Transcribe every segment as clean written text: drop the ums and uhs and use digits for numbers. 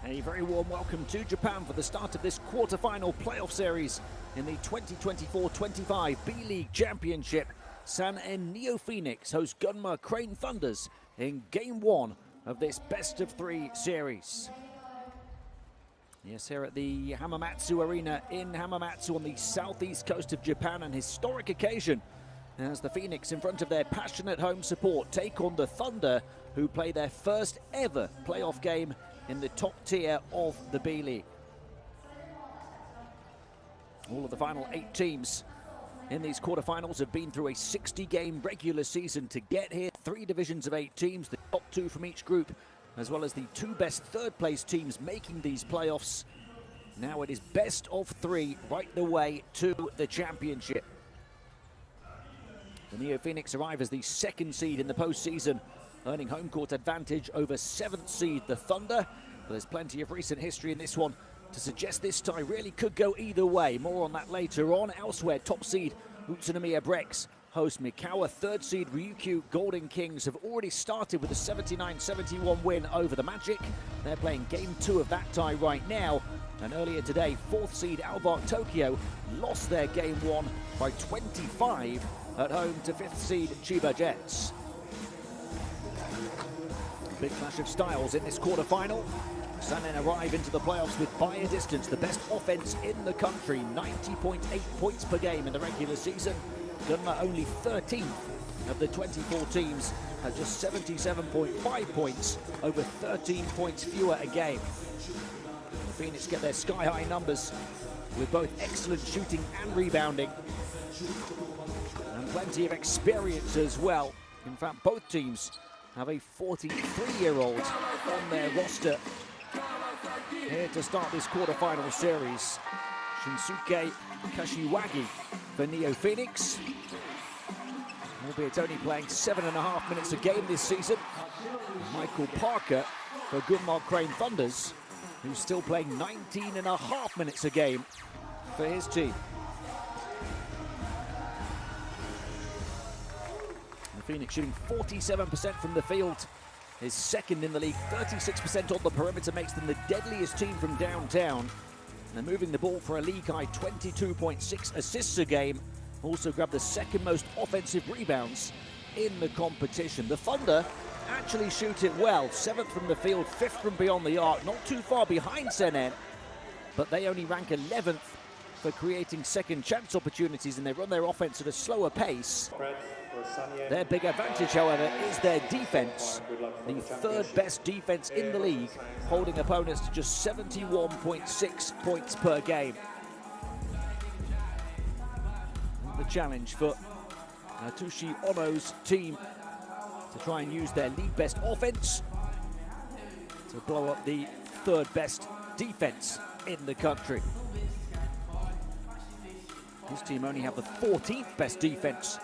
A very warm welcome to Japan for the start of this quarter-final playoff series in the 2024-25 B.LEAGUE Championship. San-En NeoPhoenix host Gunma Crane Thunders in Game 1 of this best-of-3 series. Yes, here at the Hamamatsu Arena in Hamamatsu on the southeast coast of Japan, an historic occasion as the Phoenix, in front of their passionate home support, take on the Thunder, who play their first ever playoff game in the top tier of the B.LEAGUE. All of the final 8 teams in these quarterfinals have been through a 60-game regular season to get here. 3 divisions of 8 teams, the top 2 from each group, as well as the 2 best third-place teams making these playoffs. Now it is best of 3 right the way to the championship. The NeoPhoenix arrive as the 2nd seed in the postseason, earning home court advantage over 7th seed, the Thunder. But there's plenty of recent history in this one to suggest this tie really could go either way. More on that later on. Elsewhere, top seed Utsunomiya Brex host Mikawa. 3rd seed Ryukyu Golden Kings have already started with a 79-71 win over the Magic. They're playing game 2 of that tie right now. And earlier today, 4th seed Alvark Tokyo lost their game 1 by 25 at home to 5th seed Chiba Jets. Big clash of styles in this quarterfinal. San-En arrive into the playoffs with, by a distance, the best offense in the country, 90.8 points per game in the regular season. Gunma only 13th of the 24 teams at just 77.5 points, over 13 points fewer a game. The Phoenix get their sky-high numbers with both excellent shooting and rebounding, and plenty of experience as well. In fact, both teams have a 43-year-old on their roster here to start this quarterfinal series. Shinsuke Kashiwagi for NeoPhoenix, albeit only playing 7.5 minutes a game this season. Michael Parker for Gunma Crane Thunders, who's still playing 19.5 minutes a game for his team. The Phoenix shooting 47% from the field, is 2nd in the league. 36% on the perimeter makes them the deadliest team from downtown. They're moving the ball for a league-high 22.6 assists a game. Also grabbed the 2nd most offensive rebounds in the competition. The Thunder actually shoot it well. 7th from the field, 5th from beyond the arc. Not too far behind San-En, but they only rank 11th for creating second chance opportunities, and they run their offense at a slower pace. Their big advantage, however, is their defense. The 3rd best defense in the league, holding opponents to just 71.6 points per game. The challenge for Atsushi Ono's team to try and use their league best offense to blow up the 3rd best defense in the country. His team only have the 14th best defense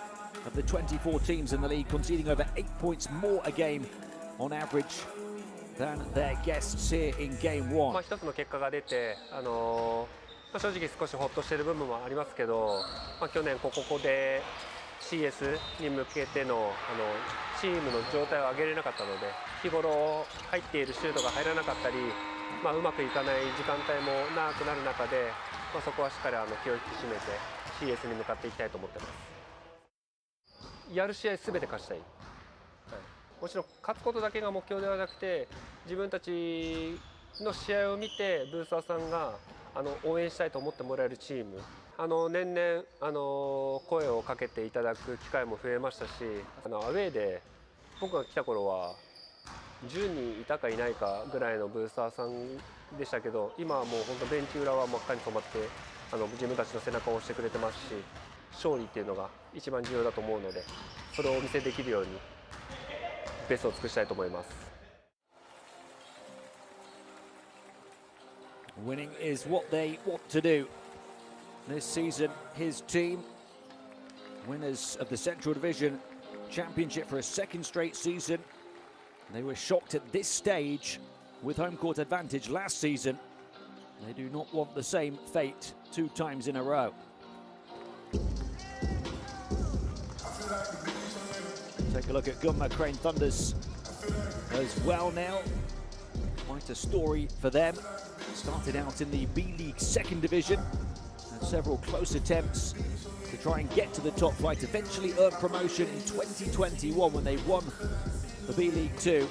of the 24 teams in the league, conceding over 8 points more a game on average than their guests here in game 1. 一つの結果が出て、正直少しホッとしている部分もありますけど、去年ここで CS に向けてのチームの状態を上げれなかったので、日頃入っているシュートが入らなかったり、うまくいかない時間帯も長くなる中で、そこはしっかり気を引き締めて CS に向かっていきたいと思ってます。やる試合すべて勝ちたい、もちろん勝つことだけが目標ではなくて、自分たちの試合を見てブーサーさんが応援したいと思ってもらえるチーム、年々声をかけていただく機会も増えましたし、アウェーで僕が来た頃は10人いたかいないかぐらいのブーサーさんでしたけど、今はもう本当ベンチ裏は真っ赤に染まって自分たちの背中を押してくれてますし、勝利っていうのが一番重要だと思うので、それをお見せできるようにベストを尽くしたいと思います。Winning is what they want to do. This season, his team, winners of the Central Division Championship for a 2nd straight season. They were shocked at this stage with home court advantage last season. They do not want the same fate 2 times in a row. Take a look at Gunma Crane Thunders as well now. Quite a story for them. Started out in the B.LEAGUE second division, had several close attempts to try and get to the top flight, eventually earned promotion in 2021 when they won the B.LEAGUE 2.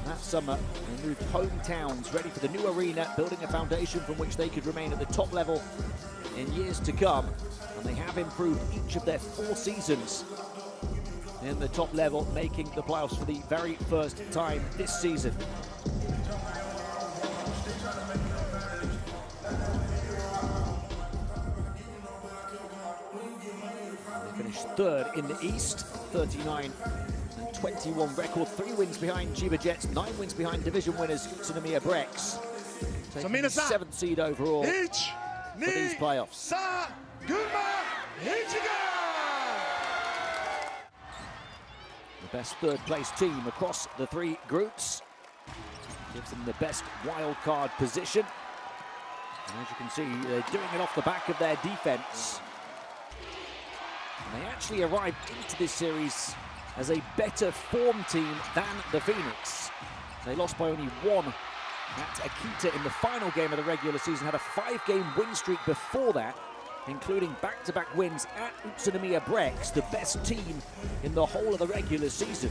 That summer, they moved hometowns, ready for the new arena, building a foundation from which they could remain at the top level in years to come. And they have improved each of their 4 seasons in the top level, making the playoffs for the very first time this season. They finished 3rd in the East, 39-21 record, 3 wins behind Chiba Jets, 9 wins behind division winners Utsunomiya Brex. Taking the 7th seed overall for these playoffs. The best 3rd place team across the 3 groups gives them the best wild card position. And as you can see, they're doing it off the back of their defense. And they actually arrived into this series as a better form team than the Phoenix. They lost by only 1 at Akita in the final game of the regular season, had a 5-game win streak before that, including back-to-back wins at Utsunomiya Brex, the best team in the whole of the regular season.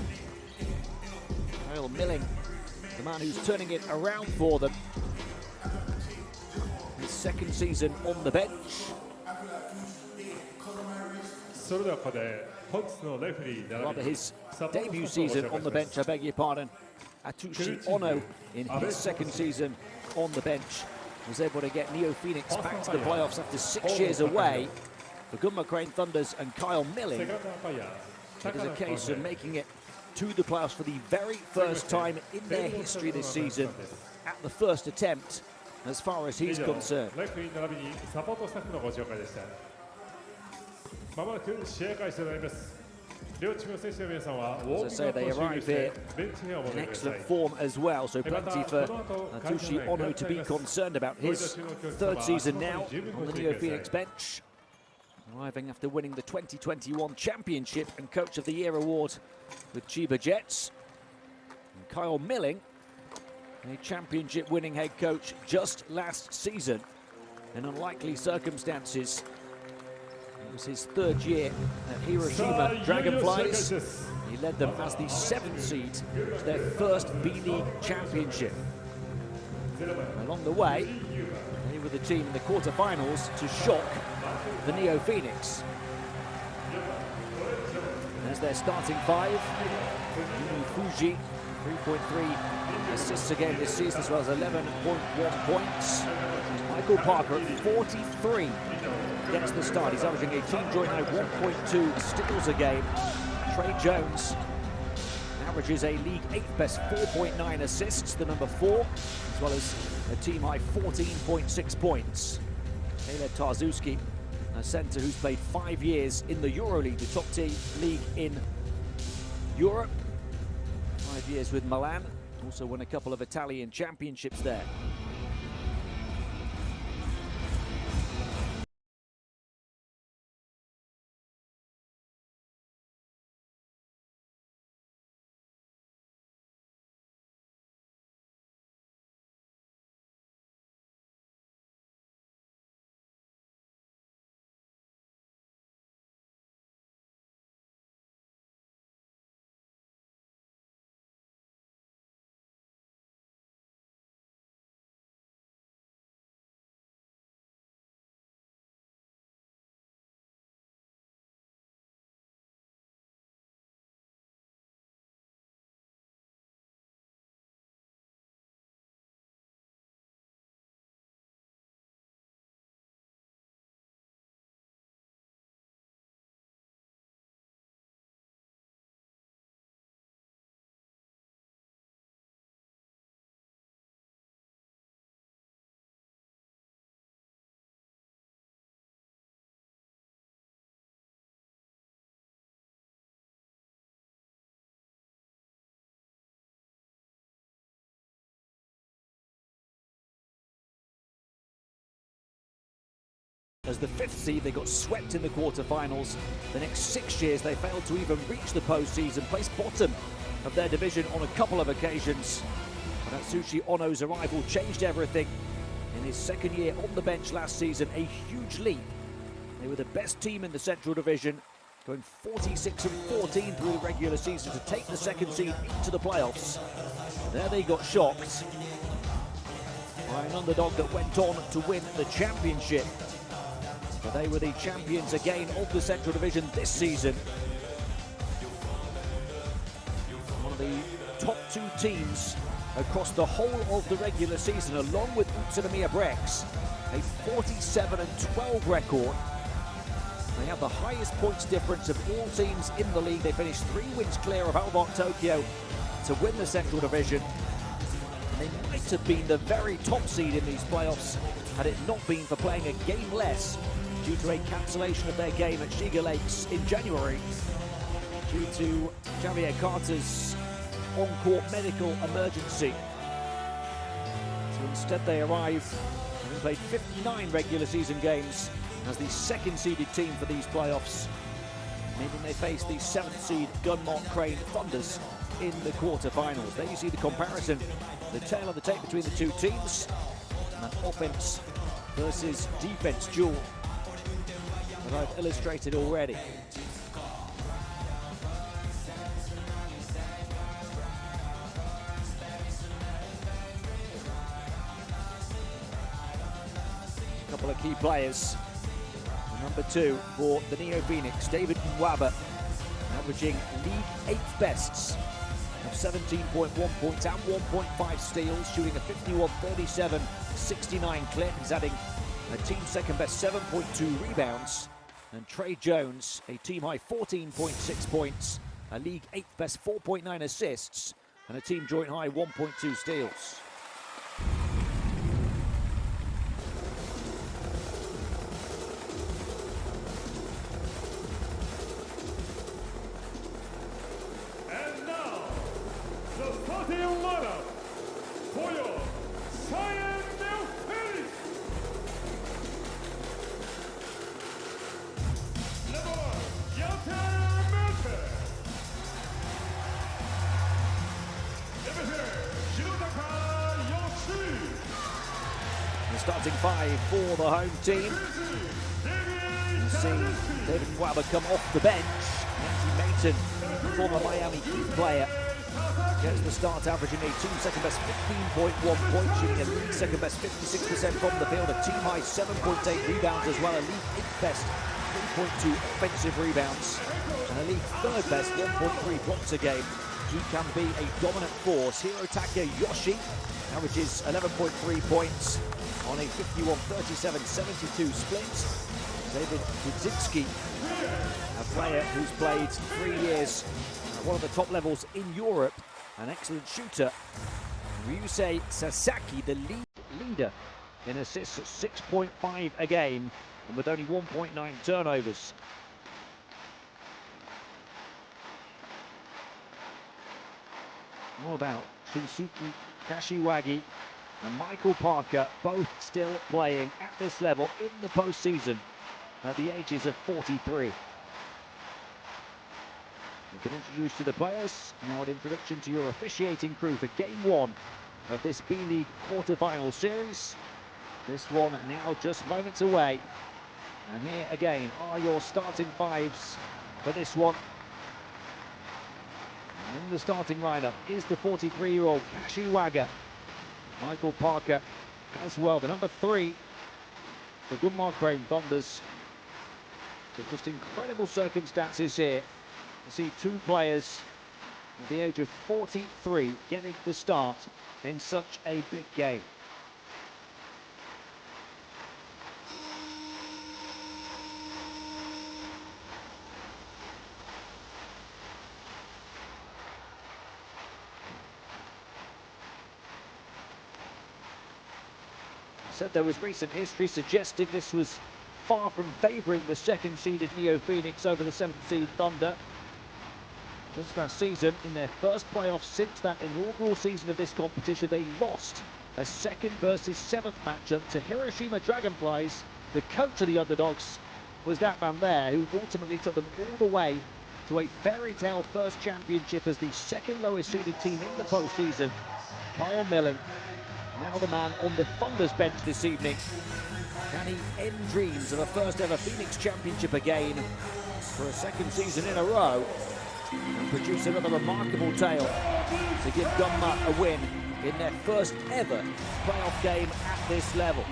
Kyle Milling, the man who's turning it around for them. His 2nd season on the bench. Rather, his debut season on the bench, I beg your pardon. Atsushi Ono, in his 2nd season on the bench, was able to get NeoPhoenix back to the playoffs after 6 years away. For Gunma Crane Thunders and Kyle Milling, it is a case of making it to the playoffs for the very first time in their history this season at the first attempt, as far as he's concerned. As I say, they arrive here in excellent form as well, so plenty for Atsushi Ono to be concerned about. His 3rd season now on the NeoPhoenix bench, arriving after winning the 2021 championship and Coach of the Year award with Chiba Jets. And Kyle Milling, a championship winning head coach just last season in unlikely circumstances. It was his 3rd year at Hiroshima Dragonflies. He led them as the 7th seed to their first B.LEAGUE championship. Along the way, they were the team in the quarterfinals to shock the NeoPhoenix. There's their starting 5. Yumi Fuji, 3.3 assists again this season, as well as 11.1 points. Michael Parker at 43 gets the start. He's averaging a team joint high 1.2 steals a game. Trey Jones averages a league 8th best 4.9 assists, the number 4, as well as a team high 14.6 points. Caleb Tarzuski, a centre who's played 5 years in the EuroLeague, the top tier league in Europe. 5 years with Milan, also won a couple of Italian championships there. As the 5th seed, they got swept in the quarterfinals. The next 6 years, they failed to even reach the postseason, placed bottom of their division on a couple of occasions. And Atsushi Ono's arrival changed everything. In his second year on the bench last season, a huge leap. They were the best team in the Central Division, going 46-14 through the regular season to take the second seed into the playoffs. There they got shocked by an underdog that went on to win the championship. But they were the champions again of the Central Division this season. One of the top two teams across the whole of the regular season, along with Utsunomiya Brex, a 47-12 record. They have the highest points difference of all teams in the league. They finished 3 wins clear of Albert Tokyo to win the Central Division. And they might have been the very top seed in these playoffs had it not been for playing a game less due to a cancellation of their game at Shiga Lakes in January due to Javier Carter's on-court medical emergency. So instead they arrive having played 59 regular season games as the second seeded team for these playoffs, meaning they face the 7th seed Gunma Crane Thunders in the quarterfinals. There you see the comparison, the tail of the tape between the two teams, and an offense versus defense duel that I've illustrated already. A couple of key players. Number 2 for the NeoPhoenix, David Nwaba, averaging league 8th bests of 17.1 points and 1.5 steals, shooting a 51-37, 69 clip. He's adding a team second best 7.2 rebounds. And Trey Jones, a team high 14.6 points, a league 8th best 4.9 assists, and a team joint high 1.2 steals. The starting 5 for the home team. You see David Nwaba come off the bench. Nancy Mayton, former Miami Heat player, gets the start, averaging a team second best 15.1 points, shooting a league second best 56% from the field, a team high 7.8 rebounds as well, a league 8th best 3.2 offensive rebounds, and a league 3rd best 1.3 blocks a game. He can be a dominant force. Hirotaka Yoshi averages 11.3 points on a 51-37-72 split. David Budzinski, a player who's played 3 years at one of the top levels in Europe, an excellent shooter. Ryusei Sasaki, the leader in assists at 6.5 a game, and with only 1.9 turnovers. What about Shinsuke Kashiwagi and Michael Parker, both still playing at this level in the postseason at the ages of 43. You can introduce to the players. Now an introduction to your officiating crew for Game 1 of this B.LEAGUE quarter-final series. This one now just moments away. And here again are your starting 5s for this one. And in the starting lineup is the 43-year-old Kashiwagi. Michael Parker as well, the number 3 for Gunma Crane Thunders. So just incredible circumstances here to see 2 players at the age of 43 getting the start in such a big game. Said there was recent history suggesting this was far from favouring the second-seeded NeoPhoenix over the 7th-seed Thunder. Just last season, in their first playoffs since that inaugural season of this competition, they lost a 2nd versus 7th matchup to Hiroshima Dragonflies. The coach of the underdogs was that man there, who ultimately took them all the way to a fairy tale first championship as the 2nd lowest seeded team in the postseason. Paul Millen, now the man on the Thunder's bench this evening. Can he end dreams of a first ever Phoenix Championship again for a second season in a row and produce another remarkable tale to give Gunma a win in their first ever playoff game at this level?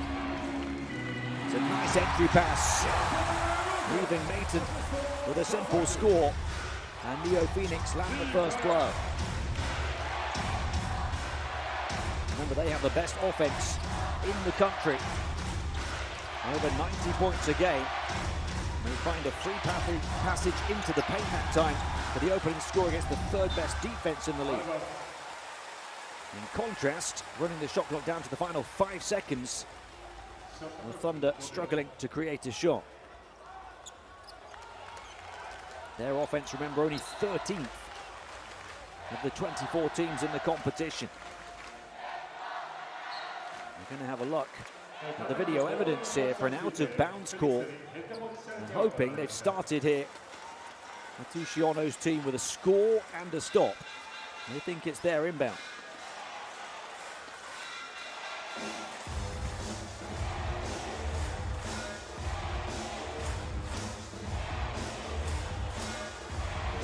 It's a nice entry pass, leaving Maton with a simple score, and NeoPhoenix land the first blow. Remember, they have the best offense in the country, over 90 points a game. They find a free passage into the paint that time for the opening score against the third best defense in the league. In contrast, running the shot clock down to the final 5 seconds, the Thunder struggling to create a shot. Their offense, remember, only 13th of the 24 teams in the competition. We're going to have a look at the video evidence here for an out-of-bounds call. I'm hoping they've started here, Matusiono's team, with a score and a stop. They think it's their inbound.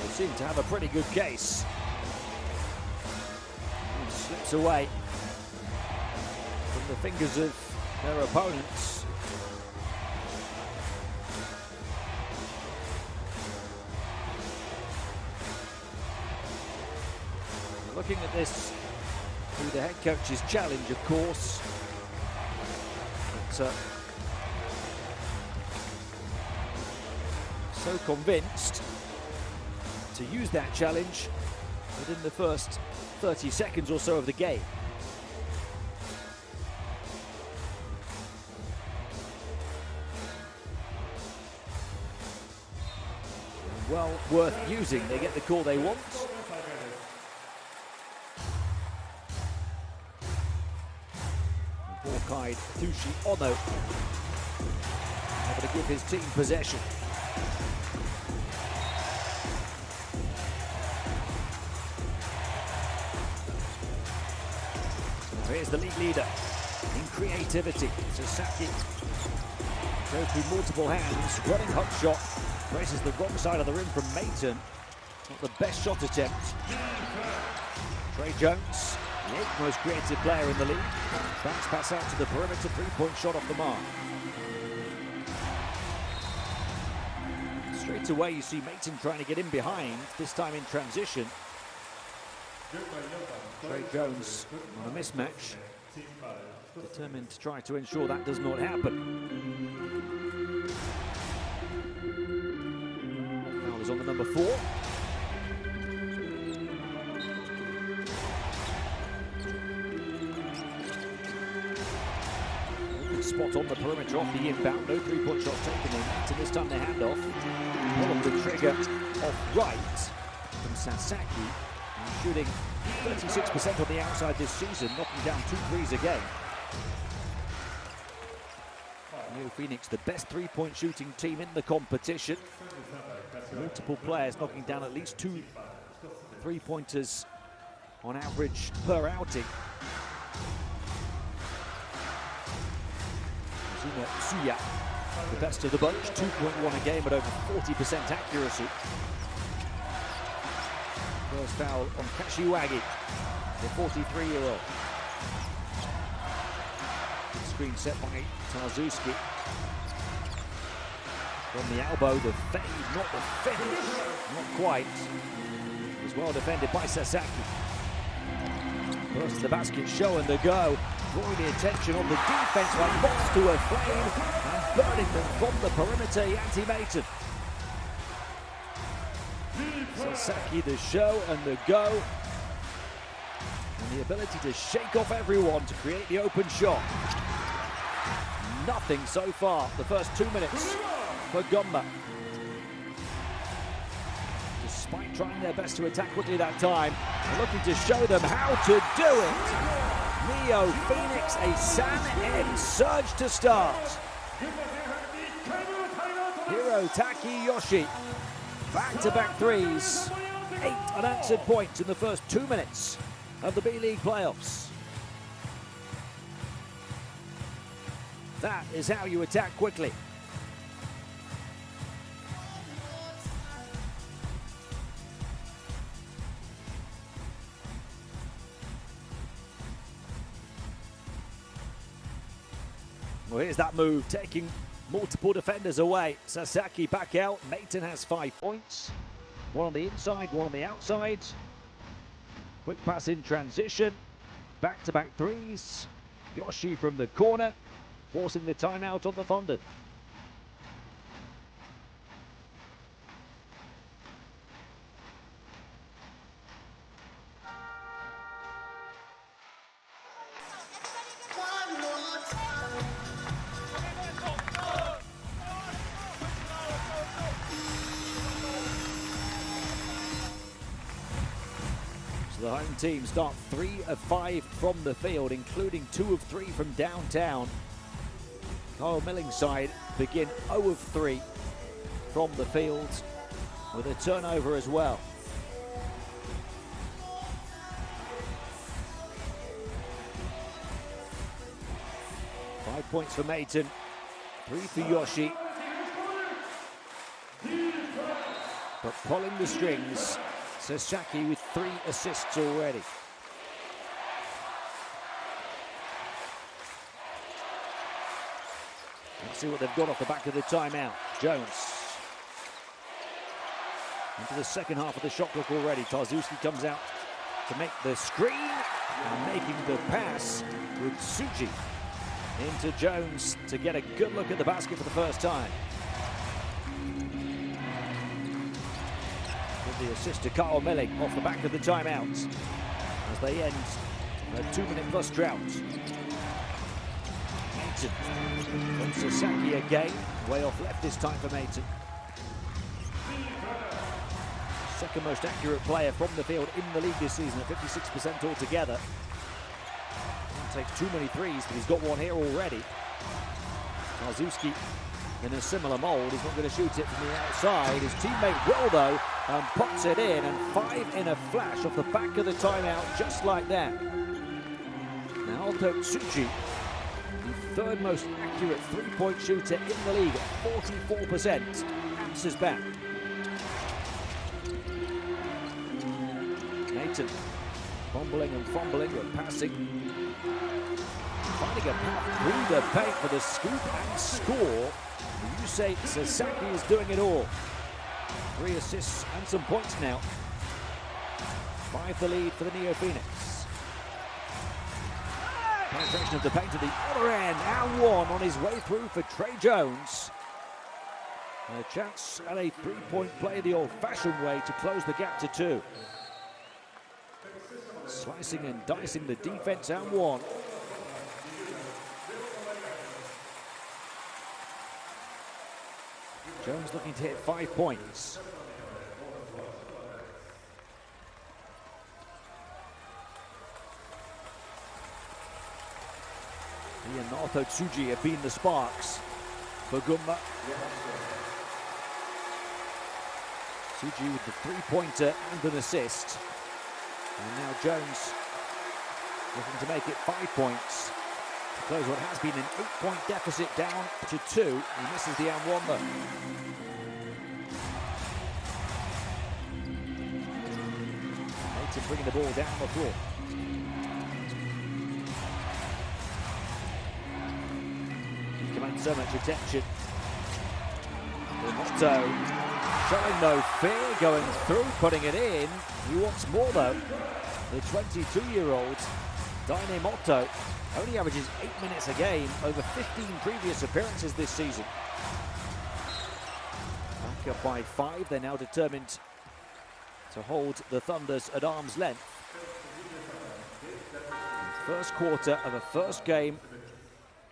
They seem to have a pretty good case. And slips away from the fingers of their opponents. Looking at this through the head coach's challenge, of course. But, so convinced to use that challenge within the first 30 seconds or so of the game. Well worth using. They get the call they want. Hawkeye Tushi-Ono able to give his team possession. Now here's the league leader in creativity. Sasaki goes through multiple hands, running hook shot, braces the wrong side of the rim from Maton. Not the best shot attempt. Trey Jones, the 8th most creative player in the league. Bounce pass out to the perimeter, three-point shot off the mark. Straight away you see Maton trying to get in behind, this time in transition. Trey Jones on a mismatch, determined to try to ensure that does not happen. Foul is on the number 4. Spot on the perimeter off the inbound, no three-point shot taken in. And this time they hand off. Pull off the trigger off right from Sasaki. And shooting 36% on the outside this season, knocking down 2 threes a game. NeoPhoenix, the best three-point shooting team in the competition. Multiple players knocking down at least 2 three-pointers on average per outing. Suya, the best of the bunch, 2.1 a game at over 40% accuracy. First foul on Kashiwagi, the 43-year-old. Screen set by Tarzuski. From the elbow, the fade, not the finish, not quite. It was well defended by Sasaki. First to the basket, show and the go. Drawing the attention on the defense like moths to a flame and burning them from the perimeter, Yanti Maton. Sasaki, the show and the go. And the ability to shake off everyone to create the open shot. Nothing so far, the first 2 minutes for Gunma. Despite trying their best to attack quickly that time, they're looking to show them how to do it. NeoPhoenix, a San-En surge to start. Hirotaki Yoshi, back-to-back threes, 8 unanswered points in the first 2 minutes of the B-League playoffs. That is how you attack quickly. Well, here's that move, taking multiple defenders away. Sasaki back out. Maton has 5 points. One on the inside, one on the outside. Quick pass in transition. Back-to-back threes. Yoshi from the corner, forcing the timeout on the Thunder. So the home team start 3 of 5 from the field, including 2 of 3 from downtown. Kyle Milling's side begin 0 of 3 from the field with a turnover as well. Five points for Maton, 3 for Yoshi. But pulling the strings, Sasaki with 3 assists already. Let's see what they've got off the back of the timeout. Jones into the second half of the shot clock already. Tarzuski comes out to make the screen and making the pass with Tsuji into Jones to get a good look at the basket for the first time. With the assist to Kyle Milling off the back of the timeout as they end a 2-minute plus drought. From Sasaki again, way off left this time for Maton. Second most accurate player from the field in the league this season at 56% altogether. Takes too many threes, but he's got one here already. Tarzuski in a similar mold. He's not going to shoot it from the outside. His teammate will though, and pops it in, and 5 in a flash off the back of the timeout, just like that. Now Tsuji, the third most accurate three-point shooter in the league at 44%, answers back. Maton fumbling and fumbling but passing. Finding a path through the paint for the scoop and score. You say Sasaki is doing it all. 3 assists and some points now. 5 the lead for the NeoPhoenix. Penetration of the paint to the other end, and 1 on his way through for Trey Jones. And a chance at a 3-point play the old-fashioned way to close the gap to 2. Slicing and dicing the defense, and 1. Jones looking to hit 5 points. He and Naoto Tsuji have been the sparks for Gunma. Tsuji with the 3-pointer and an assist. And now Jones looking to make it 5 points to close what has been an 8-point deficit down to 2. He misses the and 1 though. Maton bringing the ball down the floor. He commands so much attention. Motto showing no fear, going through, putting it in. He wants more though. The 22-year-old Daine Motto only averages 8 minutes a game over 15 previous appearances this season. Back up by 5, they're now determined to hold the Thunders at arm's length. First quarter of a first game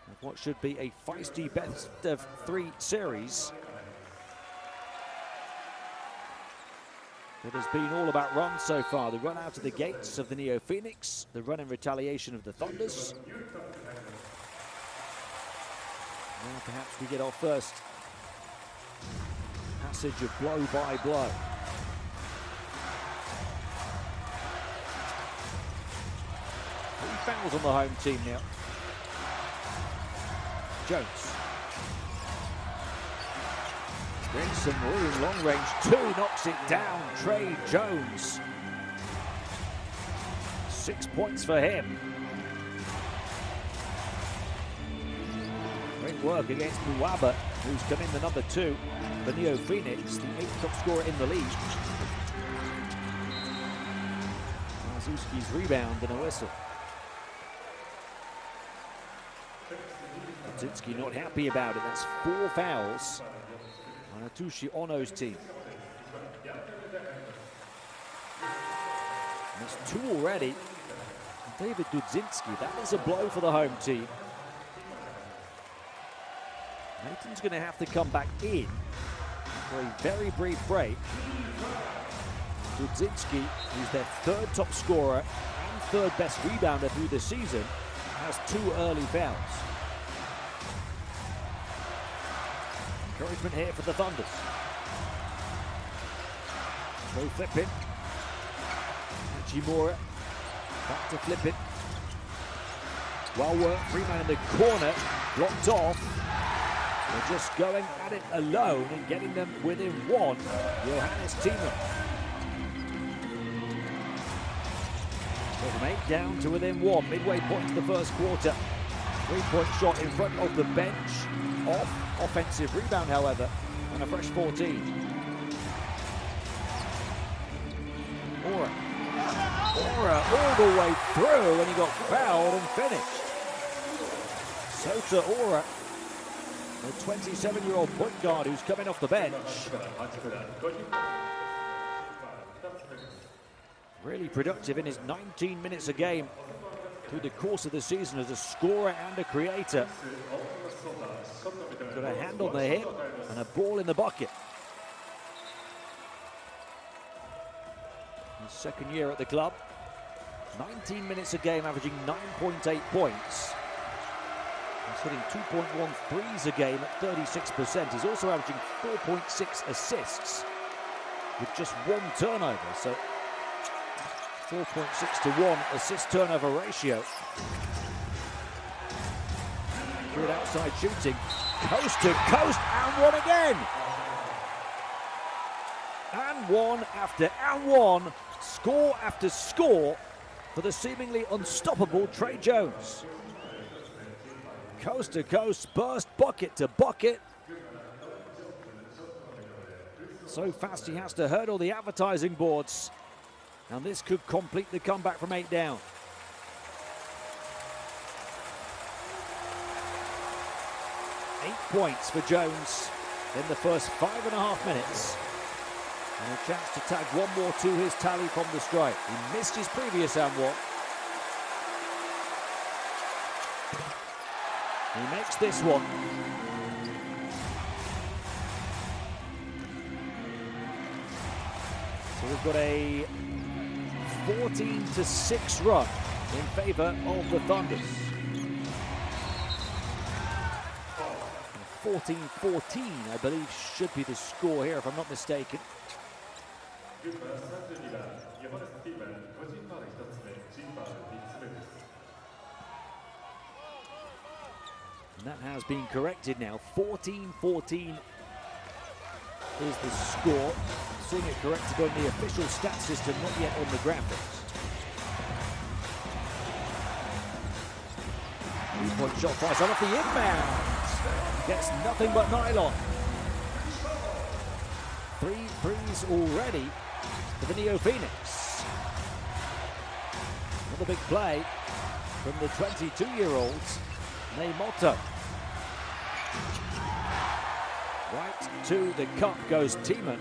of what should be a feisty best of 3 series. It has been all about runs so far. The run out of the gates of the NeoPhoenix, the run in retaliation of the Thunders. Now perhaps we get our first passage of blow by blow. Three fouls on the home team now. Jones. Brings some room, long range two, knocks it down. Trey Jones. 6 points for him. Great work against Muaba, who's come in the number 2 for NeoPhoenix, the 8th top scorer in the league. Mazuski's rebound and a whistle. Zinski not happy about it. That's 4 fouls on Atushi Ono's team. And that's 2 already. David Dudzinski, that is a blow for the home team. Nathan's going to have to come back in for a very brief break. Dudzinski, who's their 3rd top scorer and 3rd best rebounder through the season, has 2 early fouls. Encouragement here for the Thunders. No flipping. Hachimura back to flip it. Well worked, 3-man in the corner, blocked off. They're just going at it alone and getting them within 1. Johannes Thiemann. So from 8 down to within 1, midway point of the first quarter. 3-point shot in front of the bench. Off, offensive rebound, however, and a fresh 14. Ora all the way through, and he got fouled and finished. Sota Ora, the 27-year-old point guard who's coming off the bench. Really productive in his 19 minutes a game through the course of the season as a scorer and a creator. Got a hand on the hip and a ball in the bucket. His 2nd year at the club. 19 minutes a game, averaging 9.8 points. He's hitting 2.1 threes a game at 36%. He's also averaging 4.6 assists with just 1 turnover. So 4.6 to 1 assist-turnover ratio. Good outside shooting. Coast to coast, and 1 again. And 1 after and 1. Score after score for the seemingly unstoppable Trey Jones. Coast to coast, burst, bucket to bucket. So fast he has to hurdle the advertising boards. And this could complete the comeback from 8 down. Points for Jones in the first 5.5 minutes. And a chance to tag 1 more to his tally from the strike. He missed his previous and 1. He makes this one. So we've got a 14-6 run in favor of the Thunders. 14-14, I believe, should be the score here, if I'm not mistaken. And that has been corrected now. 14-14 is the score. Seeing it corrected on the official stat system, not yet on the graphics. 3-point shot tries out of the inbound. Gets nothing but nylon. 3 threes already for the NeoPhoenix. Another big play from the 22-year-olds, Nemoto. Right to the cup goes Thiemann.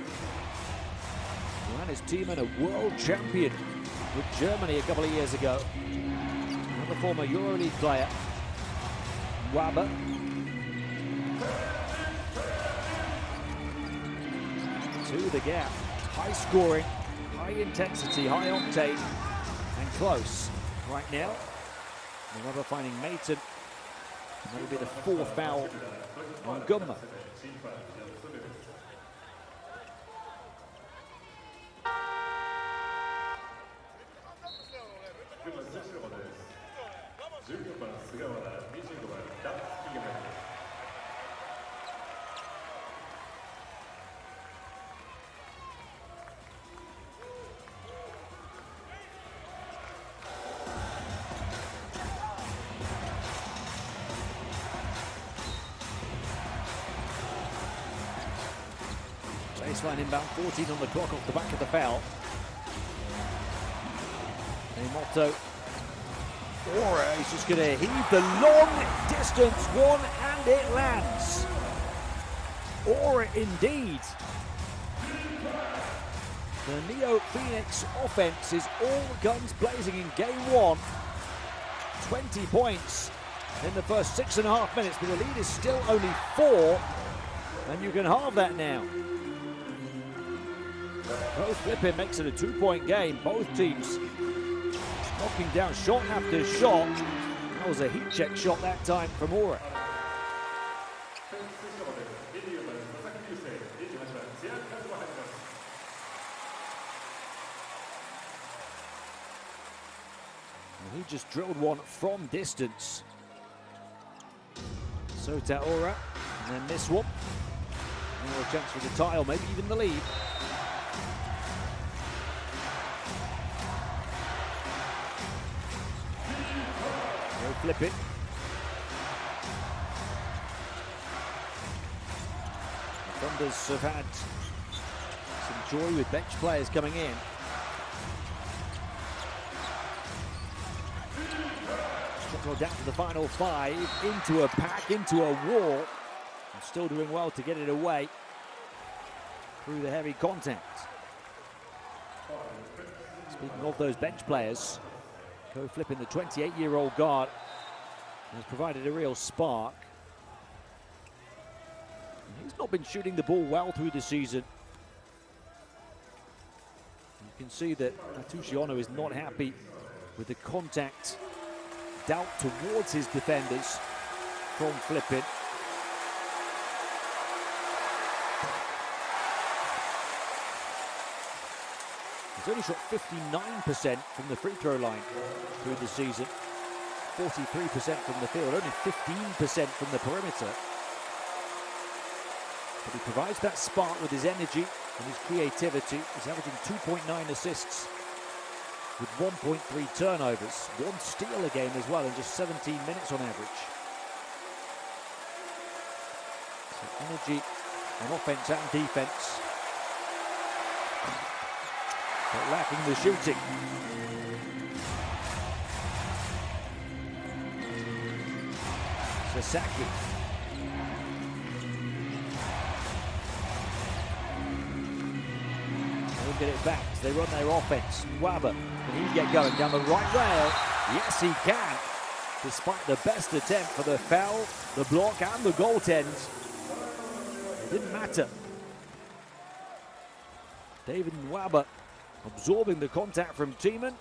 Johannes Thiemann, a world champion with Germany a couple of years ago. Another former EuroLeague player. Waba. To the gap. High scoring, high intensity, high octane, and close right now. Waba finding Maton. And that'll be the 4th foul on Gunma. Baseline inbound, 14 on the clock off the back of the foul. Nemoto. Ora is just going to heave the long distance one, and it lands. Ora indeed. The NeoPhoenix offense is all guns blazing in game one. 20 points in the first 6.5 minutes, but the lead is still only 4, and you can halve that now. Both flipping makes it a 2-point game. Both teams knocking down shot after shot. That was a heat check shot that time from Ora. He just drilled one from distance. Sota Ora, and then this one. More a chance for the tie, or maybe even the lead. No flip it. The Thunders have had some joy with bench players coming in. Down to the final 5, into a pack, into a wall, and still doing well to get it away through the heavy contact. Speaking of those bench players, flipping the 28-year-old guard has provided a real spark. He's not been shooting the ball well through the season. You can see that Atsushi is not happy with the contact doubt towards his defenders from flipping. He's only shot 59% from the free throw line through the season, 43% from the field, only 15% from the perimeter. But he provides that spark with his energy and his creativity. He's averaging 2.9 assists with 1.3 turnovers, 1 steal a game as well in just 17 minutes on average. So energy on offense and defense, but lacking the shooting. Sasaki. They'll get it back as they run their offense. Waba. Can he get going down the right rail? Yes, he can. Despite the best attempt for the foul, the block, and the goaltend, it didn't matter. David Nwaba absorbing the contact from Tiemann.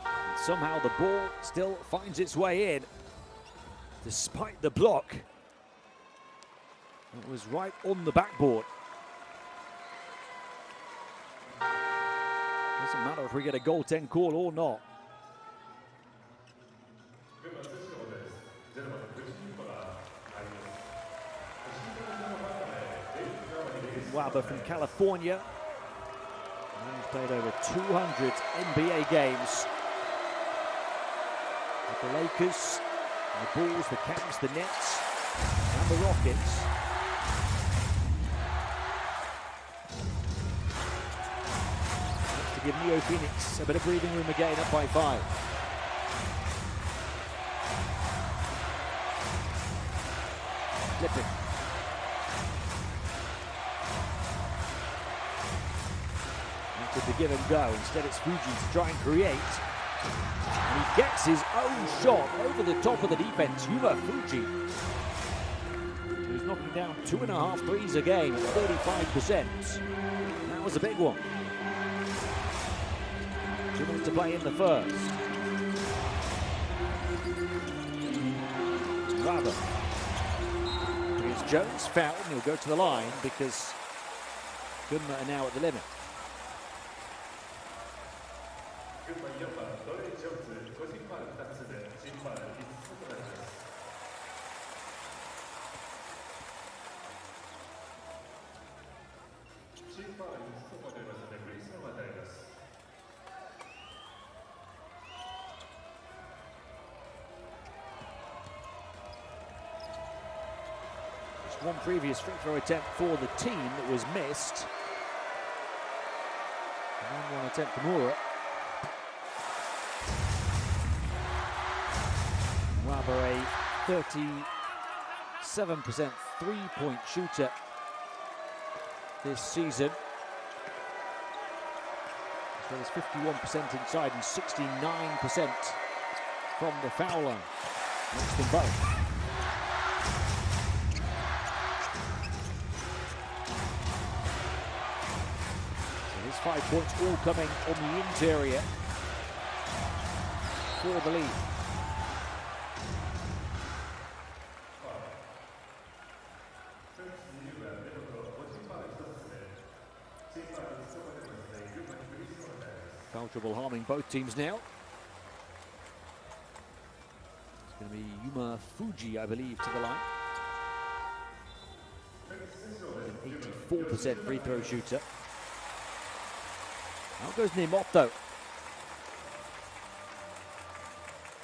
And somehow the ball still finds its way in, despite the block. It was right on the backboard. Doesn't matter if we get a goaltend call or not. Waba from California. He's played over 200 NBA games with the Lakers, the Bulls, the Cavs, the Nets, and the Rockets. To give NeoPhoenix a bit of breathing room again, up by 5. Flipping. Into the give and go. Instead it's Fuji to try and create. And he gets his own shot over the top of the defense. Yuma Fuji, who's knocking down 2.5 threes a game at 35%. That was a big one. 2 minutes to play in the first. Rather. Here's Jones fouled, and he'll go to the line because Gunma are now at the limit. Just one previous free throw attempt for the team that was missed. And then one attempt for Mura. Wabber, a 37% three-point shooter this season. As well as 51% inside and 69% from the foul line. Makes them both. So his 5 points all coming on the interior for the lead. Foul trouble harming both teams now. It's going to be Yuma Fuji, I believe, to the line. An 84% free throw shooter. Out goes Nimop, though.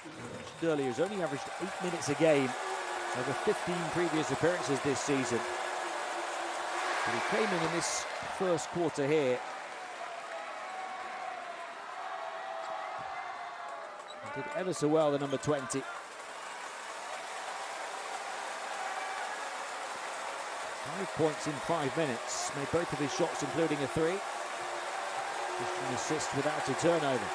Mentioned earlier, he's only averaged 8 minutes a game over 15 previous appearances this season. But he came in this first quarter here. Did ever so well, the number 20. 5 points in 5 minutes. Made both of his shots, including a three. Just an assist without a turnover.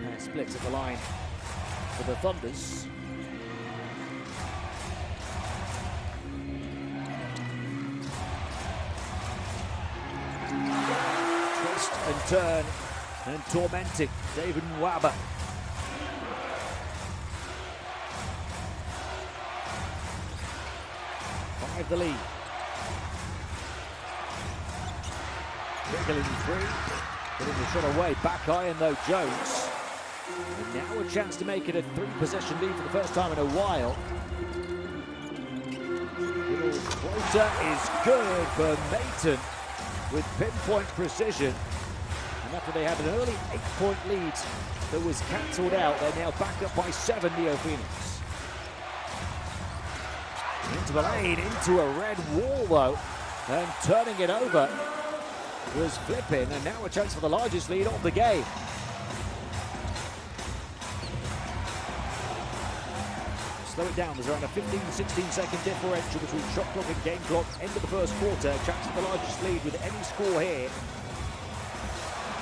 Pair splits at the line for the Thunders. And turn and tormenting David Nwaba. Five the lead. Wriggling three, getting the shot away. Back iron though Jones. And now a chance to make it a 3-possession lead for the first time in a while. Little floater is good for Mayton with pinpoint precision. After they had an early 8-point lead that was cancelled out, they're now back up by 7, NeoPhoenix. Into the lane, into a red wall though, and turning it over was Flippin, and now a chance for the largest lead of the game. Slow it down, there's around a 15-16 second differential between shot clock and game clock. End of the first quarter, chance for the largest lead with any score here.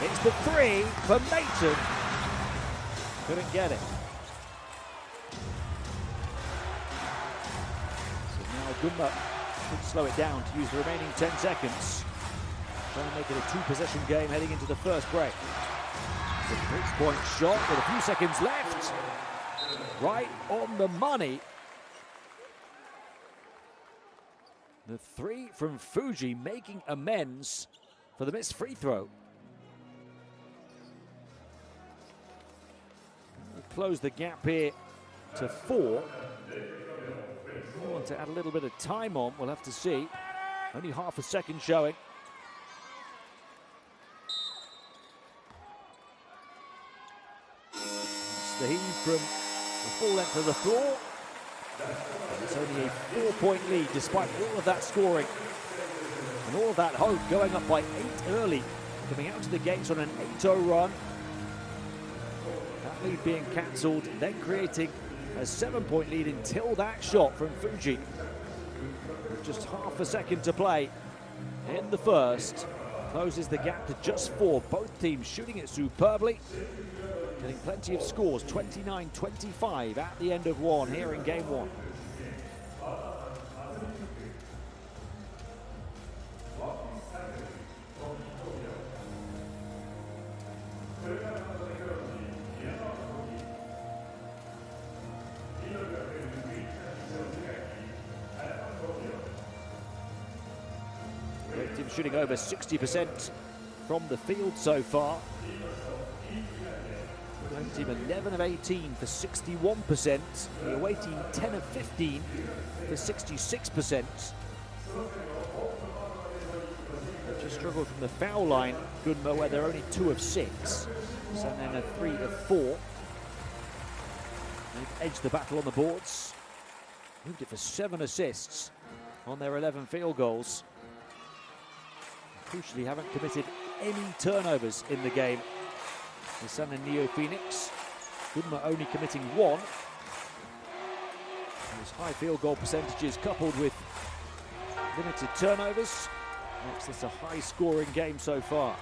It's the three for Mayton. Couldn't get it. So now Gunma should slow it down to use the remaining 10 seconds. Trying to make it a 2-possession game heading into the first break. It's a 3-point shot with a few seconds left. Right on the money. The three from Fuji making amends for the missed free throw. Close the gap here to 4. We want to add a little bit of time on, we'll have to see. Only half a second showing. It's the heave from the full length of the floor. It's only a 4-point lead despite all of that scoring. And all of that hope going up by 8 early. Coming out to the gates on an 8-0 run. Lead being cancelled, then creating a 7-point lead until that shot from Fuji. With just half a second to play in the first. Closes the gap to just 4. Both teams shooting it superbly. Getting plenty of scores, 29-25 at the end of one here in game 1. Team shooting over 60% from the field so far. Home team 11 of 18 for 61%. The away team 10 of 15 for 66%. The Just struggled from the foul line, Gunma, where they're only 2 of 6. Sanan are 3 of 4. They've edged the battle on the boards. Moved it for 7 assists on their 11 field goals. Crucially, haven't committed any turnovers in the game. The Sun and NeoPhoenix. Gunma only committing 1. Those high field goal percentages coupled with limited turnovers makes this a high scoring game so far.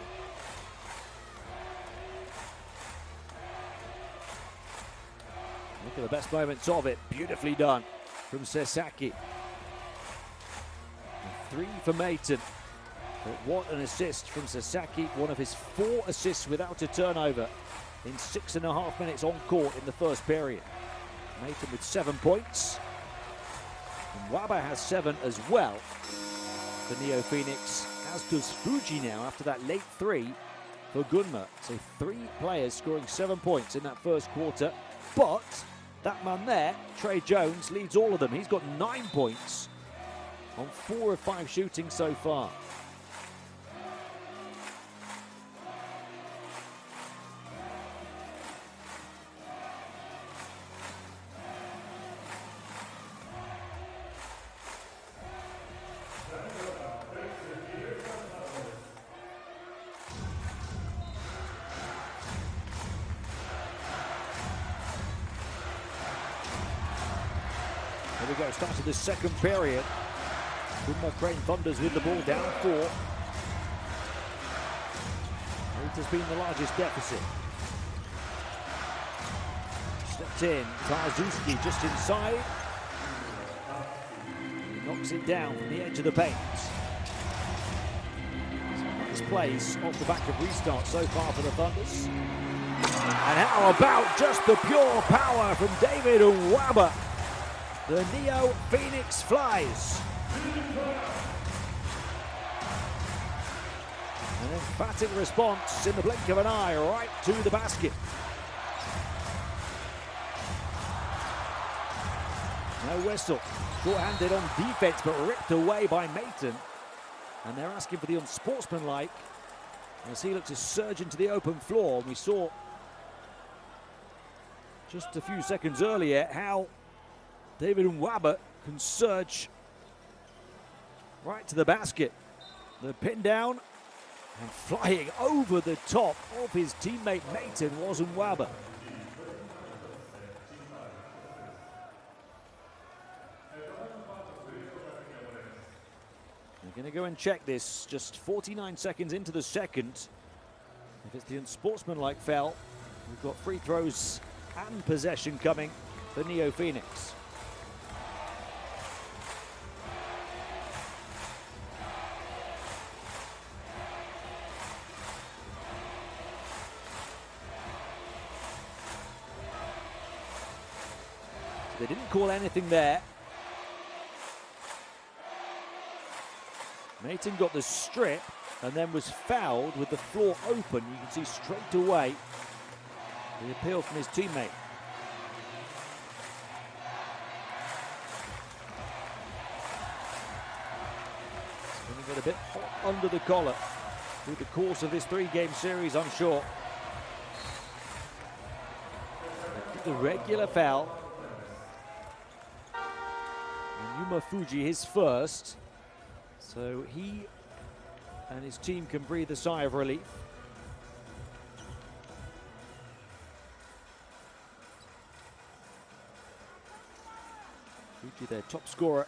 Look at the best moments of it. Beautifully done from Sasaki. 3 for Maton. But what an assist from Sasaki. One of his 4 assists without a turnover in 6.5 minutes on court in the first period. Maton with 7 points. And Waba has 7 as well for NeoPhoenix, as does Fuji now after that late 3 for Gunma. So 3 players scoring 7 points in that first quarter. But that man there, Trey Jones, leads all of them. He's got 9 points on 4 of 5 shooting so far. Here we go, started the second period. Gunma Crane Thunders with the ball down 4. It has been the largest deficit. Stepped in, Tarzuski just inside. He knocks it down from the edge of the paint. This plays off the back of restart so far for the Thunders. And how about just the pure power from David Nwaba? The NeoPhoenix flies. An emphatic response in the blink of an eye, right to the basket. No whistle. Short-handed on defense, but ripped away by Maton. And they're asking for the unsportsmanlike as he looks to surge into the open floor. We saw just a few seconds earlier how David Nwaba can surge right to the basket. The pin down and flying over the top of his teammate Maton was Nwaba. We're going to go and check this just 49 seconds into the second. If it's the unsportsmanlike foul, we've got free throws and possession coming for NeoPhoenix. They didn't call anything there. Maton got the strip and then was fouled with the floor open. You can see straight away the appeal from his teammate. He's going to get a bit hot under the collar through the course of this 3-game series, I'm sure. The regular foul. Yuma Fuji his first, so he and his team can breathe a sigh of relief. Fuji their top scorer,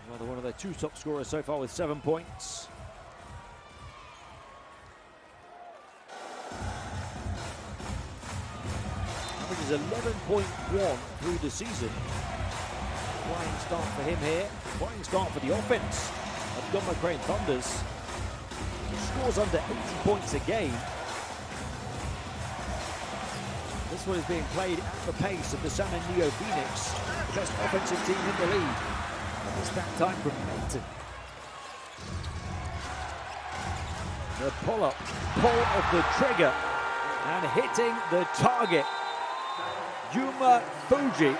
rather one of their 2 top scorers so far with 7 points. Average is 11.1 through the season. Flying start for him here. Flying start for the offense of Gunma Crane Thunders. He scores under 80 points a game. This one is being played at the pace of the San and NeoPhoenix, the best offensive team in the league. And it's that time from Maton. The pull of the trigger, and hitting the target. Yuma Fuji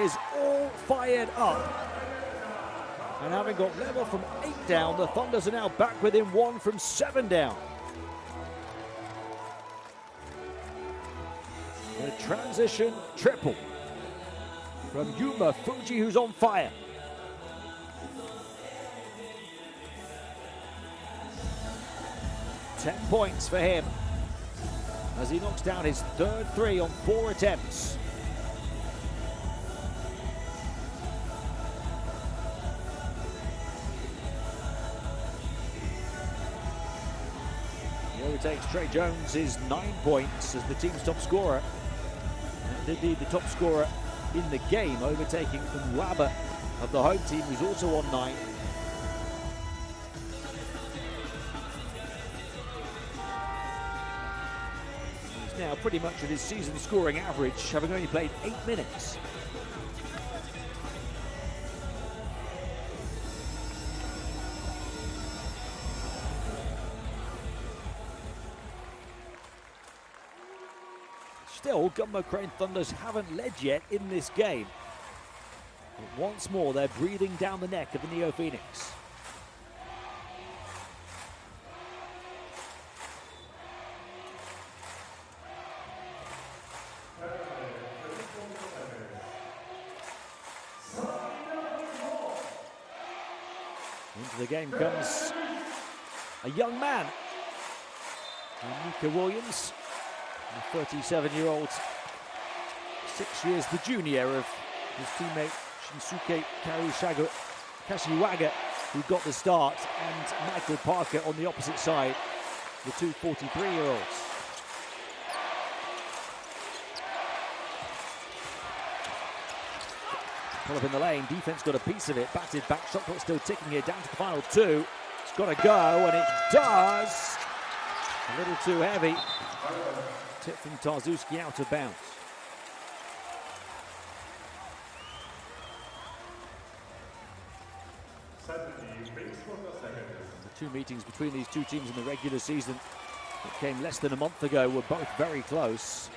is all fired up. And having got level from 8 down, the Thunders are now back within 1 from 7 down. The transition triple from Gunma Fuji, who's on fire. Ten points for him as he knocks down his third 3 on 4 attempts. He overtakes Trey Jones, his 9 points as the team's top scorer. And indeed the top scorer in the game, overtaking Nwaba of the home team, who's also on 9. He's now pretty much at his season scoring average, having only played 8 minutes. Still, Gunma Crane Thunders haven't led yet in this game. But once more, they're breathing down the neck of the NeoPhoenix. Into the game comes a young man, Mika Williams, the 37-year-old, 6 years the junior of his teammate Shinsuke Kashiwaga, who got the start, and Michael Parker on the opposite side, the two 43-year-olds. Pull up in the lane, defense got a piece of it, batted back, shot clock still ticking here, down to the final 2. It's got to go, and it does! A little too heavy. Tip from Tarzuski out of bounds. The 2 meetings between these 2 teams in the regular season that came less than a month ago were both very close.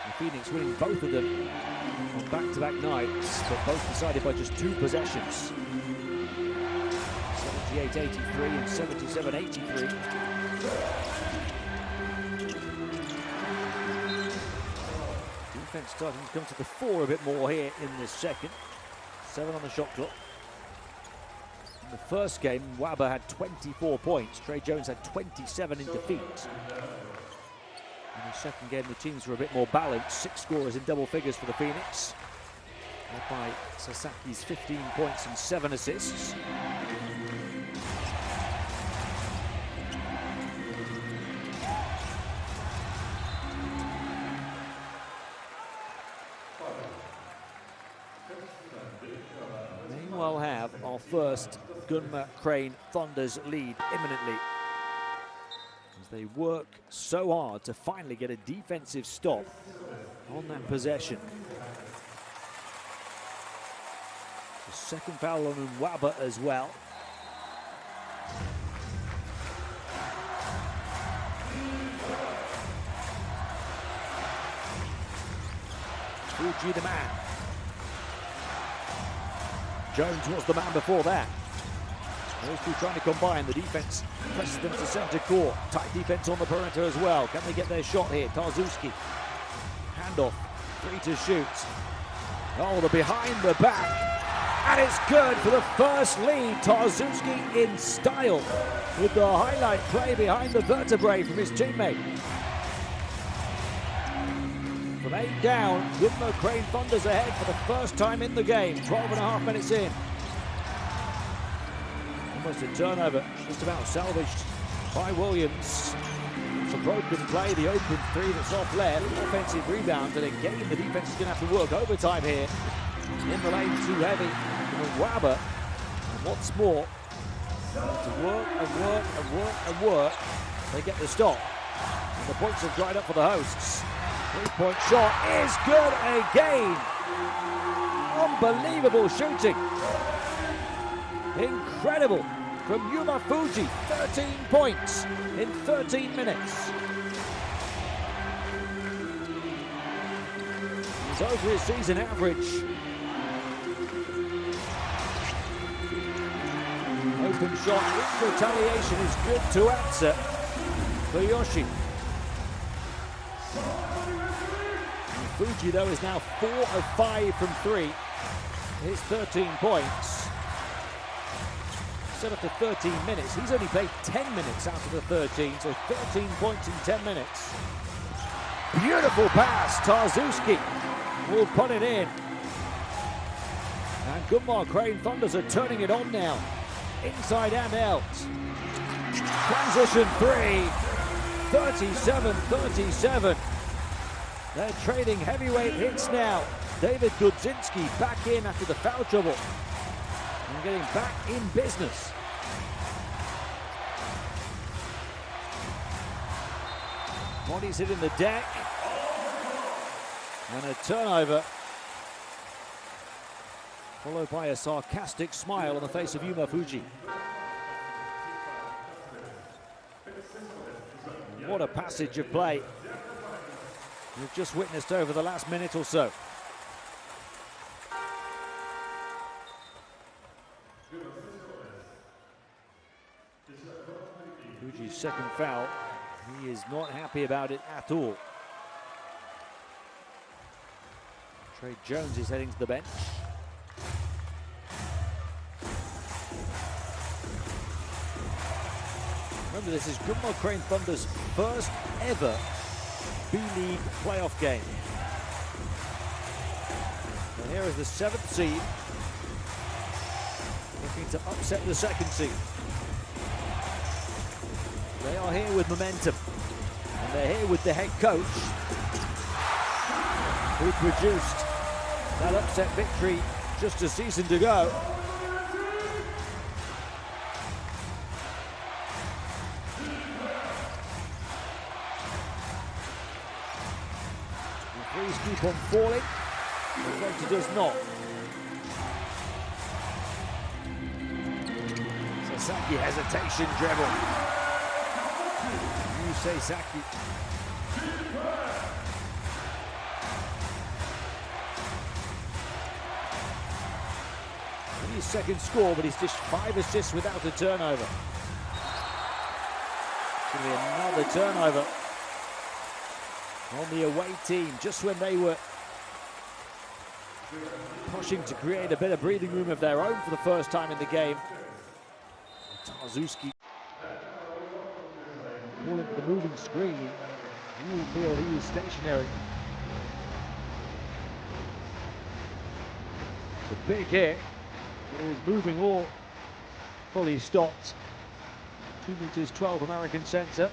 The Phoenix winning both of them on back-to-back nights, but both decided by just 2 possessions. 78-83 and 77-83. Defense starting to come to the fore a bit more here in this second. 7 on the shot clock. In the first game, Nwaba had 24 points. Trey Jones had 27 in defeat. In the second game, the teams were a bit more balanced. 6 scorers in double figures for the Phoenix, led by Sasaki's 15 points and 7 assists. We'll have our first Gunma Crane Thunders lead imminently, as they work so hard to finally get a defensive stop on that possession. The second foul on Nwaba as well. Fuji the man. Jones was the man before that. Those two trying to combine. The defense presses them to center court. Tight defense on the perimeter as well. Can they get their shot here? Tarzuski. Handoff. 3 to shoot. Oh, the behind the back. And it's good for the first lead. Tarzuski in style with the highlight play behind the vertebrae from his teammate. From 8 down, Gunma Crane Thunders ahead for the first time in the game. 12.5 minutes in. Almost a turnover, just about salvaged by Williams. It's a broken play, the open 3 that's off left. Offensive rebound, and again the defense is going to have to work overtime here. In the lane, too heavy from Nwaba. And what's more, to work and work and work and work, they get the stop. And the points have dried up for the hosts. 3-point shot is good again. Unbelievable shooting. Incredible from Gunma Fuji. 13 points in 13 minutes. He's over his season average. open shot in retaliation is good to answer for Yoshi. Fuji, though, is now 4 of 5 from 3. His 13 points. Set up to 13 minutes. He's only played 10 minutes out of the 13, so 13 points in 10 minutes. Beautiful pass. Tarzuski will put it in. And Gunma Crane Thunders are turning it on now. Inside and out. Transition 3. 37-37. They're trading heavyweight hits now. David Gudzinski back in after the foul trouble. And getting back in business. Body's hitting the deck. And a turnover. Followed by a sarcastic smile on the face of Yuma Fuji. What a passage of play we've just witnessed over the last minute or so. Fuji's second foul. He is not happy about it at all. Trey Jones is heading to the bench. Remember, this is Gunma Crane Thunder's first ever B.LEAGUE playoff game. And here is the 7th seed, looking to upset the 2nd seed. They are here with momentum, and they're here with the head coach, who produced that upset victory just a season to go. Threes keep on falling. Reflector does not. Sasaki hesitation dribble. Yusei Saki. Only his second score, but he's just 5 assists without a turnover. It's going to be another turnover on the away team, just when they were pushing to create a bit of breathing room of their own for the first time in the game. Tarzuski calling for the moving screen. You will feel he is stationary. It's a big hit. It was moving or fully stopped. 2 meters 12 American center.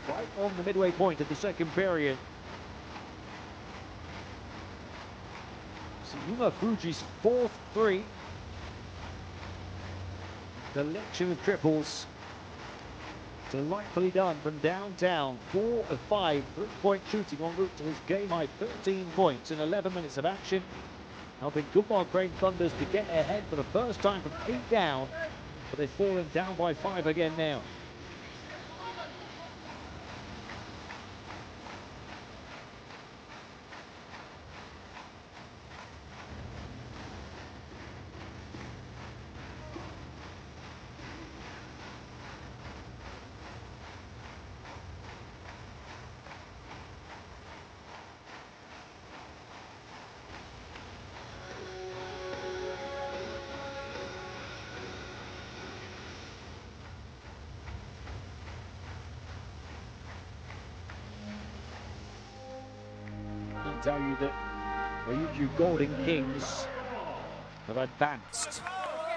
Right on the midway point of the second period. So Yuma Fuji's 4th 3. Collection of triples. Delightfully done from downtown. 4 of 5 3-point shooting en route to his game high 13 points in 11 minutes of action. Helping Gunma Crane Thunders to get ahead for the first time from 8 down. But they've fallen down by 5 again now. Tell you that the UQ Golden Kings have advanced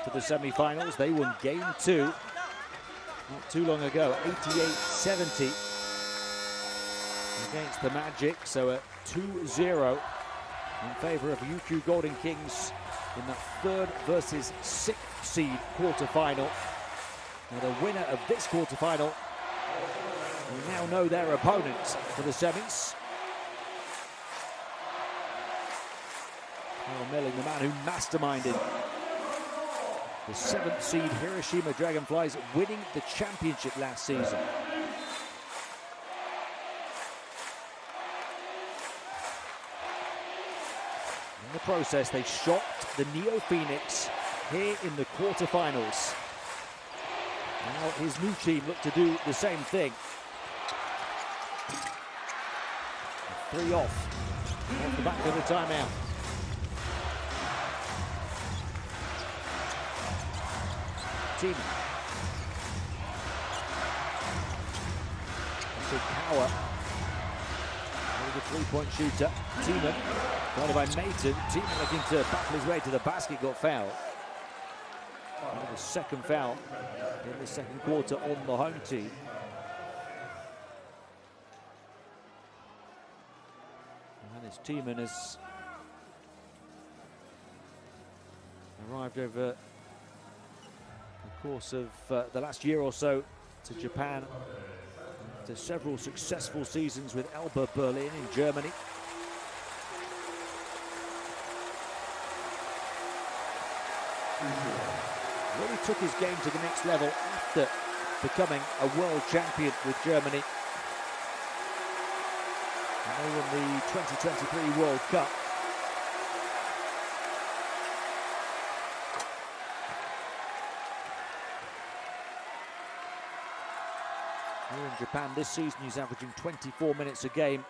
to the semi-finals. They won game 2 not too long ago, 88-70 against the Magic, so a 2-0 in favor of UQ Golden Kings in the 3rd versus 6th seed quarterfinal. Now the winner of this quarterfinal will now know their opponents for the semis. Milling, the man who masterminded the 7th seed Hiroshima Dragonflies winning the championship last season. In the process, they shocked the NeoPhoenix here in the quarterfinals. Now his new team look to do the same thing. 3 off the back of the timeout. Team. So Cower, the three-point shooter. Tiemann, guarded by Maton. Tiemann looking to battle his way to the basket, got fouled. The second foul in the second quarter on the home team. And his Tiemann has arrived over the course of the last year or so to Japan after several successful seasons with Alba Berlin in Germany. Really took his game to the next level after becoming a world champion with Germany. And they won the 2023 World Cup. Here in Japan this season, he's averaging 24 minutes a game.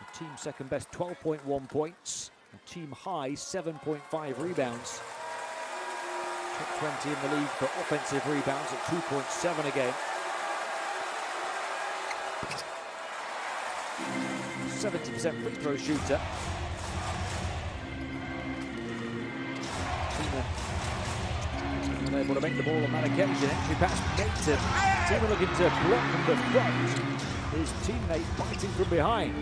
The team second best, 12.1 points. The team high, 7.5 rebounds. Top 20 in the league for offensive rebounds at 2.7 a game. 70% free throw shooter. Unable to make the ball on that occasion. Entry pass Maton. Tiemann looking to block from the front. His teammate biting from behind.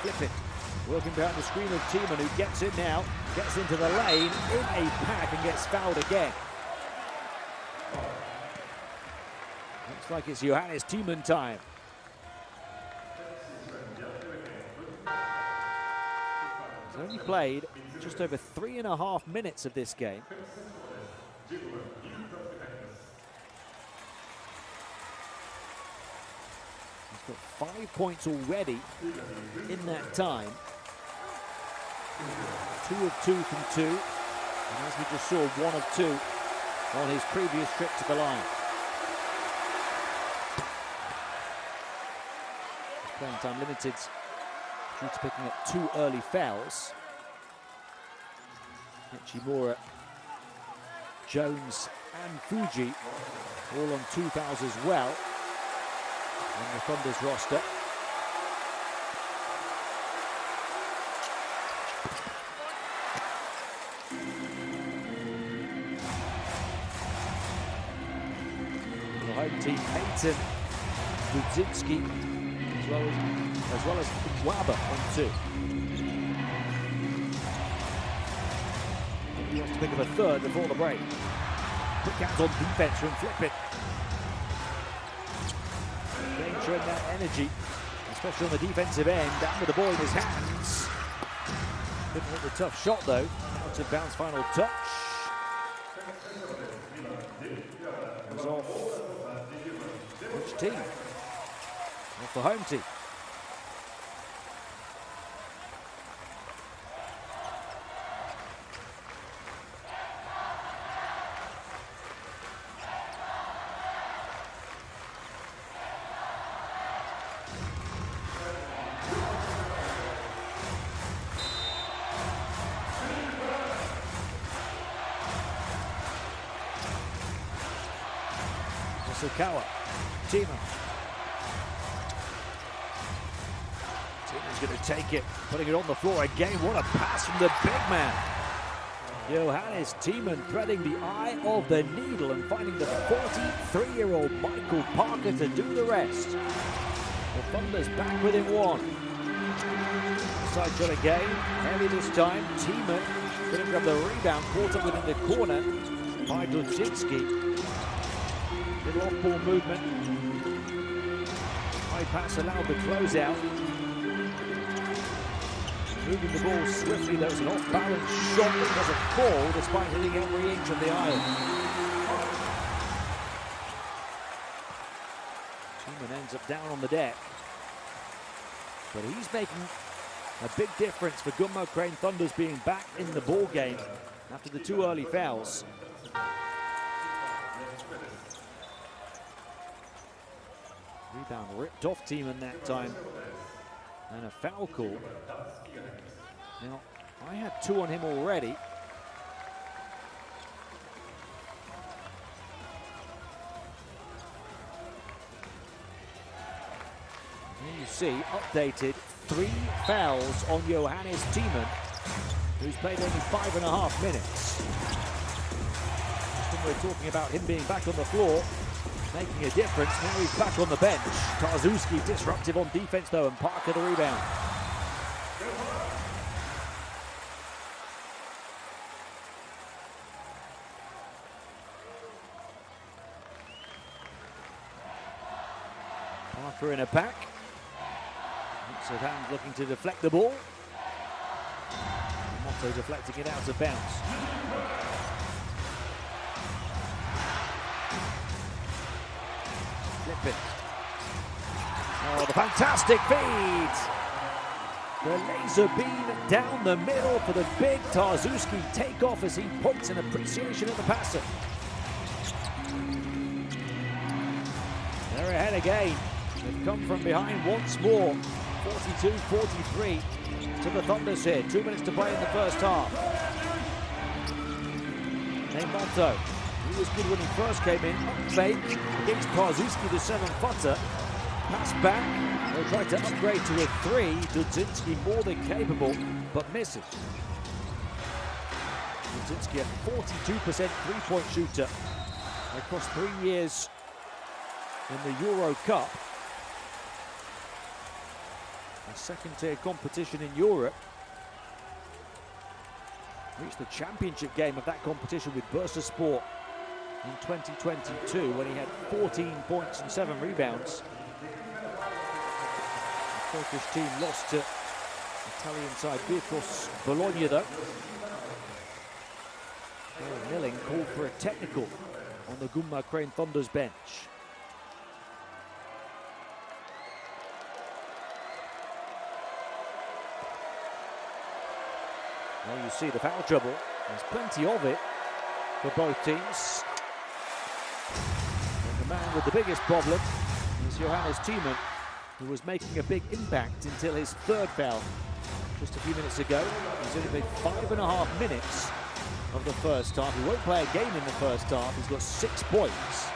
Flipping, working behind the screen of Tiemann, who gets it now, gets into the lane, in a pack, and gets fouled again. Looks like it's Johannes Tiemann time. He's only played just over 3.5 minutes of this game. Got 5 points already in that time. 2 of 2 from 2. And as we just saw, 1 of 2 on his previous trip to the line. His playing time limited due to picking up 2 early fouls. Ichimura, Jones and Fuji all on 2 fouls as well on the Thunder's roster. The home team, Maton, Budzinski, as well as Waba on 2. He wants to pick up a third before the break. Quick hands on defense from Flippin. Showing that energy, especially on the defensive end, down with the ball in his hands. Couldn't hit the tough shot though. Out of bounds, final touch. It was off. Which team? Off the home team. Kawa, Tiemann. Tiemann's going to take it, putting it on the floor again. What a pass from the big man. Johannes Tiemann threading the eye of the needle and finding the 43-year-old Michael Parker to do the rest. The Thunder's back within 1. Side shot again, heavy this time. Tiemann couldn't grab the rebound, caught up within the corner by Budzinski. Little off-ball movement. High pass allowed the closeout. Moving the ball swiftly. There was an off-balance shot that doesn't fall despite hitting every inch of the iron. Teeman ends up down on the deck. But he's making a big difference for Gunma Crane Thunders being back in the ball game after the 2 early fouls. Rebound ripped off Teeman that time. And a foul call. Now, I had 2 on him already. Here you see, updated, 3 fouls on Johannes Teeman, who's played only 5.5 minutes. Just when we're talking about him being back on the floor, making a difference, now he's back on the bench. Tarzuski disruptive on defense though, and Parker the rebound. Parker in a pack. So Van looking to deflect the ball. Motto deflecting it out of bounds. Flip it. Oh, the fantastic feed. The laser beam down the middle for the big Tarzuski takeoff as he points in appreciation of the passer. They're ahead again. They've come from behind once more. 42-43 to the Thunders here. 2 minutes to play in the first half. Neymotto, he was good when he first came in. Fake against Tarzuski, the 7-footer. Pass back. They'll try to upgrade to a 3. Dudzinski more than capable, but misses. Dudzinski a 42% three-point shooter across 3 years in the Euro Cup. A second-tier competition in Europe. Reached the championship game of that competition with Bursaspor in 2022 when he had 14 points and 7 rebounds. The Turkish team lost to Italian side Virtus Bologna though. Milling called for a technical on the Gunma Crane Thunders bench. Well, you see the foul trouble. There's plenty of it for both teams. And the man with the biggest problem is Johannes Teeman, who was making a big impact until his 3rd foul just a few minutes ago. He's only played 5.5 minutes of the first half. He won't play a game in the first half. He's got 6 points.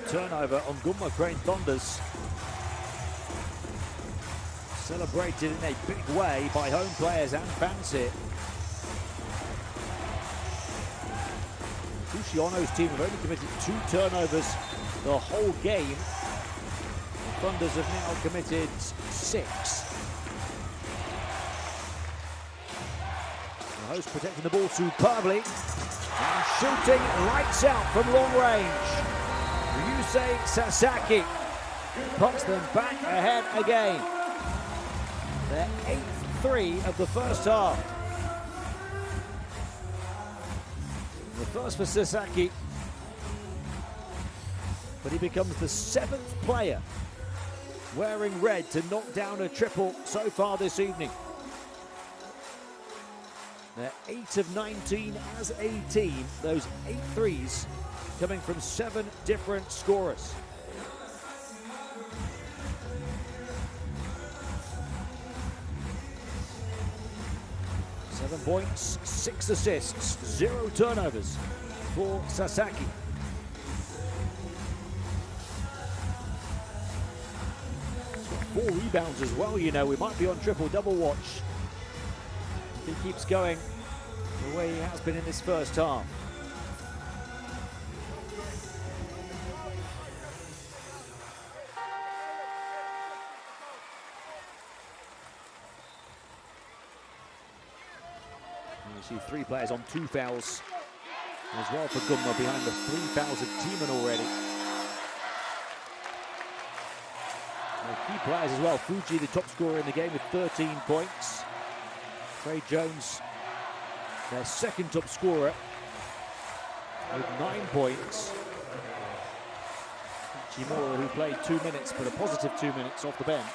Turnover on Gunma Crane Thunders. Celebrated in a big way by home players and fans here. Cusciano's team have only committed 2 turnovers the whole game. The Thunders have now committed 6. The host protecting the ball superbly and shooting lights out from long range. Ryusei Sasaki puts them back ahead again. Their 8th 3 of the first half. The first for Sasaki, but he becomes the 7th player wearing red to knock down a triple so far this evening. They're 8 of 19 as a team, those 8 threes coming from 7 different scorers. Seven points, 6 assists, 0 turnovers for Sasaki. He's got 4 rebounds as well, you know. We might be on triple-double watch if he keeps going the way he has been in this first half. You see 3 players on 2 fouls as well for Gunma behind the 3,000 Teeman already. And key players as well. Fuji, the top scorer in the game with 13 points. Trey Jones, their second top scorer with 9 points. Chimura, who played 2 minutes, but a positive 2 minutes off the bench.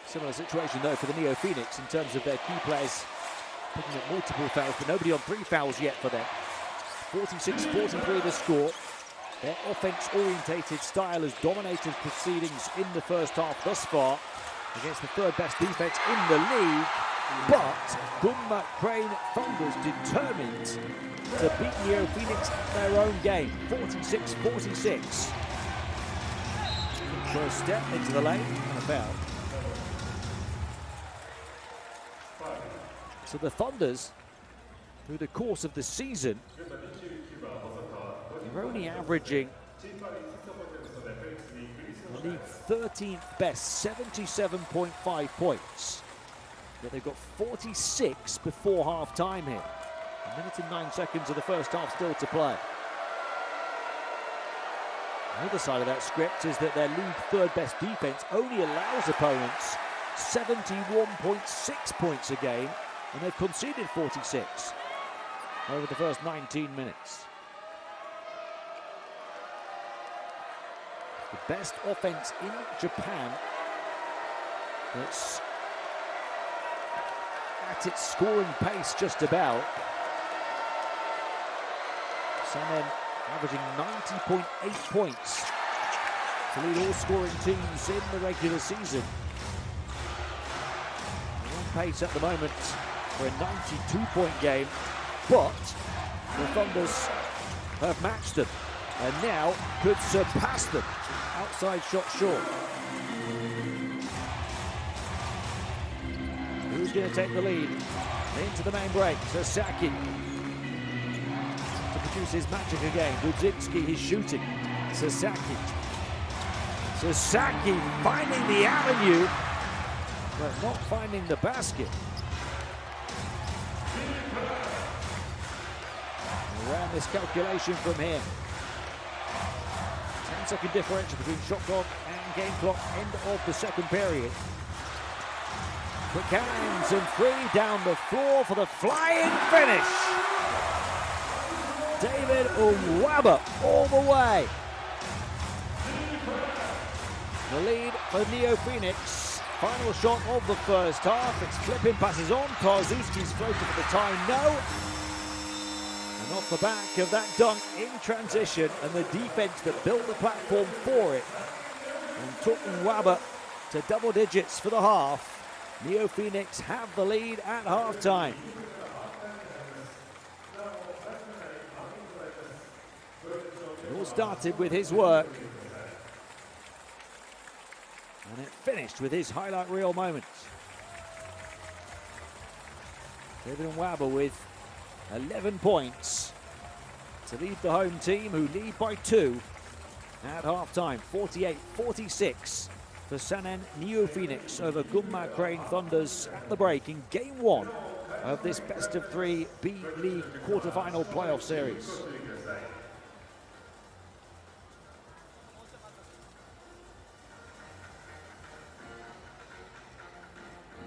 Similar situation though for the NeoPhoenix in terms of their key players picking up multiple fouls, but nobody on 3 fouls yet for them. 46-43 the score. Their offense-orientated style has dominated proceedings in the first half thus far against the third best defense in the league. But Gunma Crane Thunders determined to beat NeoPhoenix at their own game, 46-46. First step into the lane and a foul. So the Thunders, through the course of the season, they're only averaging the league 13th best, 77.5 points. But they've got 46 before half-time here. 1 minute and 9 seconds of the first half still to play. The other side of that script is that their league third best defense only allows opponents 71.6 points a game, and they've conceded 46 over the first 19 minutes. The best offense in Japan that's at its scoring pace just about. Sanen averaging 90.8 points to lead all scoring teams in the regular season. They're on pace at the moment for a 92-point game, but the Thunders have matched them and now could surpass them. Outside shot short. Who's going to take the lead? Into the main break. Sasaki to produce his magic again. Budzinski, his shooting. Sasaki finding the avenue, but not finding the basket. Around miscalculation from him. 10-second differential between shot clock and game clock, end of the second period. Quick hands and 3 down the floor for the flying finish. David Umwaba all the way. The lead for NeoPhoenix. Final shot of the first half. It's flipping passes on. Karzuski's floated for the time. No. And off the back of that dunk in transition and the defense that built the platform for it and took Nwaba to double digits for the half, NeoPhoenix have the lead at halftime. It all started with his work and it finished with his highlight reel moment. David Nwaba with 11 points to lead the home team, who lead by 2 at halftime. 48-46 for Sanen NeoPhoenix over Gunma Crane Thunders at the break in game 1 of this best of 3 B.LEAGUE quarterfinal playoff series.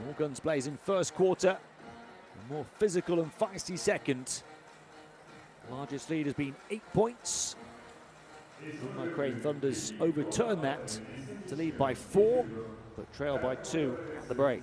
More guns blazing first quarter. A more physical and feisty second. The largest lead has been 8 points. Gunma Crane Thunders overturned that to lead by 4, but trail by 2 at the break.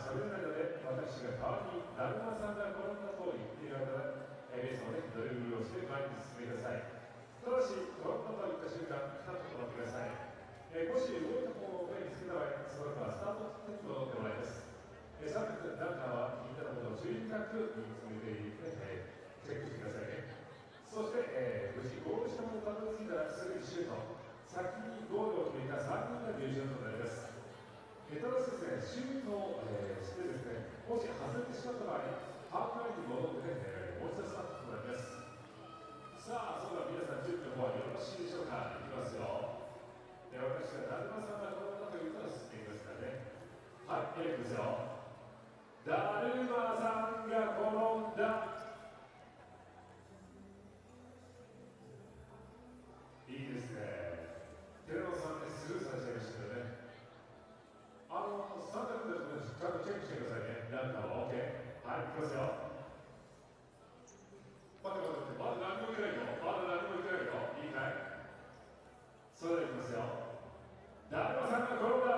それなので私が代わりにだるまさんが転んだと言っている間、皆様ね、ドリブルをして前に進めてください。ただし、転んだと言った瞬間、ピタッと止まってください。もし動いた方を目につけた場合、その後はスタートテックを取ってもらいます。3分ダンカーはみんなのことを注意深く見つめているので、チェックしてくださいね。そして、無事ゴール下までたどり着いたらすぐにシュート。先にゴールを決めた3人が優勝となります。ただしですね、シュートを、してですね、もし外れてしまった場合、ハーフラインに戻ってね、もう一度スタートとなります。さあ、それでは皆さん準備の方はよろしいでしょうか。いきますよ。私がだるまさんが転んだというと進んでいきますからね。はい、いきますよ。だるまさんが転んだ。いいですね。寺野さんね、スルーされちゃいましたけどね。3択ですね、ちゃんとチェックしてくださいね。ランナーは OK。はい、いきますよ。待って待って待って、まだ何も言ってないよ。まだ何も言ってないよ。いいかい？それではいきますよ。だるまさんが転んだ。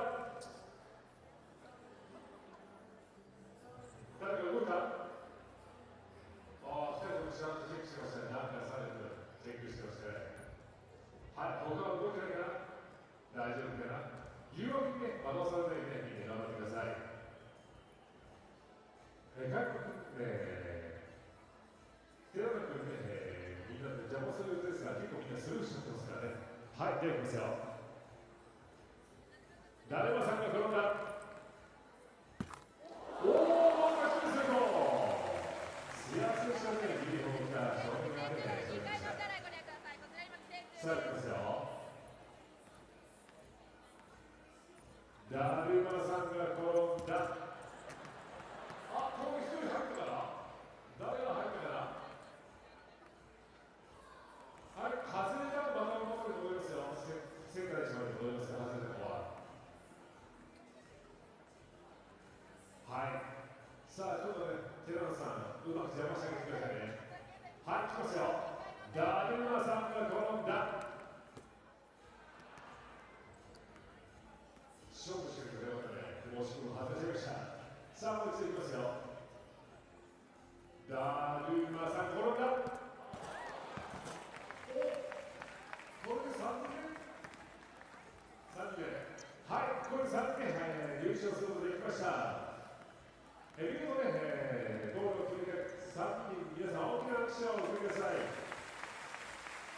誰か動いた？2人ともちゃんとチェックしてましたね。なんかされてる。チェックしてましたね。はい、他は動いてないかな？大丈夫かな？誘惑にね、惑わされないようにね、頑張ってください。外国、寺田君ね、みんなで邪魔する予定ですが、結構みんなスルーしちゃってますからね。はい、ではいきますよ。だるまさんが転んだ。おお、勝ち成功。すやすしゃね、ユニフォームが正面側でね、それました。さあ、いきますよ。だるまさんが転んだ。ここ一人入ったかな？誰が入ったかな？はい、外れたらまた戻ると思いますよ。センターでしまうと思いますよ、外れた子は。はい。さあ、ちょっとね、寺野さん、うまく邪魔してあげてくださいね。はい、来ますよ。だるまさんが転んだ。勝負してるところで、もうしも外しました。さあ、もう一度いきますよ。だるまさん転んだ。これで3人目。はい、これで3人目、優勝することができました。見事ね、ゴールを決めて3人、皆さん大きな拍手をお送りください。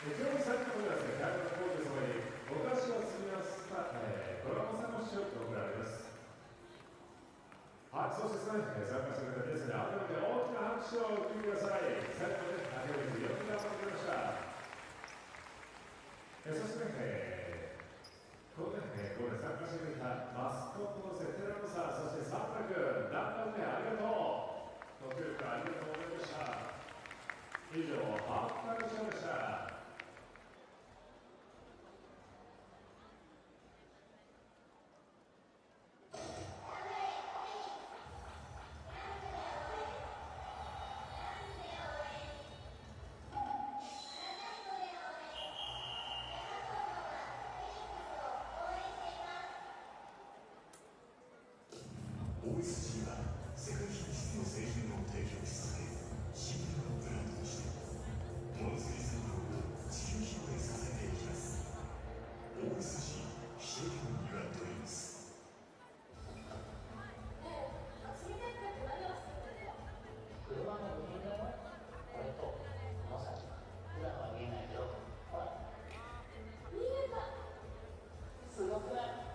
今日3人目はですね、キャラクターコーチ様にお菓子を積み合わせた、ドラマさんの賞が贈られます。はい、そしてですね、参加してくれた皆さんに改めて大きな拍手をお送りください。最後まで竹内よく頑張ってくれました。そしてね、ここで参加してくれたマスコットのセテラノさん、そしてサンタ君、何番目ありがとう。ご協力ありがとうございました。以上、ハーフタイムショーでした。OSG は世界進出の製品を提供し続けるシンプルなブランドとしてモンスリー産業を地球規模で支えていきます。 OSG シェイクン・ユア・ドリームス。車の部品だよ。これとこの先、普段は見えないけど、ほら見えた。すごくない？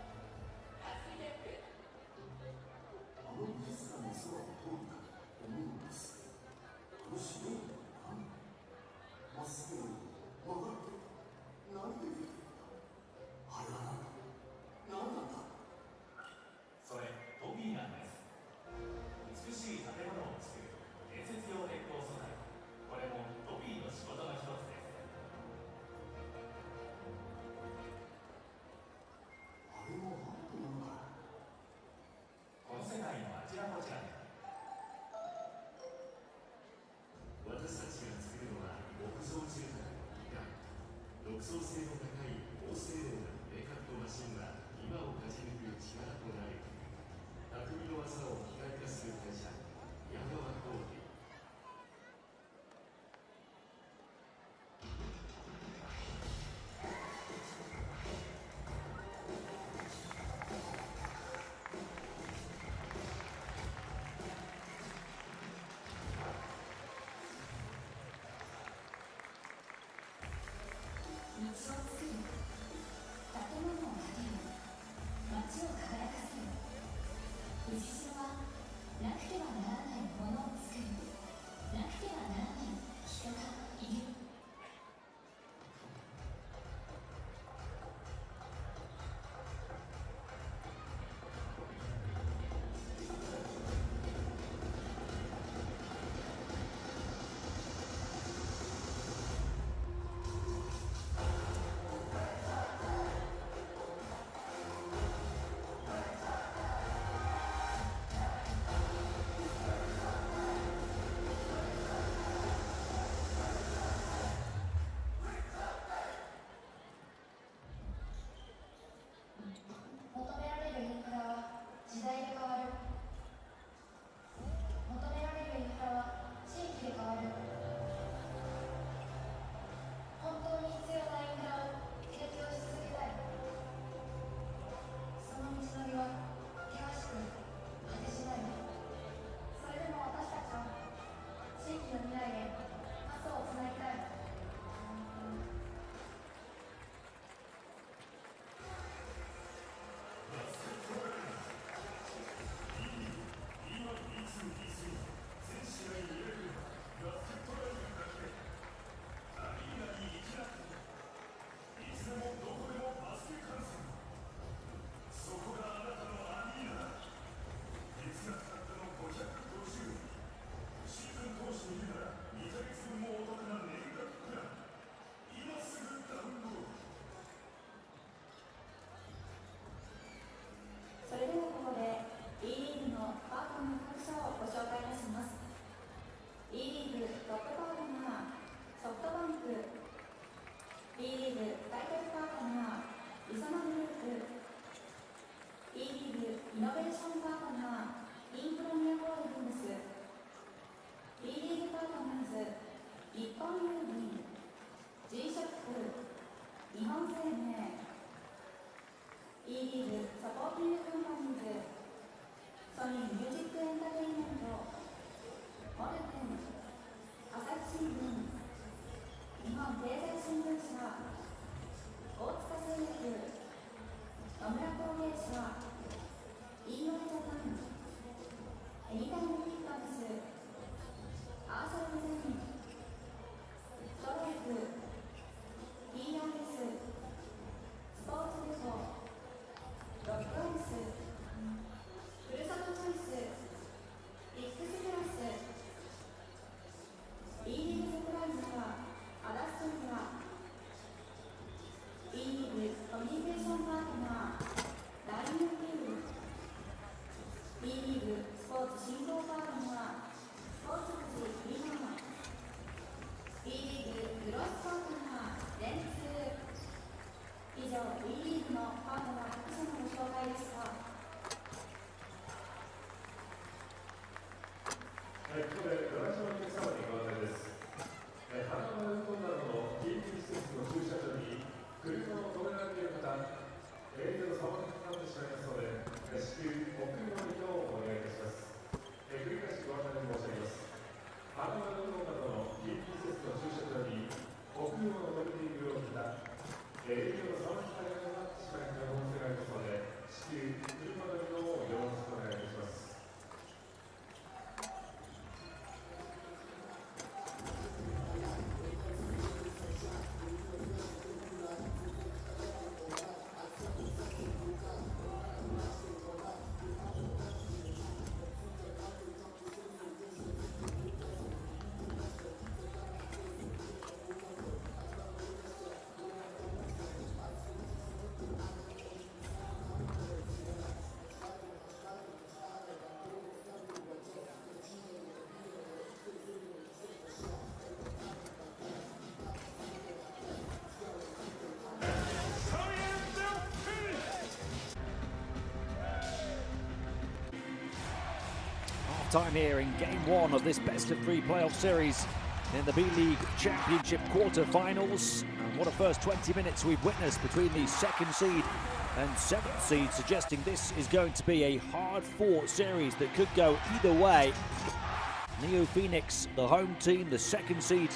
あの技術がの空を通るかと思うんです。あの白いのは何？まっすぐなくてはならないものを作る。なくてはならない人がいる。求められるインフラは時代で変わる。求められるインフラは地域で変わる。本当に必要なインフラを提供し続けたい。その道のりは険しく果てしない。それでも私たちは地域の未来へパスをつなぎたい。それではここで B リーグのパートナー各社をご紹介いたします。 B リーグトップパートナーソフトバンク、 B リーグタイトルパートナーリソナグループ、 B リーグイノベーションパートナーインフロニアホールディングス、 B リーグパートナーズ日本郵便、 G ショック、日本生命、 B リーグサポーティングカンパニーズ、ソニーミュージックエンターテインメント、モルテン、朝日新聞、日本経済新聞社、大塚製薬、野村工芸社、イーノイジャパン、エニタイムフィットネス、アーサルデザイン、ストライク、PRS、スポーツデポ、ロックアイス、ふるさとチョイス、ビックスプラス、B リーグサプライズはアダストリア、 B リーグコミュニケーションパートナーラインビル、 B リーグスポーツ振興パートナースポーツ富士リマン、 B リーググロスパートナー電通。以上 B リーグのパートナー各社のご紹介でした。はい、ここで私のお客様にご案内です。花丸運動などの B リーグ施設の駐車場に車を止められている方、営業の妨げになってしまいますので、至急お車の移動をお願いいたします。繰り返しご案内申し上げます。花丸運動などの B リーグ施設の駐車場にお車を止めている方、営業の妨げになってしまい可能性がありますので、至急車の移動をよろしくお願いいたします。Time here in game one of this best-of-3 playoff series in the B-League Championship quarter-finals. And what a first 20 minutes we've witnessed between the second seed and 7th seed, suggesting this is going to be a hard-fought series that could go either way. NeoPhoenix, the home team, the second seed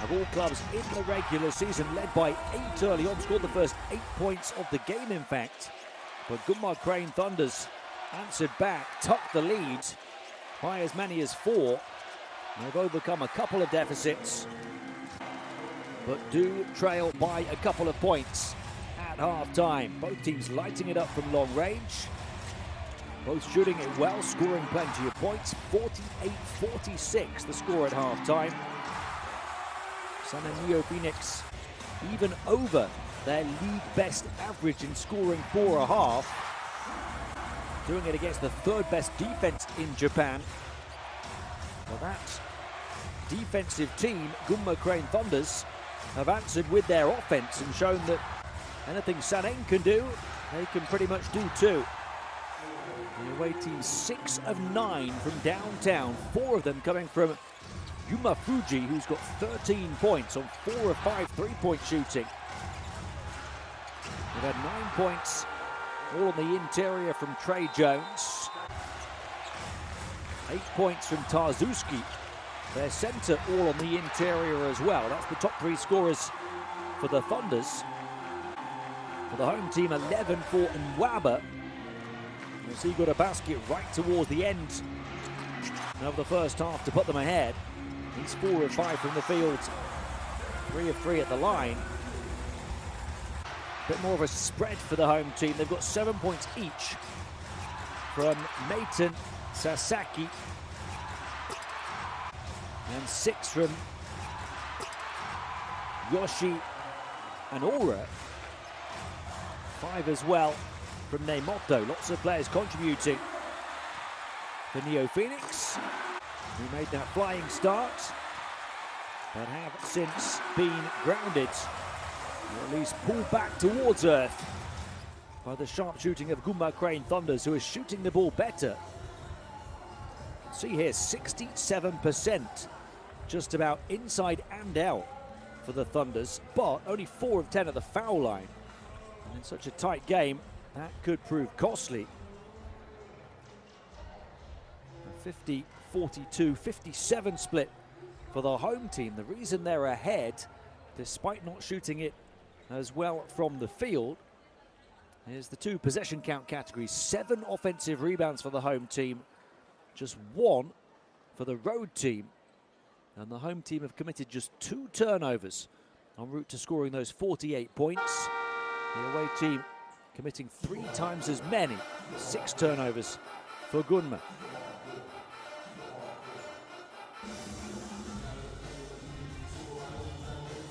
of all clubs in the regular season, led by 8 early on, scored the first 8 points of the game, in fact. But Gunma Crane Thunders answered back, tucked the lead, by as many as 4. They've overcome a couple of deficits, but do trail by a couple of points at half-time. Both teams lighting it up from long range. Both shooting it well, scoring plenty of points. 48-46 the score at half-time. Sun and NeoPhoenix even over their league best average in scoring 4.5. Doing it against the third best defense in Japan. Well, that defensive team, Gunma Crane Thunders, have answered with their offense and shown that anything Sanen can do, they can pretty much do too. The away team 6 of 9 from downtown, 4 of them coming from Yuma Fuji, who's got 13 points on 4 of 5 three-point shooting. They've had 9 points all on the interior from Trey Jones. 8 points from Tarzuski, their center, all on the interior as well. That's the top 3 scorers for the Thunders. For the home team, 11 for Nwaba. As he got a basket right towards the end of the first half to put them ahead. He's 4 of 5 from the field, 3 of 3 at the line. A bit more of a spread for the home team. They've got 7 points each from Maiten Sasaki and 6 from Yoshi and Aura. 5 as well from Nemoto. Lots of players contributing for NeoPhoenix, who made that flying start, but have since been grounded, or at least pulled back towards earth by the sharp shooting of Gunma Crane Thunders, who is shooting the ball better. See here, 67%, just about inside and out for the Thunders, but only 4 of 10 at the foul line. And in such a tight game, that could prove costly. 50, 42, 57 split for the home team. The reason they're ahead, despite not shooting it as well from the field, is the 2 possession count categories. 7 offensive rebounds for the home team, just 1 for the road team. And the home team have committed just 2 turnovers en route to scoring those 48 points. The away team committing 3 times as many, 6 turnovers for Gunma.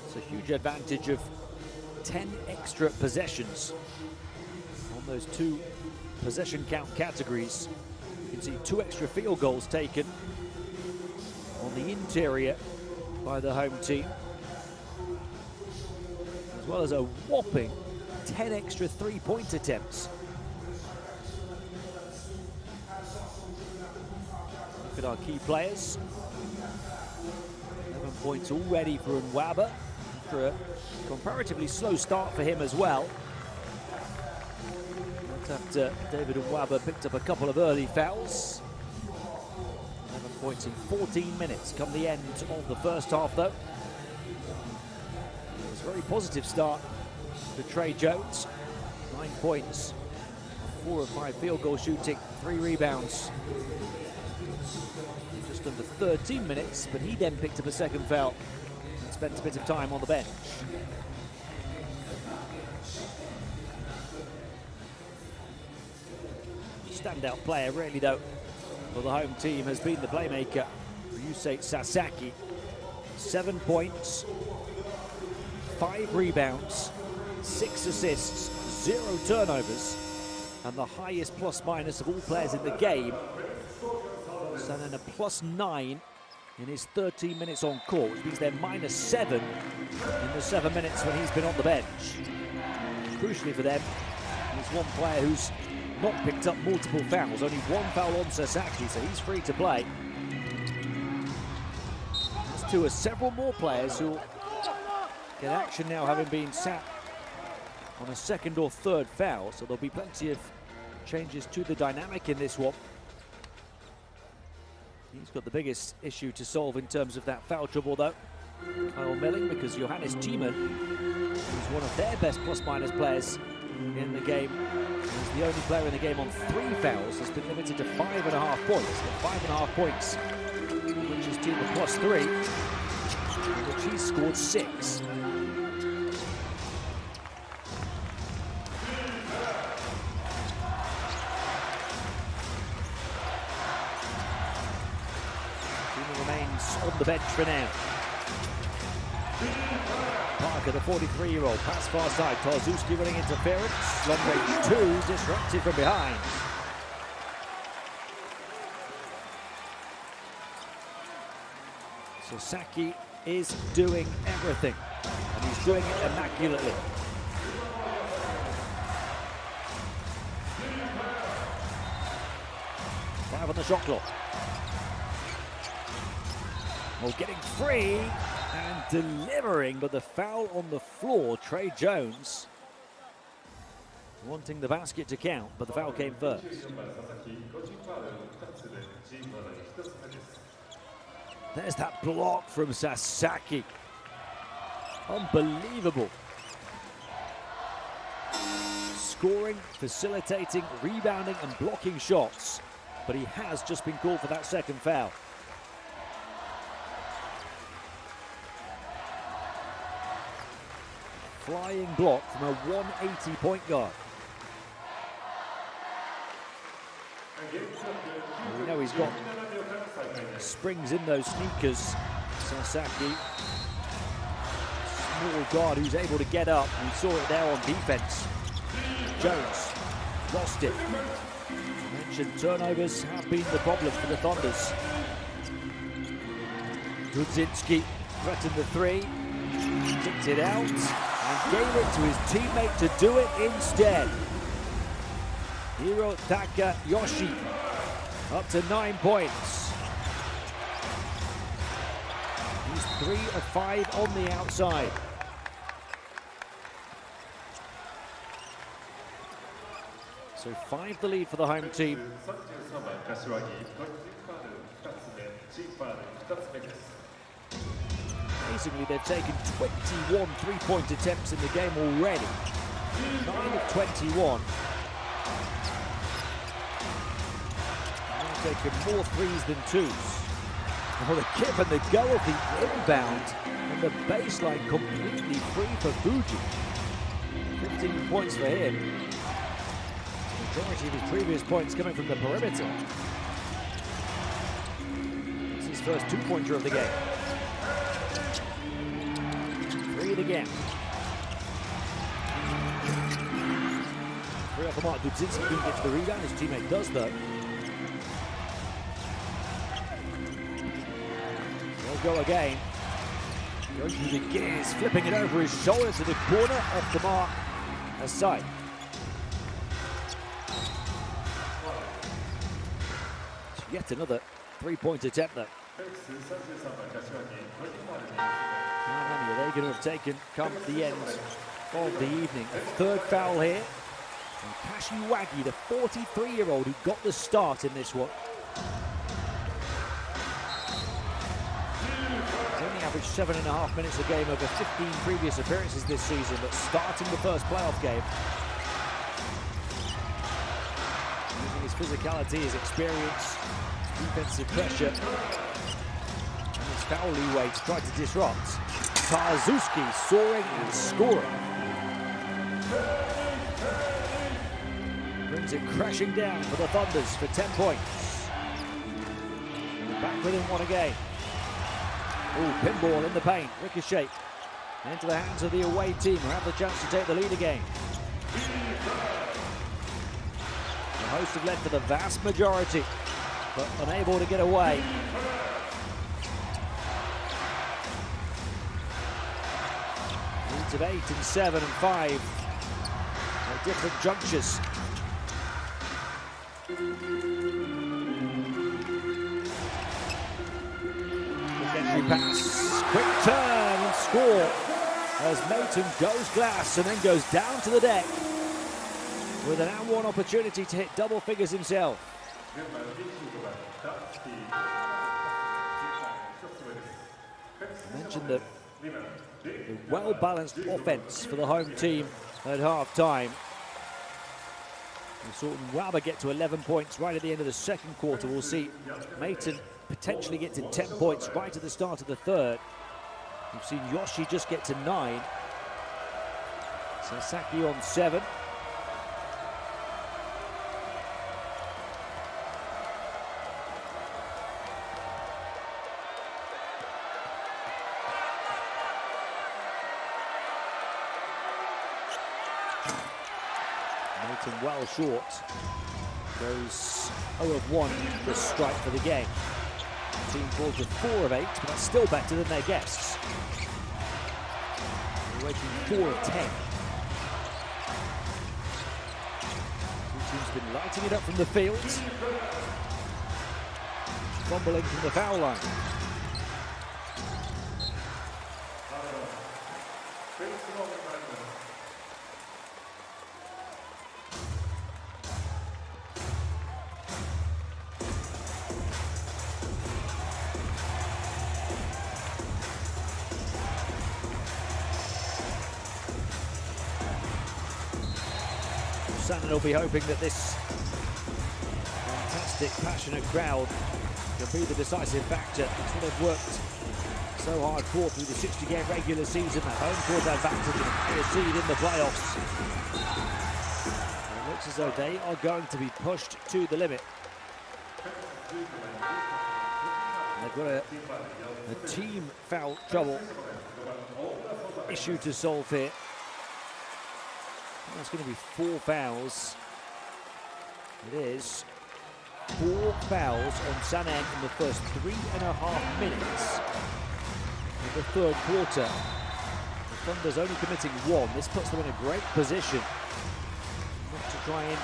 It's a huge advantage of 10 extra possessions on those 2 possession count categories. You can see 2 extra field goals taken on the interior by the home team, as well as a whopping 10 extra 3-point attempts. Look at our key players. 11 points already for Nwaba, after a comparatively slow start for him as well. That's after David Nwaba picked up a couple of early fouls. 11 points in 14 minutes come the end of the first half, though. It was a very positive start for Trey Jones. 9 points, 4 of 5 field goal shooting, 3 rebounds. Just under 13 minutes, but he then picked up a second foul and spent a bit of time on the bench. Standout player, really, though, for the home team has been the playmaker, Ryusei Sasaki. 7 points, 5 rebounds, 6 assists, 0 turnovers, and the highest plus-minus of all players in the game. Sanen a +9 in his 13 minutes on court, which means they're -7 in the 7 minutes when he's been on the bench. Crucially for them, he's one player who's not picked up multiple fouls, only 1 foul on Sasaki, so he's free to play. As to several more players who get action now, having been sat on a 2nd or 3rd foul, so there'll be plenty of changes to the dynamic in this one. He's got the biggest issue to solve in terms of that foul trouble, though, Kyle Milling, because Johannes Thiemann, who's one of their best plus-minus players, in the game. He's the only player in the game on 3 fouls, has been limited to 5.5 points. 5.5 points, which is team of +3, in which he scored 6. Remains on the bench for now. Parker, the 43-year-old, pass far side. Tarzuski running interference. Long range 2, disrupted from behind. Sasaki is doing everything, and he's doing it immaculately. Five on the shot clock. Oh, getting free and delivering, but the foul on the floor. Trey Jones wanting the basket to count, but the foul came first. There's that block from Sasaki. Unbelievable. Scoring, facilitating, rebounding and blocking shots, but he has just been called for that second foul. Flying block from a 180 point guard. We know he's got springs in those sneakers. Sasaki, small guard who's able to get up. We saw it there on defense. Jones lost it. I mentioned turnovers have been the problem for the Thunders. Gudzinski threatened the 3, kicked it out, and gave it to his teammate to do it instead. Hiro Takayoshi up to 9 points. He's 3 of 5 on the outside. So 5 the lead for the home team. Amazingly, they've taken 21 three-point attempts in the game already. 9 of 21. They've taken more 3s than 2s. Well, the give and the go of the inbound, and the baseline completely free for Fuji. 15 points for him. The majority of his previous points coming from the perimeter. It's his first 2-pointer of the game. 3 again. 3 off the mark. Gudzinski couldn't get to the rebound. His teammate does, though. They'll go again. Going through the gears, flipping it over his shoulder to the corner, off the mark. Aside. Yet another 3-point attempt, though. How many are they going to have taken come the end of the evening? A 3rd foul here. And Kashiwagi, the 43-year-old who got the start in this one. He's only averaged 7.5 minutes a game over 15 previous appearances this season, but starting the first playoff game. Using his physicality, his experience, his defensive pressure, and his foul leeway to try to disrupt. Tarzuski soaring and scoring. Brings it crashing down for the Thunders for 10 points. Back within 1 again. Ooh, pinball in the paint, ricochet into the hands of the away team who have the chance to take the lead again. The hosts have led for the vast majority, but unable to get away. Leads of 8 and 7 and 5 at different junctures. Entry pass, quick turn and score as Mayton goes glass and then goes down to the deck with an and 1 opportunity to hit double figures himself. I mentioned the well-balanced offense for the home team at half-time. We saw Nwaba get to 11 points right at the end of the second quarter. We'll see Maton potentially get to 10 points right at the start of the third. We've seen Yoshi just get to 9. Sasaki on 7. Maton well short. Goes 0 of 1 the strike for the game. The team falls with 4 of 8, but that's still better than their guests. They're waiting 4 of 10. Two teams been lighting it up from the field. Fumbling from the foul line. Sanan will be hoping that this fantastic, passionate crowd can be the decisive factor. That's what they've worked so hard for through the 60-game regular season. The home court advantage and a higher seed in the playoffs. It looks as though they are going to be pushed to the limit. They've got a team foul trouble issue to solve here. That's going to be 4 fouls. It is 4 fouls on Sanan in the first 3.5 minutes of the third quarter. The Thunder's only committing 1. This puts them in a great position not to try and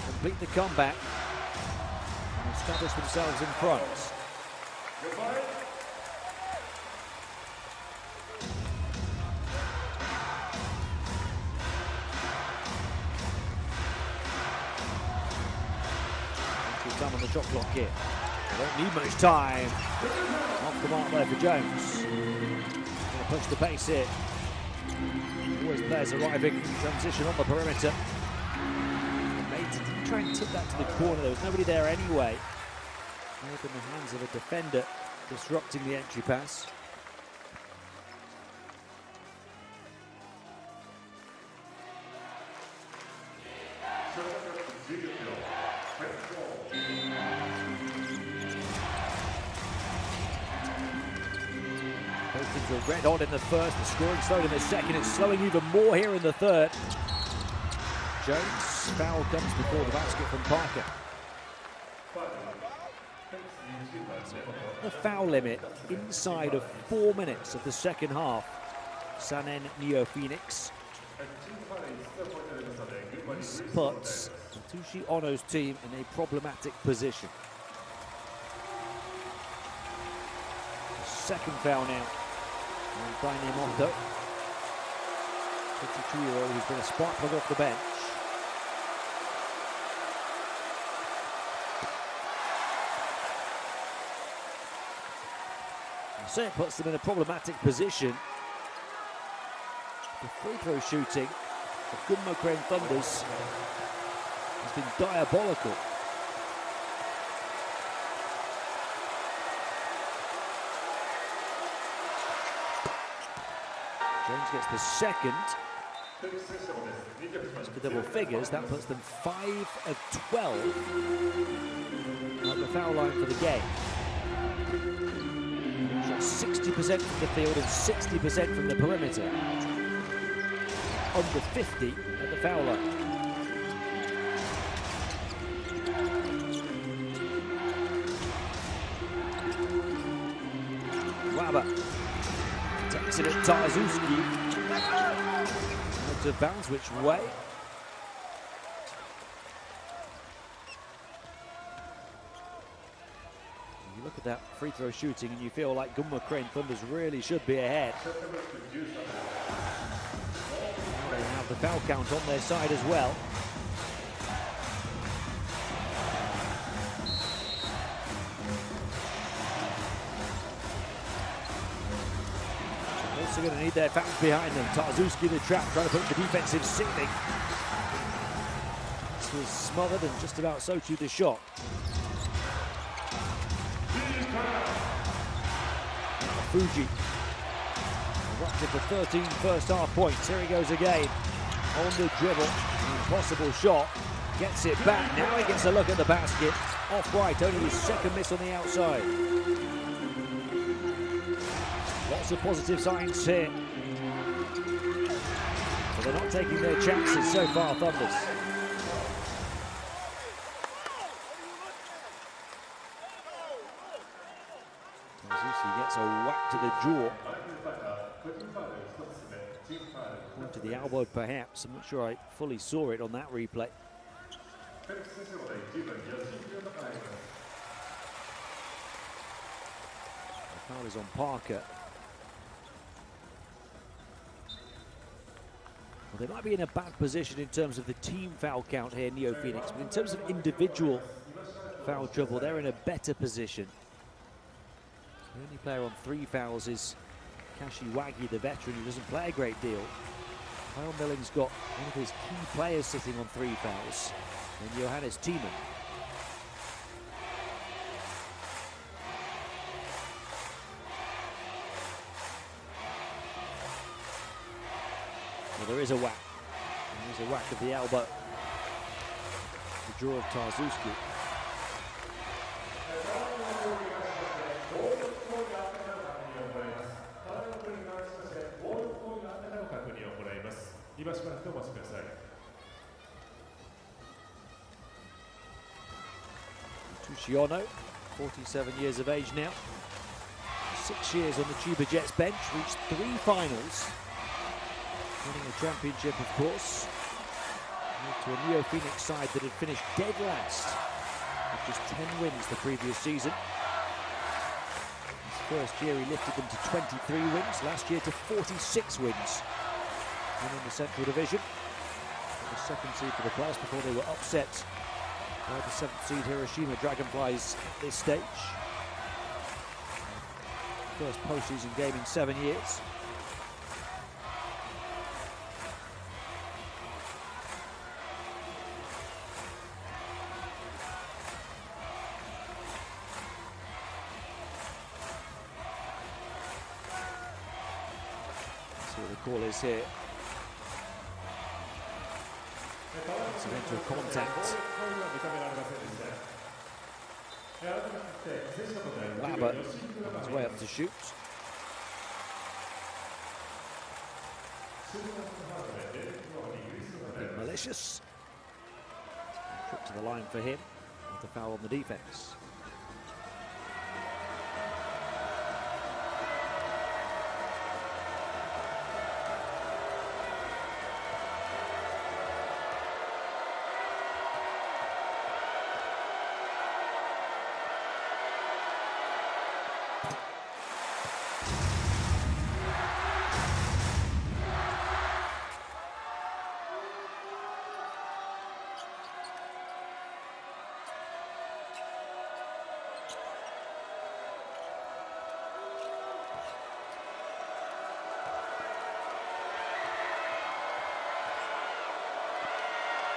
complete the comeback and establish themselves in front. Time on the shot clock here. They don't need much time. Off the mark there for Jones. Gonna push the pace here. Always players arriving in transition on the perimeter. Maton didn't try and tip that to the corner. There was nobody there anyway. Up in the hands of a defender, disrupting the entry pass. Both teams were red hot in the first, the scoring slowed in the second, it's slowing even more here in the third. Jones, foul comes before the basket from Parker. The foul limit inside of 4 minutes of the second half. Sanan NeoPhoenix. This puts Satoshi Ono's team in a problematic position. Second foul now by Nemoto. 52-year-old who's been a spark plug off the bench. So it puts them in a problematic position. The free throw shooting of Gunma Crane Thunders has been diabolical. Jones gets the second. Just the double figures, that puts them 5 of 12 at the foul line for the game. 60% from the field and 60% from the perimeter. Under 50 at the foul line. Waba takes it at Tarzuski. Out of bounds, which way? You look at that free throw shooting and you feel like Gunma Crane Thunders really should be ahead. Now they have the foul count on their side as well. They're also going to need their fans behind them. Tarzuski the trap, trying to put the defensive ceiling. It's Pass was smothered and just about so too the shot. Fuji wrapped it for 13 first half points. Here he goes again on the dribble. Impossible shot. Gets it back. Now he gets a look at the basket. Off right, only his second miss on the outside. Lots of positive signs here. But they're not taking their chances so far, Thunders. Tazuki gets a whack to the jaw. Point to the elbow, perhaps. I'm not sure I fully saw it on that replay. The foul is on Parker. Well, they might be in a bad position in terms of the team foul count here, NeoPhoenix, but in terms of individual foul trouble, they're in a better position. The only player on 3 fouls is Kashiwagi, the veteran, who doesn't play a great deal. Kyle Milling's got one of his key players sitting on 3 fouls, and Johannes Thiemann. Well, there is a whack. There's a whack of the elbow. The draw of Tazuki. Tucciano, 47 years of age now. 6 years on the Chiba Jets bench, reached 3 finals. Winning a championship, of course. Moved to a NeoPhoenix side that had finished dead last, with just 10 wins the previous season. His first year he lifted them to 23 wins, last year to 46 wins. Winning the Central Division. The second seed for the class before they were upset by the 7th seed Hiroshima Dragonflies at this stage. First postseason game in 7 years. See what the call is here. Accidental contact. Labber on his way up to shoot. Nothing malicious. Trip to the line for him with the foul on the defense.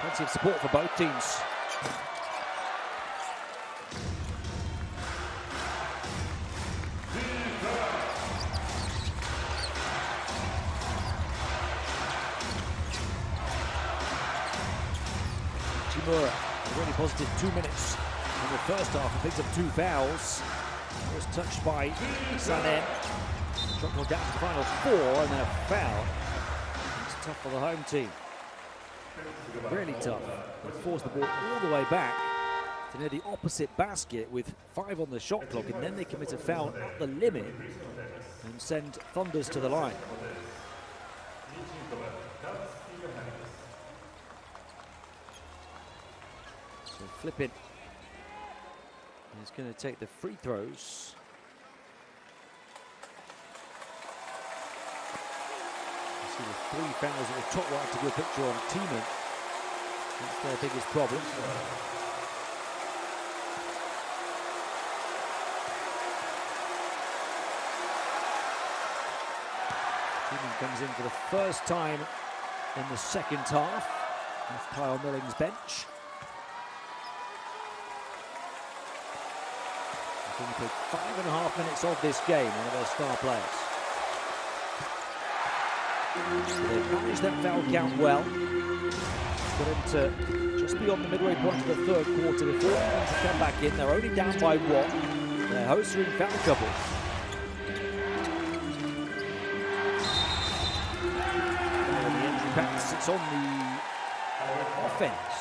Plenty of support for both teams. Chimura, a really positive 2 minutes in the first half, and picks up 2 fouls. Was touched by Sanem. Shot clock down to the final 4, and then a foul. It's tough for the home team. Really tough. They force the ball all the way back to near the opposite basket with 5 on the shot clock, and then they commit a foul at the limit and send Thunders to the line. So Flippin is going to take the free throws. See the 3 fouls at the top right to give a picture on Thiemann. That's their biggest problem. Thiemann comes in for the first time in the second half off Kyle Milling's bench. He played 5.5 minutes of this game, one of their star players. They've managed that foul count well. Got him to just beyond the midway point of the third quarter before they want to come back in. They're only down by 1. Their hosts are in foul trouble. And the entry pass, it's on the offense.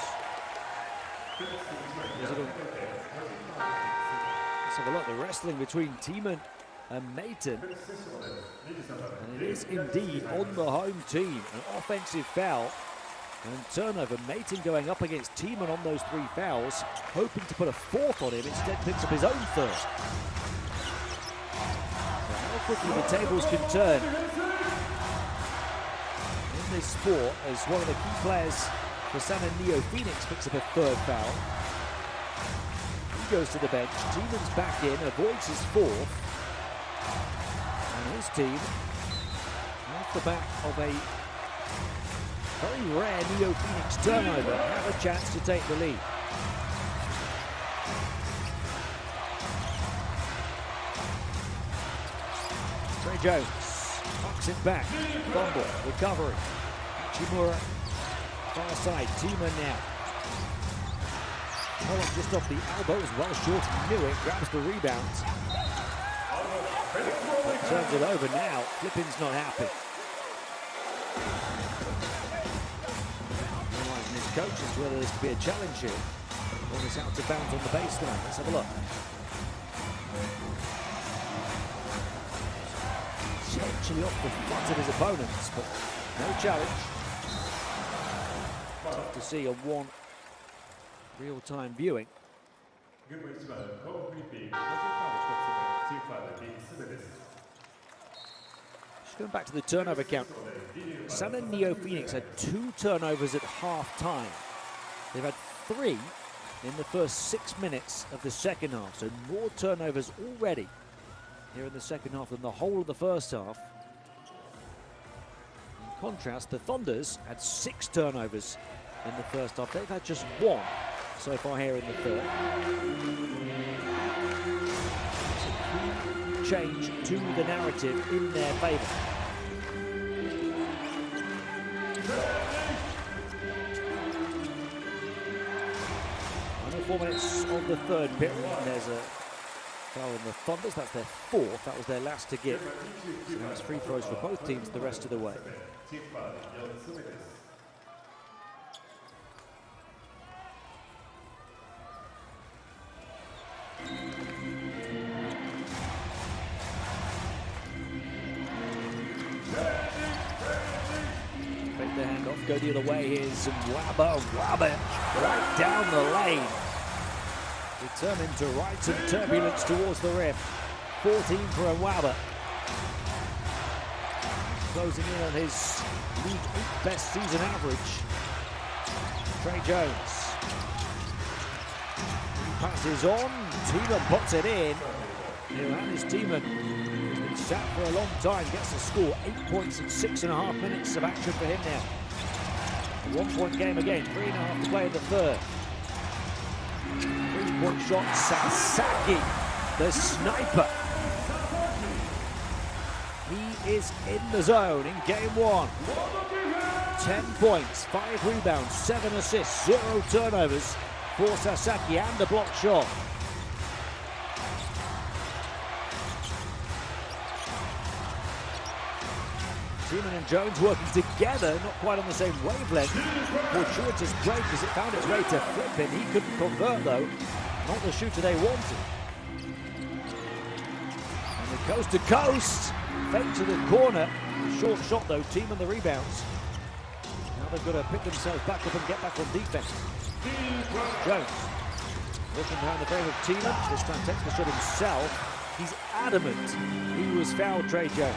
Let's have a look, the wrestling between Tiemann and Mayton. And it is indeed on the home team. An offensive foul and turnover. Mayton going up against Tiemann on those 3 fouls, hoping to put a 4th on him, instead picks up his own 3rd. So how quickly the tables can turn in this sport as one of the key players for Sana NeoPhoenix picks up a 3rd foul. He goes to the bench, Tiemann's back in, avoids his 4th. And his team, off the back of a very rare NeoPhoenix turnover, have a chance to take the lead. Trey Jones knocks it back, fumble, recovery. Chimura, far side, Tiemann now. Holland just off the elbow, as well short, knew it, grabs the rebound. Turns it over now, Flippin's not happy. Analysing his coach as to whether this could be a challenge here. Ball is out of bounds on the baseline, let's have a look. Essentially off the front of his opponents, but no challenge. Tough to see on one real-time viewing. Just going back to the turnover count. Sana NeoPhoenix had 2 turnovers at half-time. They've had 3 in the first 6 minutes of the second half, so more turnovers already here in the second half than the whole of the first half. In contrast, the Thunders had 6 turnovers in the first half. They've had just 1 so far here in the third. It's a key change to the narrative in their favour. Under 4 minutes of the third period, and there's a foul on the Thunders. That's their 4th. That was their last to give. So now it's free throws for both teams the rest of the way. Take the handoff, go the other way. Here's Wabba right down the lane. Determined to ride some turbulence towards the rim. 14 for Nwaba. Closing in on his league 8th best season average. Trey Jones. He passes on. Tiemann puts it in. Johannes Tiemann, who's been sat for a long time, gets the score. 8 points in 6.5 minutes of action for him now. A 1-point game again. 3.5 to play in the third. 3-point shot, Sasaki, the sniper. He is in the zone in game 1. 10 points, 5 rebounds, 7 assists, 0 turnovers for Sasaki and a block shot. Tiemann and Jones working together, not quite on the same wavelength. Fortuitous break as it found its way to Flippin. He couldn't convert though. Not the shooter they wanted. And the coast to coast. Fake to the corner. Short shot though. Tiemann the rebounds. Now they've got to pick themselves back up and get back on defense. Jones looking behind the frame of Tiemann. This time takes the shot himself. He's adamant he was fouled, Trey Jones.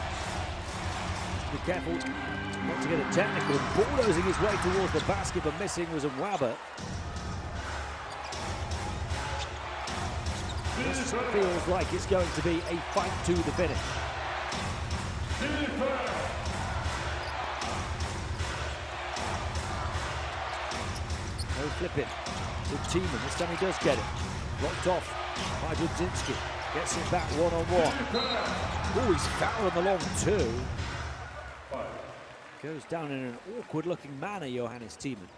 Be careful not to get a technical. Bulldozing his way towards the basket, but missing was Nwaba. This feels like it's going to be a fight to the finish. No flipping to Tiemann. This time he does get it. Blocked off by Budzinski. gets it back one-on-one. Oh, he's fouled on the long two. Goes down in an awkward-looking manner, Johannes Thiemann.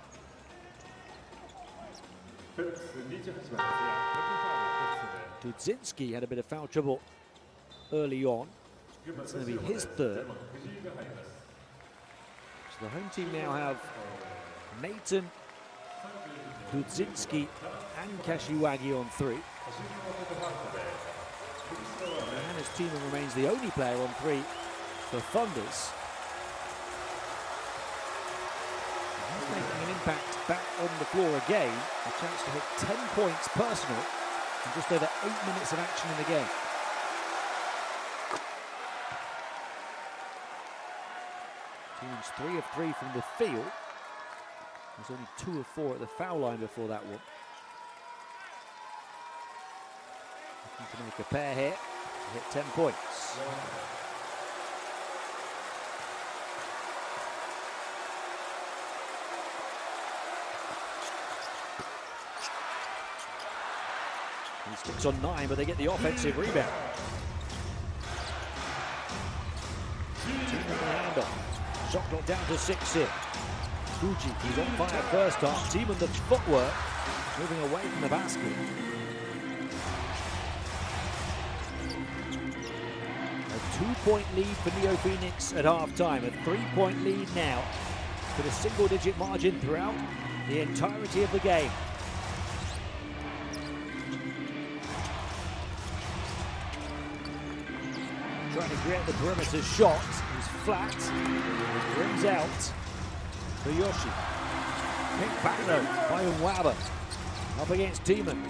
Dudzinski had a bit of foul trouble early on. It's going to be his third. So the home team now have Nathan, Dudzinski and Kashiwagi on three. Johannes Thiemann remains the only player on three for Thunders. He's making an impact back on the floor again. A chance to hit 10 points personal in just over 8 minutes of action in the game. Thieman's 3 of 3 from the field. There's only 2 of 4 at the foul line before that one. Looking to make a pair here to hit 10 points. He sticks on 9, but they get the offensive rebound. Team with the handoff. Shot clock down to 6 here. Fuji, who's on fire first half. Team with the footwork, moving away from the basket. A 2-point lead for NeoPhoenix at halftime. A 3-point lead now, with a single-digit margin throughout the entirety of the game. Trying to create the perimeter shot. He's flat. Brings out for Yoshi. Picked back though by Nwaba. Up against Thiemann.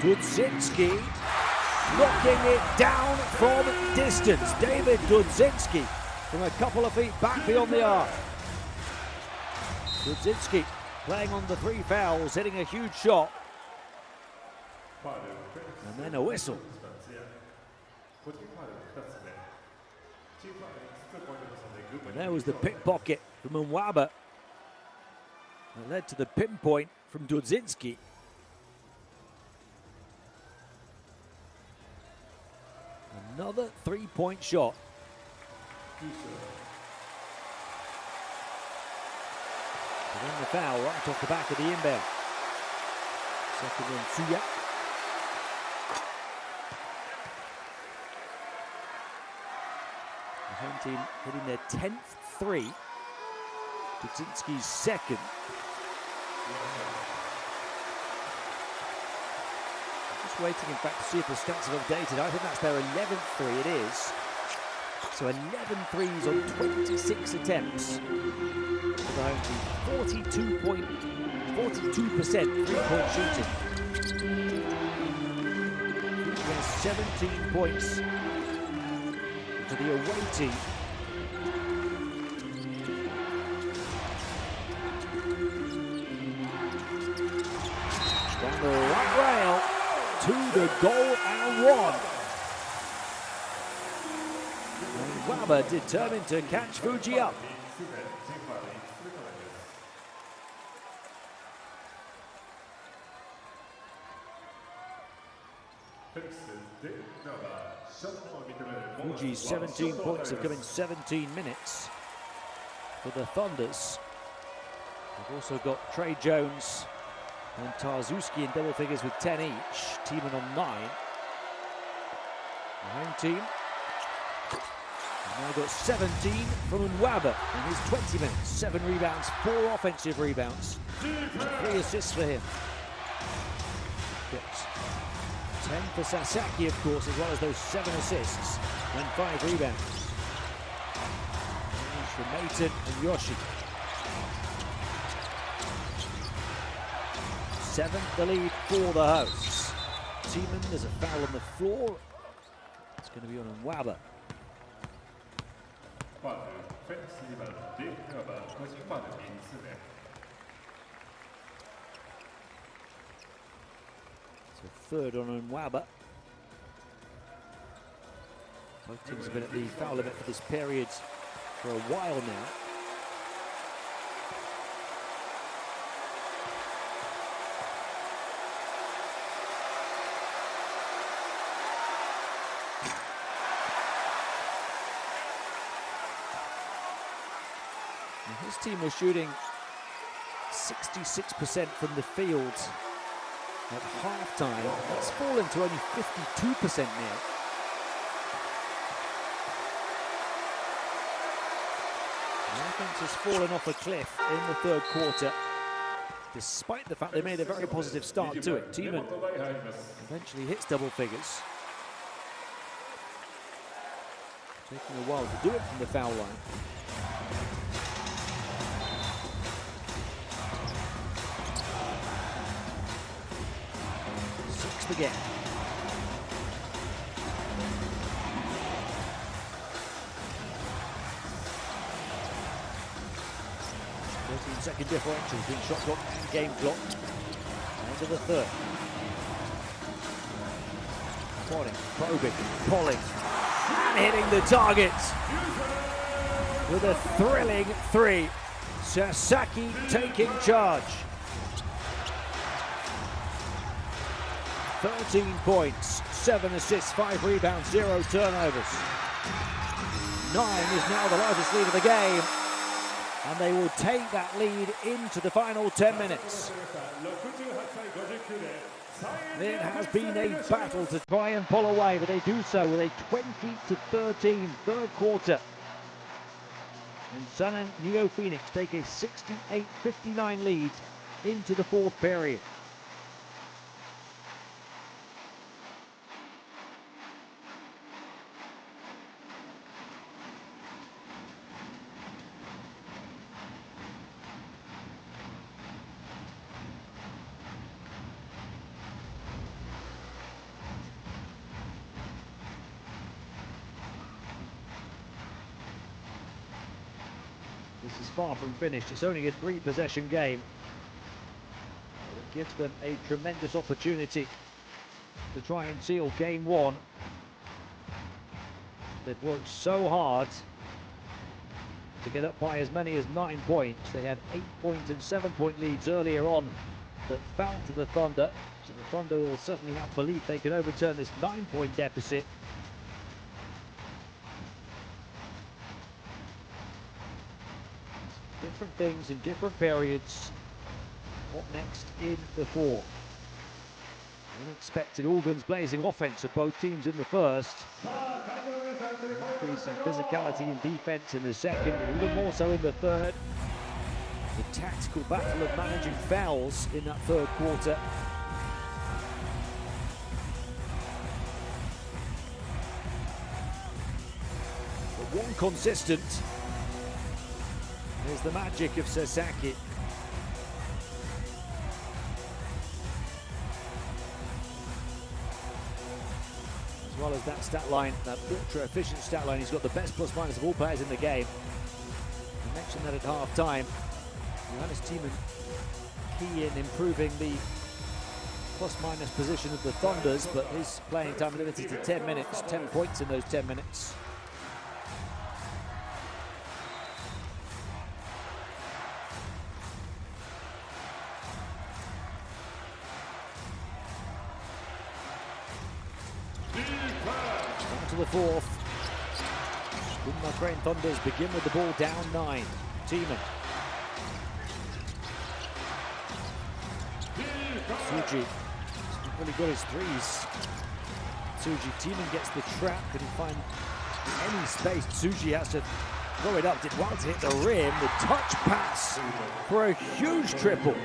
Dudzinski knocking it down from distance. David Dudzinski from a couple of feet back beyond the arc. Dudzinski playing on the 3 fouls, hitting a huge shot. And then a whistle. And there was the pickpocket from Nwaba. That led to the pinpoint from Dudzinski. Another 3-point shot. And then the foul right off the back of the inbound. Second one, Tsuya. The home team hitting their 10th 3. Dudzinski's second. Just waiting, in fact, to see if the stats have updated. I think that's their 11th 3. It is. So 11 threes on 26 attempts for the home team. 42% three-point shooting. He has 17 points for the away team. Down the right rail to the goal and one. And Nwaba determined to catch Fuji up. Fuji's 17 points have come in 17 minutes for the Thunders. We've also got Trey Jones and Tarzuski in double figures with 10 each. Thiemann on 9. The home team have now got 17 from Nwaba in his 20 minutes. 7 rebounds, 4 offensive rebounds, and 3 assists for him. Got 10 for Sasaki, of course, as well as those 7 assists and 5 rebounds. For Nathan and Yoshi. 7th the lead for the hosts. Thiemann, there's a foul on the floor. It's going to be on Nwaba. So 3rd on Nwaba. Both teams have been at the foul limit for this period for a while now. This team was shooting 66% from the field at halftime. It's fallen to only 52% now. The offense has fallen off a cliff in the third quarter, despite the fact they made a very positive start to it. Tiemann eventually hits double figures. Taking a while to do it from the foul line. Sixth again. Second differential between shot clock and game clock. End of the third. Plotting, probing, calling, and hitting the target with a thrilling three. Sasaki taking charge. 13 points, 7 assists, 5 rebounds, 0 turnovers. 9 is now the largest lead of the game. And they will take that lead into the final 10 minutes. It has been a battle to try and pull away, but they do so with a 20-13 third quarter. And Sun and NeoPhoenix take a 68-59 lead into the fourth period. This is far from finished. It's only a 3-possession game. But it gives them a tremendous opportunity to try and seal game one. They've worked so hard to get up by as many as 9 points. They had 8-point and 7-point leads earlier on that fell to the Thunder. So the Thunder will certainly have belief they can overturn this 9-point deficit. Different things in different periods. What next in the fourth? Unexpected all guns blazing offense of both teams in the first. Increasing physicality and defense in the second, and even more so in the third. The tactical battle of managing fouls in that third quarter. But one consistent is the magic of Sasaki. As well as that stat line, that ultra-efficient stat line, he's got the best plus-minus of all players in the game. I mentioned that at half-time. Johannes Tiemann key in improving the plus-minus position of the Thunders, but his playing time limited to 10 minutes, 10 points in those 10 minutes. To the fourth. Gunma Crane Thunders begin with the ball down 9. Tiemann. Tsuji really got his threes. Tsuji, Tiemann gets the trap. Could he find any space? Tsuji has to throw it up. Did well to hit the rim. The touch pass for a huge triple.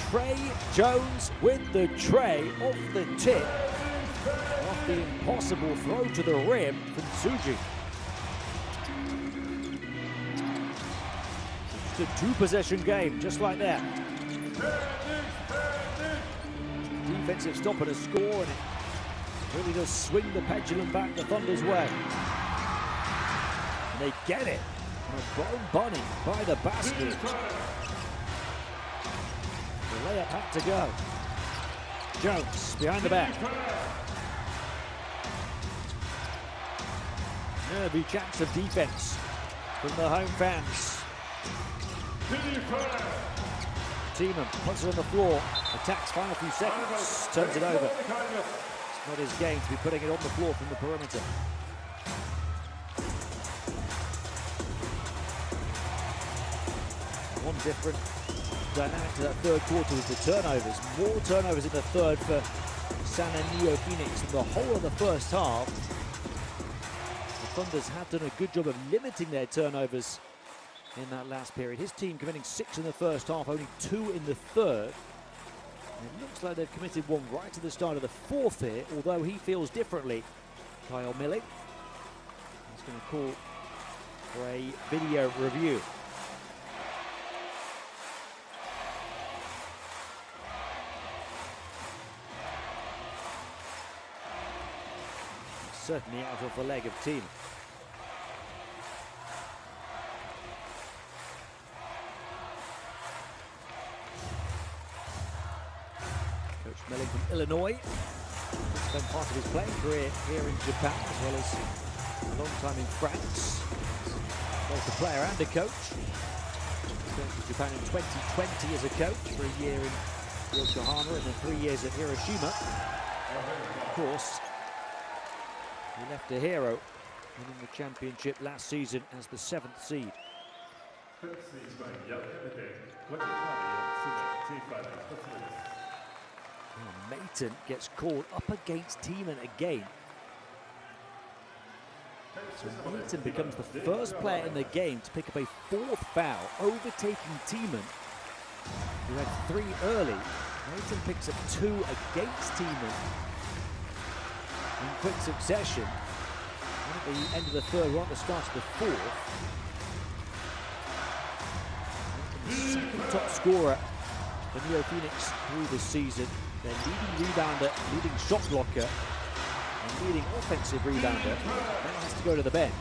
Trey Jones with the tray off the tip. Off the impossible throw to the rim from Tsuji. Just a 2-possession game, just like that. Defensive stop and a score, and it really does swing the pendulum back the Thunder's way. And they get it. A bone bunny by the basket. The layup had to go. Jones behind the back. Nervy chance of defense from the home fans. Tiemann puts it on the floor, attacks final few seconds, turns it over. It's not his game to be putting it on the floor from the perimeter. One different dynamic to that third quarter was the turnovers. More turnovers in the third for Sana NeoPhoenix than the whole of the first half. The Thunders have done a good job of limiting their turnovers in that last period. His team committing 6 in the first half, only 2 in the third. And it looks like they've committed one right at the start of the fourth here, although he feels differently. Kyle Milling is going to call for a video review. Certainly out of the leg of team. Coach Milling from Illinois. Spent part of his playing career here in Japan, as well as a long time in France. Both a player and a coach. Returned to Japan in 2020 as a coach for a year in Yokohama and then 3 years at Hiroshima. Of course, he left a hero, winning the championship last season as the 7th seed. Mayton gets called up against Tiemann again. So Mayton becomes the first player in the game to pick up a 4th foul, overtaking Tiemann, who had 3 early. Mayton picks up 2 against Tiemann in quick succession. At the end of the third, right at the start of the fourth. The second top scorer for NeoPhoenix through the season. Their leading rebounder, leading shot blocker, and leading offensive rebounder now has to go to the bench.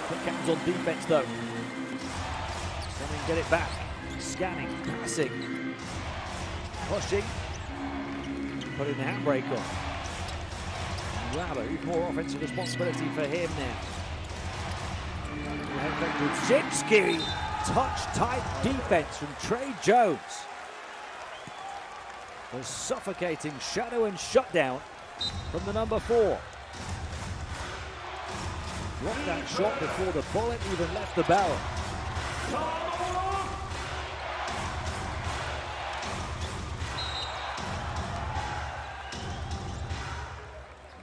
Quick hands on defense though. Someone get it back. Scanning, passing, pushing, putting the handbrake on. Rabber, even more offensive responsibility for him now. Rudzinski, touch-tight defense from Trey Jones. A suffocating shadow and shutdown from the number 4. Blocked that shot before the bullet even left the barrel.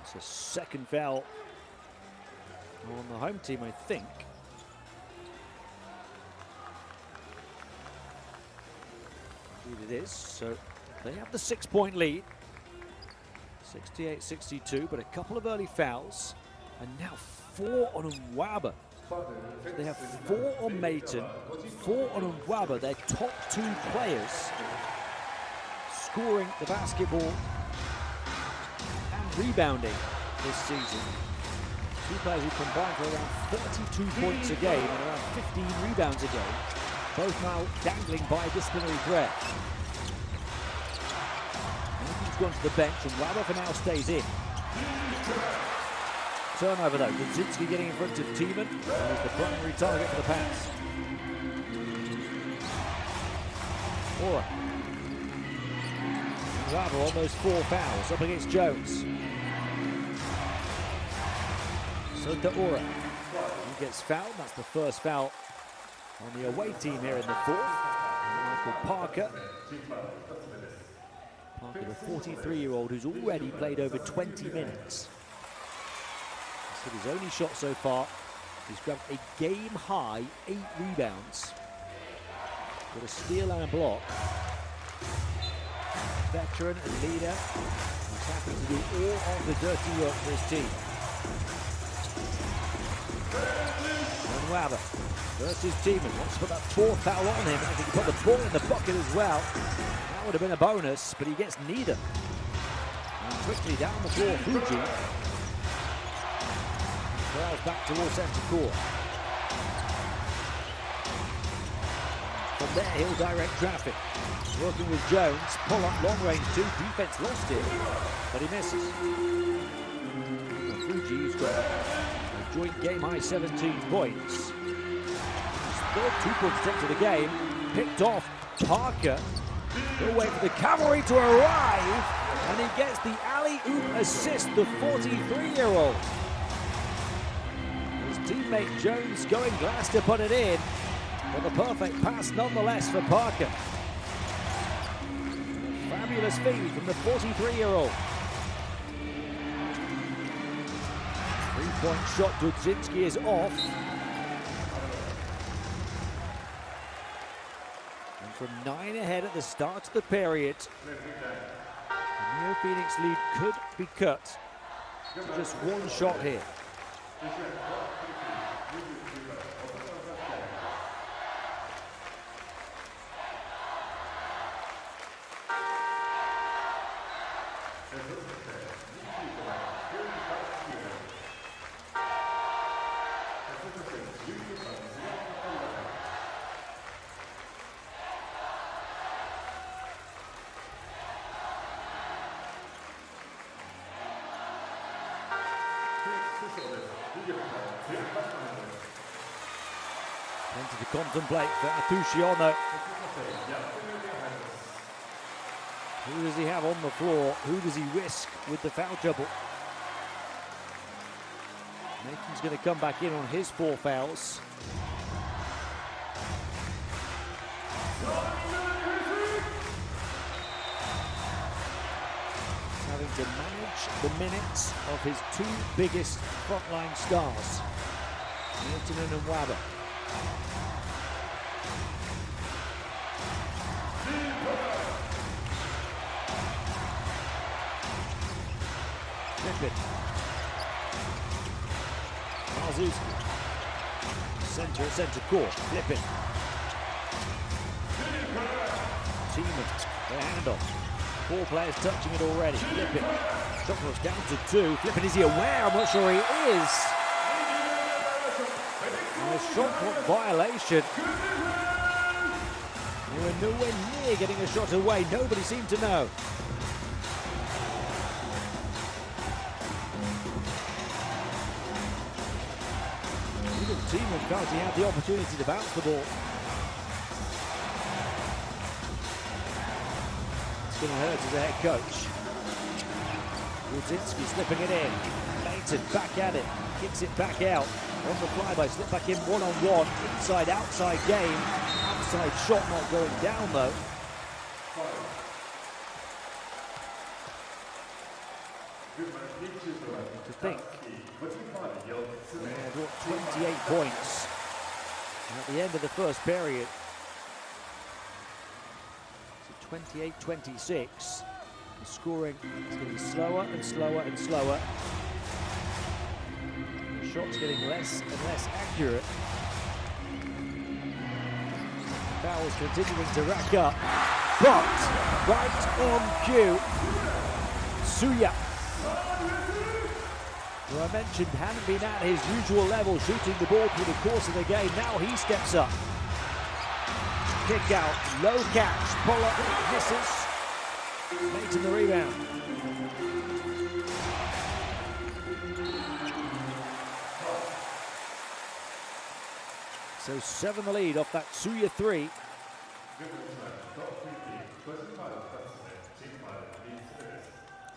It's a second foul on the home team, I think. Indeed it is. So they have the 6-point lead. 68-62, but a couple of early fouls. And now 4 on Nwaba. They have 4 on Mayton, 4 on Nwaba, their top 2 players scoring the basketball and rebounding this season. 2 players who combined for around 32 points a game and around 15 rebounds a game. Both now dangling by a disciplinary threat. Mayton's gone to the bench and Nwaba for now stays in. Turnover though, Rudzinski getting in front of Tiemann, who's the primary target for the pass. Ora. Nwaba on those 4 fouls, up against Jones. So to Ora. He gets fouled, that's the first foul on the away team here in the 4th. Michael Parker. Parker, the 43-year-old who's already played over 20 minutes. Hit his only shot so far. He's grabbed a game-high 8 rebounds. With a steal and a block. Veteran and leader. He's happy to do all of the dirty work for his team. Nwaba versus Tiemann. Wants to put that 4th foul on him. If he can put the ball in the bucket as well, that would have been a bonus, but he gets neither. And quickly down the floor, Fuji. Wells back towards centre court. From there, he'll direct traffic. Working with Jones, pull up long range 2. Defense lost it, but he misses. Fuji's got a joint game high 17 points. His third 2-point attempt of the game, picked off Parker. He'll wait for the cavalry to arrive, and he gets the alley-oop assist, the 43-year-old. teammate Jones going glass to put it in, but the perfect pass nonetheless for Parker. Fabulous feed from the 43-year-old. Three-point shot, Dudzinski is off. And from 9 ahead at the start of the period, the NeoPhoenix lead could be cut to just one shot here. Plenty to contemplate for Atushiono. Who does he have on the floor? Who does he risk with the foul trouble? Nathan's going to come back in on his 4 fouls. He's having to manage the minutes of his 2 biggest frontline stars, Milton and Wabber. Flippin. Marzuski. Center court. Flippin. Teammates. The handoff. 4 players touching it already. Flippin. Shot clock's down to 2. Flippin, is he aware? I'm not sure he is. And a shot clock violation. They were nowhere near getting a shot away. Nobody seemed to know. Teamman felt he had the opportunity to bounce the ball. It's going to hurt as a head coach. Rudzinski slipping it in. Leighton back at it. Kicks it back out. On the flyby, slip back in one-on-one. Inside-outside game. Outside shot not going down though. To think. They got 28 points at the end of the first period. So 28-26. The scoring is getting slower and slower and slower. The shots getting less and less accurate. The fouls continuing to rack up. But right on cue, Suya, who I mentioned hadn't been at his usual level shooting the ball through the course of the game. Now he steps up. Kick out, low catch, pull-up, misses. Nathan the rebound. So 7 the lead off that Suya 3.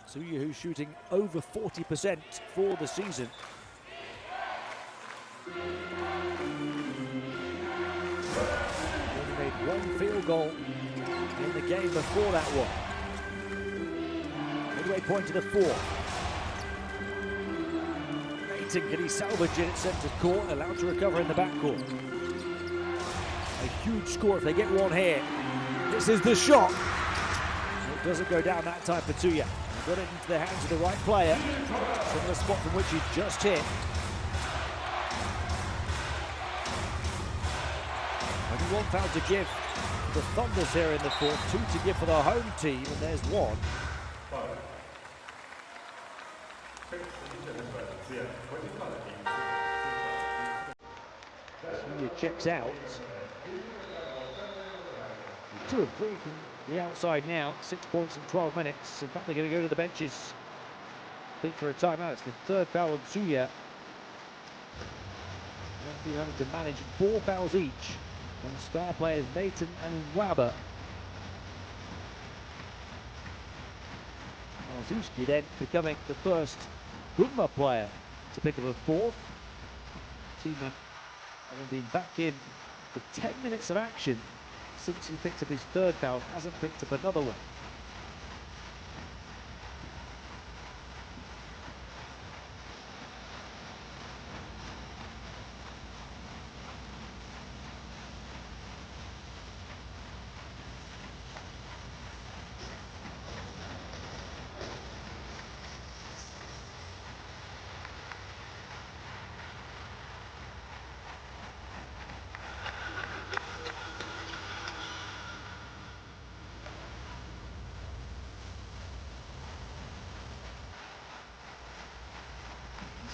Suya, who's shooting over 40% for the season. Only made 1 field goal in the game before that one. Midway point to the 4. Leighton, can he salvage it at centre court? Allowed to recover in the backcourt. A huge score if they get one here. This is the shot. It doesn't go down that time for Suya. Got it into the hands of the right player. Similar spot from which he just hit. Only 1 foul to give for the Thunders here in the 4th. 2 to give for the home team, and there's 1. Suya checks out. 2 of 3 from the outside now. 6 points in 12 minutes. In fact, they're going to go to the benches. Think for a timeout. It's the 3rd foul on Suya. They'll be having to manage 4 fouls each on star players Nathan and Wabber. Marzuski then becoming the first Gunma player to pick up a 4th. Teamer having been back in for 10 minutes of action since he picked up his third foul, hasn't picked up another one.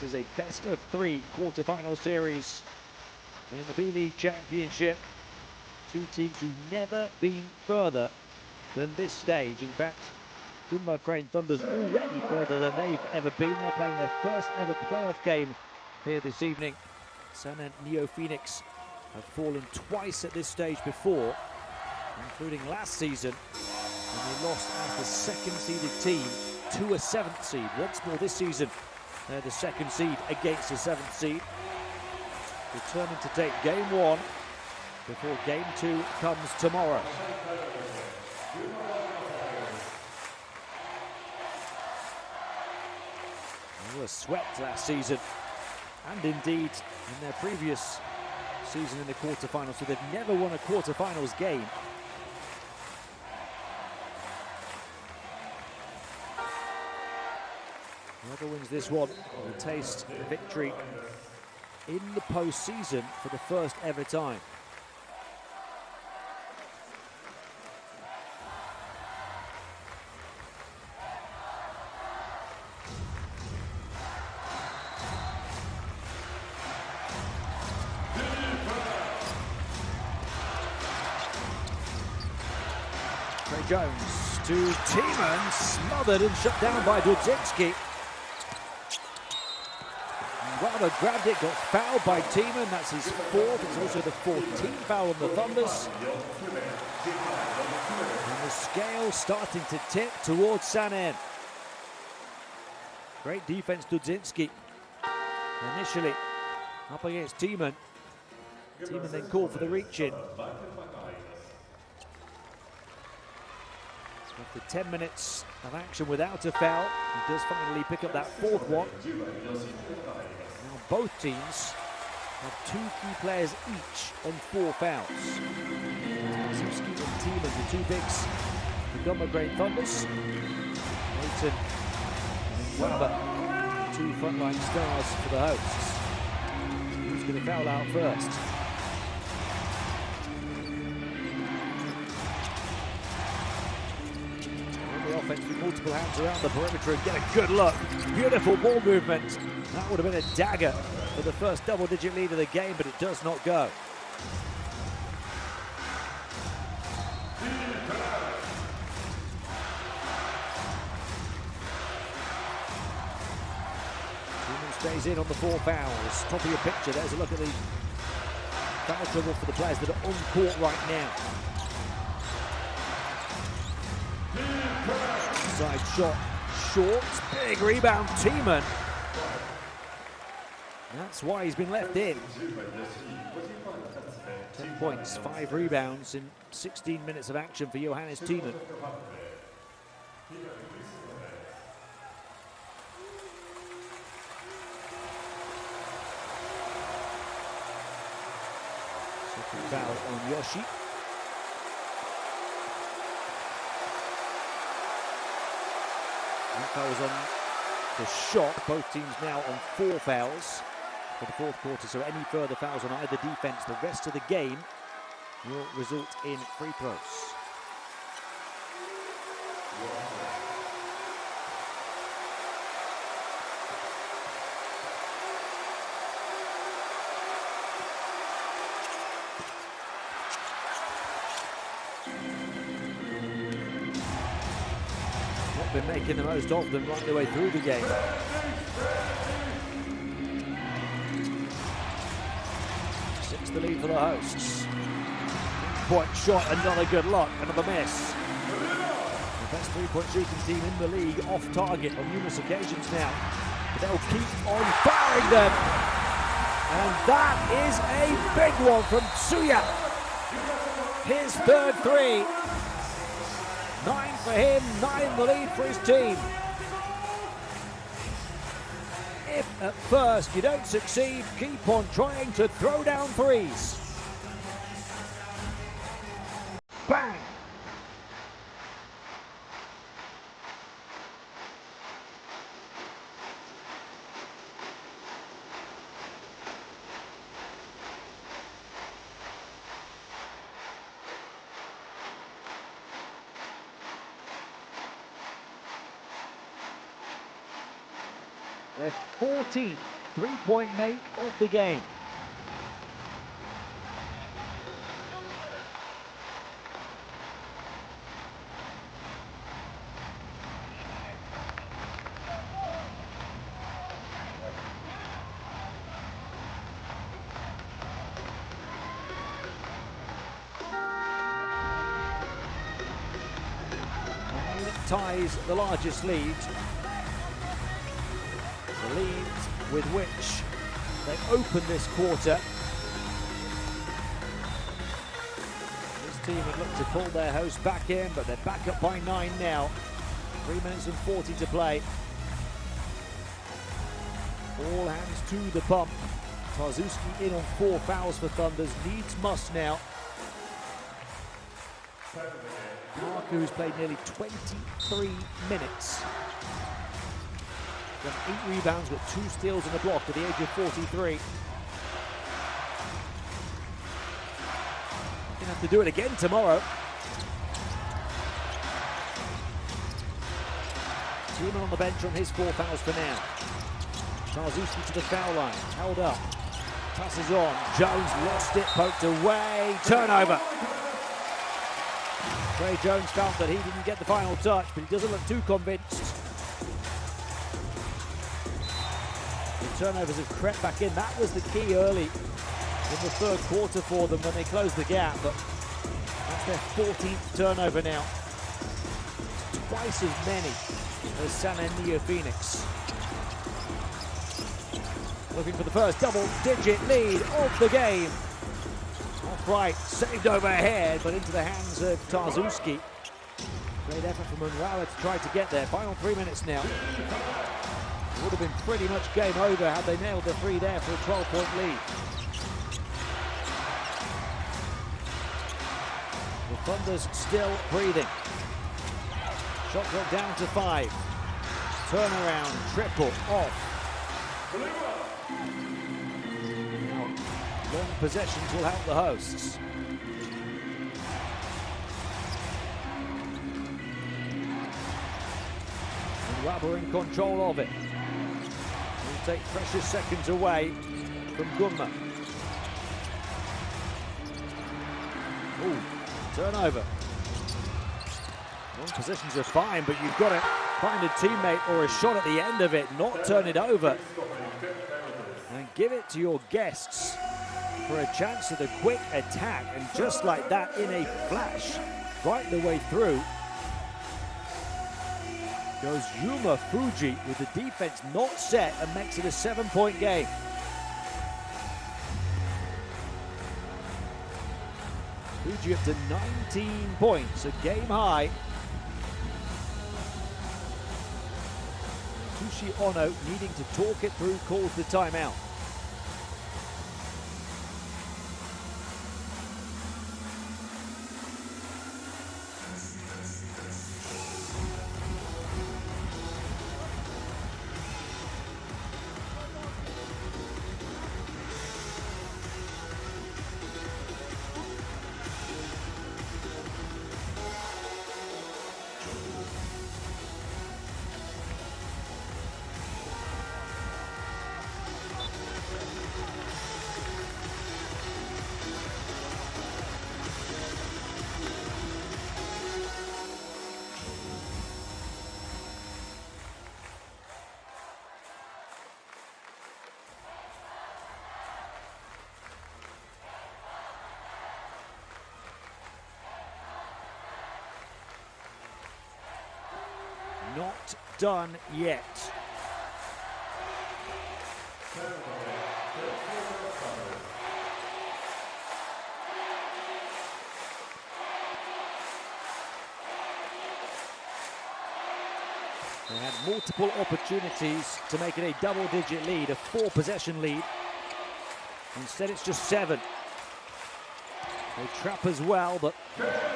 This is a best-of-3 quarter-final series in the B.LEAGUE Championship. Two teams who've never been further than this stage. In fact, Gunma Thunder's already further than they've ever been. They're playing their first ever playoff game here this evening. Sun and NeoPhoenix have fallen twice at this stage before, including last season, when they lost as the second-seeded team to a seventh seed. Once more this season, they're the second seed against the seventh seed. Determined to take game one before game two comes tomorrow. They were swept last season, and indeed in their previous season in the quarterfinals, so they've never won a quarterfinals game. Whoever wins this one will taste victory in the postseason for the first ever time. Trey Jones to Tiemann, smothered and shut down by Dudzinski. Rather grabbed it, got fouled by Tiemann. That's his fourth. It's also the 14th foul on the Thunders. And the scale starting to tip towards Sanen. Great defense, Dudzinski. Initially up against Tiemann. Tiemann then called for the reach-in. After 10 minutes of action without a foul, he does finally pick up that fourth one. Now both teams have two key players each on 4 fouls. Dudzinski and Tiemann, the two bigs, the Gunma Thunders. Leighton and Gunma, two frontline stars for the hosts. So who's going to foul out first? Offense with multiple hands around the perimeter and get a good look. Beautiful ball movement. That would have been a dagger for the first double-digit lead of the game, but it does not go. Tiemann stays in on the 4 fouls. Top of your picture, there's a look at the foul trouble for the players that are on court right now. Side shot, short, big rebound, Tiemann. That's why he's been left in. 10 points, 5 rebounds in 16 minutes of action for Johannes Tiemann. Second foul on Yoshi. Fouls on the shot. Both teams now on 4 fouls for the fourth quarter, so any further fouls on either defense, the rest of the game will result in free throws. Been making the most of them right the way through the game. 6 the lead for the hosts. Point shot, another good look, another miss. The best 3-point shooting team in the league, off target on numerous occasions now. But they'll keep on firing them. And that is a big one from Tsuya. His third three. 9 for him, 9 the lead for his team. If at first you don't succeed, keep on trying to throw down threes. Bang! Their 14th three-point make of the game. Ties the largest lead. The lead with which they open this quarter. This team would look to pull their host back in, but they're back up by 9 now. 3 minutes and 40 to play. All hands to the pump. Tarzuski in on 4 fouls for Thunders. Needs must now. Marku, who's played nearly 23 minutes. Got 8 rebounds, got 2 steals and a block at the age of 43. Gonna have to do it again tomorrow. Tiemann on the bench on his 4 fouls for now. Tarzuski to the foul line, held up. Passes on, Jones lost it, poked away, turnover. Trey Jones felt that he didn't get the final touch, but he doesn't look too convinced. The turnovers have crept back in. That was the key early in the third quarter for them when they closed the gap, but that's their 14th turnover now. Twice as many as San and NeoPhoenix. Looking for the first double-digit lead of the game. Right, saved overhead, but into the hands of Tarzuski. Great effort from Munrawa to try to get there. Final 3 minutes now. It would have been pretty much game over had they nailed the 3 there for a 12-point lead. The Thunder's still breathing. Shot clock down to 5. Turnaround, triple, off. Long possessions will help the hosts. And Rabber in control of it. Will take precious seconds away from Gunma. Ooh, turnover. Long possessions are fine, but you've got to find a teammate or a shot at the end of it, not turn it over. And give it to your guests for a chance at a quick attack, and just like that, in a flash, right the way through, goes Yuma Fuji with the defense not set and makes it a 7-point game. Fuji up to 19 points, a game high. Tushi Ono needing to talk it through, calls the timeout. Not done yet. They had multiple opportunities to make it a double-digit lead, a 4-possession lead. Instead, it's just 7. They trap as well, but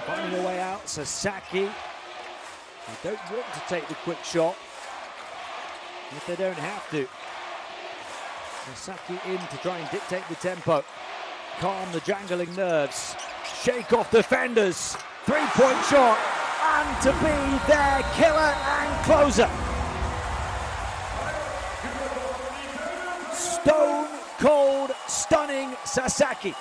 finding a way out. Sasaki. They don't want to take the quick shot if they don't have to. Sasaki in to try and dictate the tempo, calm the jangling nerves, shake off defenders. 3-point shot, and to be their killer and closer. Stone cold, stunning Sasaki.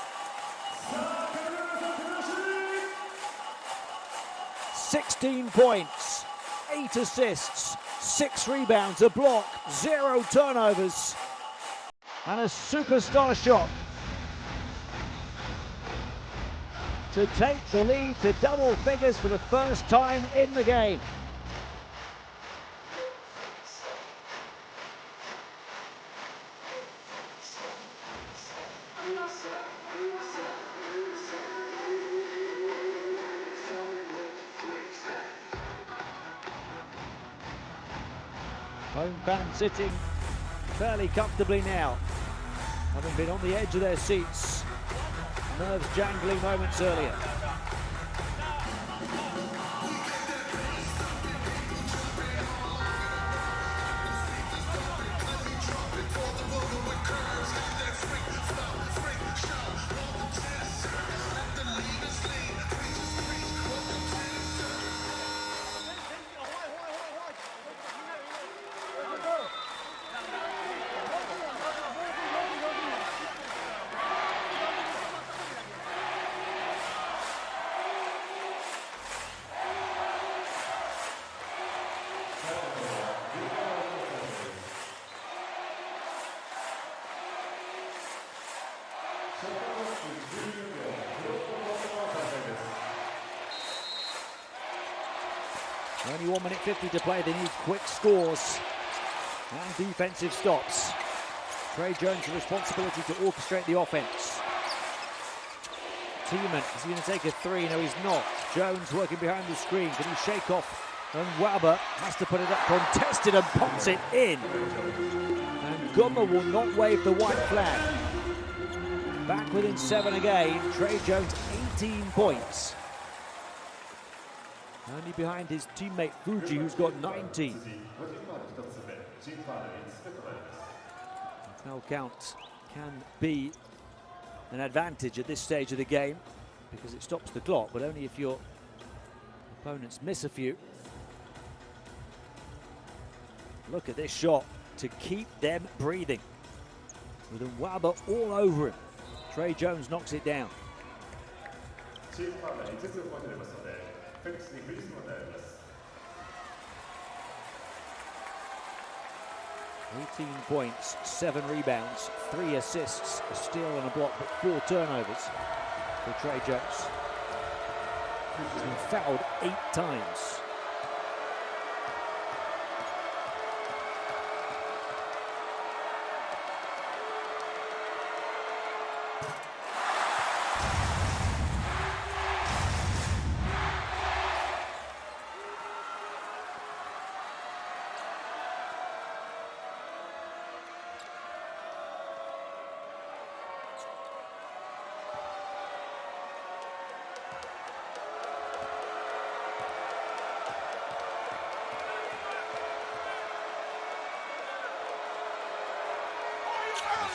16 points, 8 assists, 6 rebounds, a block, 0 turnovers, and a superstar shot to take the lead to double figures for the first time in the game. Home fans sitting fairly comfortably now, having been on the edge of their seats. Nerves jangling moments earlier. Only 1 minute 50 to play. They need quick scores and defensive stops. Tre Jones' responsibility to orchestrate the offense. Tiemann, is he going to take a 3? No, he's not. Jones working behind the screen. Can he shake off? And Wabber has to put it up, contested, and pops it in. And Gunma will not wave the white flag. Back within 7 again. Tre Jones, 18 points. Only behind his teammate Fuji, who's got 19. Foul count can be an advantage at this stage of the game because it stops the clock, but only if your opponents miss a few. Look at this shot to keep them breathing. With Wabber all over him. Tre Jones knocks it down. 18 points, 7 rebounds, 3 assists, a steal and a block, but 4 turnovers for Tre Jones. He's been fouled 8 times.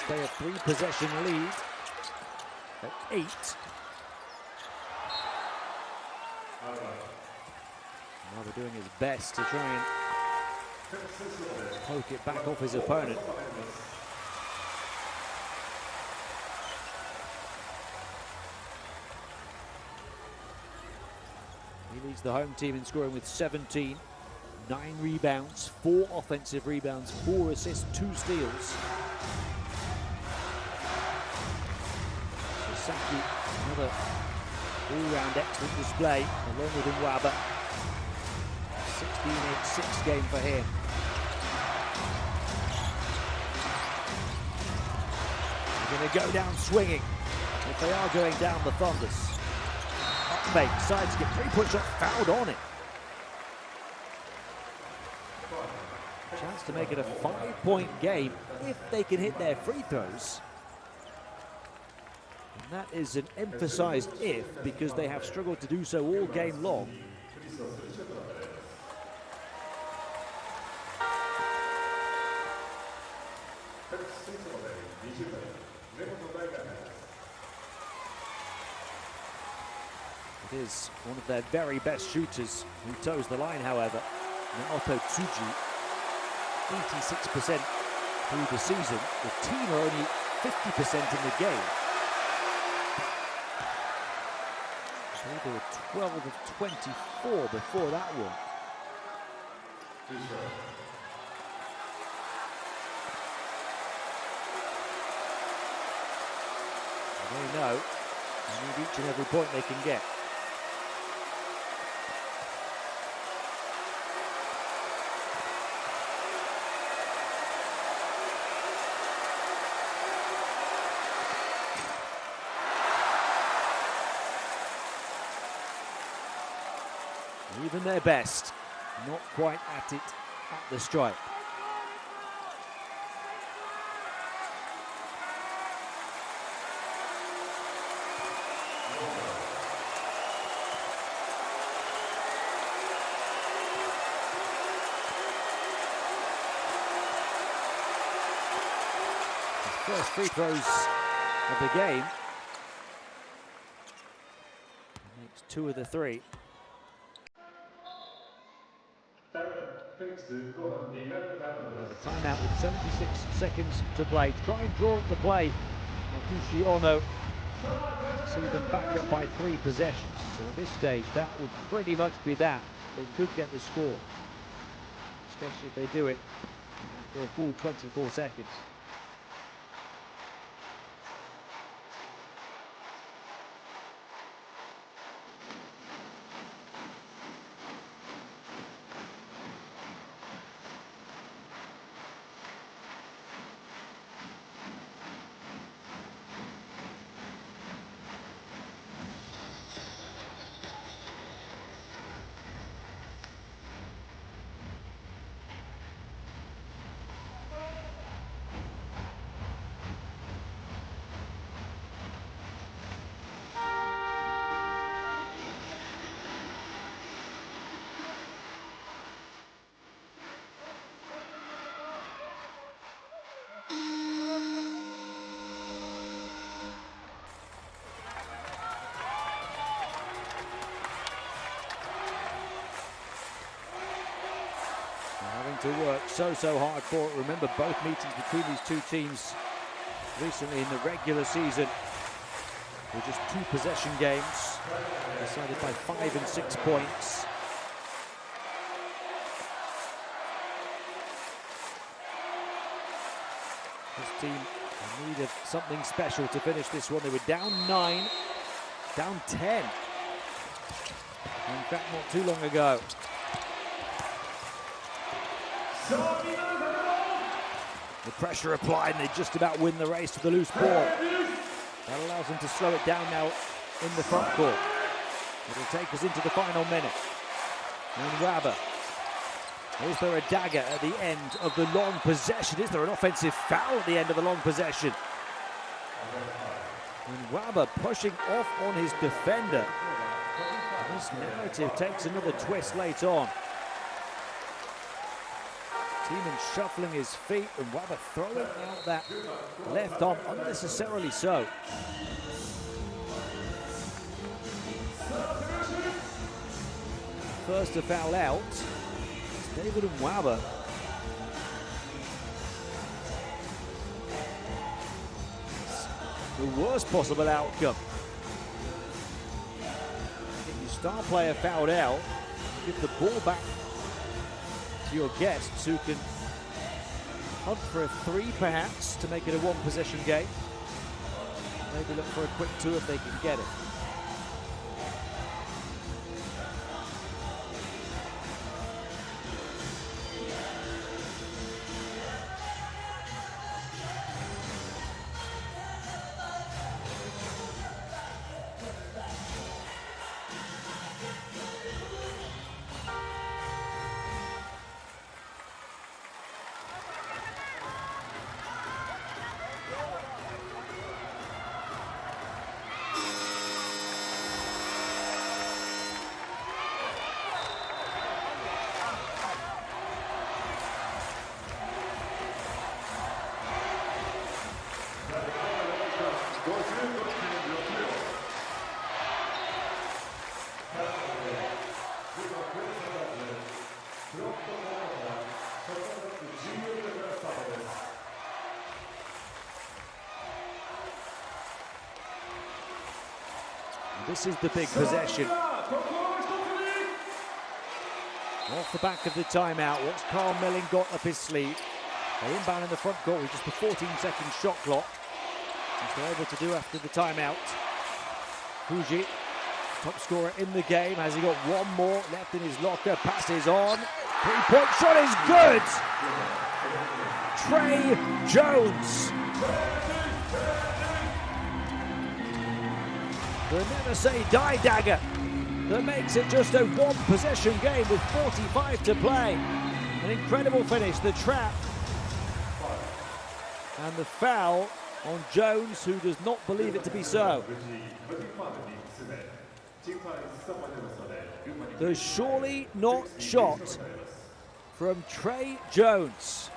Stay a 3-possession lead at 8. Wabber doing his best to try and poke it back off his opponent. He leads the home team in scoring with 17, 9 rebounds, 4 offensive rebounds, 4 assists, 2 steals. Sasaki, another all-round excellent display, along with Wabber. 16-6 game for him. They're going to go down swinging if they are going down the Thunders. Upmake decides to get 3-point shot, fouled on it. Chance to make it a 5-point game if they can hit their free throws. And that is an emphasized if, because they have struggled to do so all game long. It is one of their very best shooters who toes the line, however. Naoto Tsuji, 86% through the season. The team are only 50% in the game. So they were 12 of 24 before that one. And they know they need each and every point they can get. Even their best, not quite at it at the stripe. The first free throws of the game. Makes 2 of the 3. Timeout with 76 seconds to play. Try and draw up the play. Makushi Ono. See them back up by 3 possessions. So at this stage, that would pretty much be that. They could get the score, especially if they do it for a full 24 seconds. To work so hard for it. Remember, both meetings between these two teams recently in the regular season were just 2 possession games, decided by 5 and 6 points. This team in need of something special to finish this one. They were down 9, down 10. In fact, not too long ago. The pressure applied and they just about win the race to the loose ball. That allows them to slow it down now in the front court. It'll take us into the final minute. And Wabber. Is there a dagger at the end of the long possession? Is there an offensive foul at the end of the long possession? And Wabber pushing off on his defender. And this narrative takes another twist late on. Tiemann shuffling his feet and Wabber throwing out that left arm unnecessarily so. First to foul out, it's David and Wabber. The worst possible outcome. Get your star player fouled out, give the ball back to your guests who can hunt for a 3 perhaps to make it a 1 possession game. Maybe look for a quick 2 if they can get it. This is the big possession. Off the back of the timeout, what's Carl Milling got up his sleeve? They're inbound in the front court with just a 14-second shot clock. As they're able to do after the timeout. Fuji, top scorer in the game. Has he got one more left in his locker? Passes on. Three-point shot is good! Trey Jones. The never say die dagger that makes it just a one-possession game with 45 to play. An incredible finish, the trap. And the foul on Jones, who does not believe it to be so. The surely not shot from Trey Jones,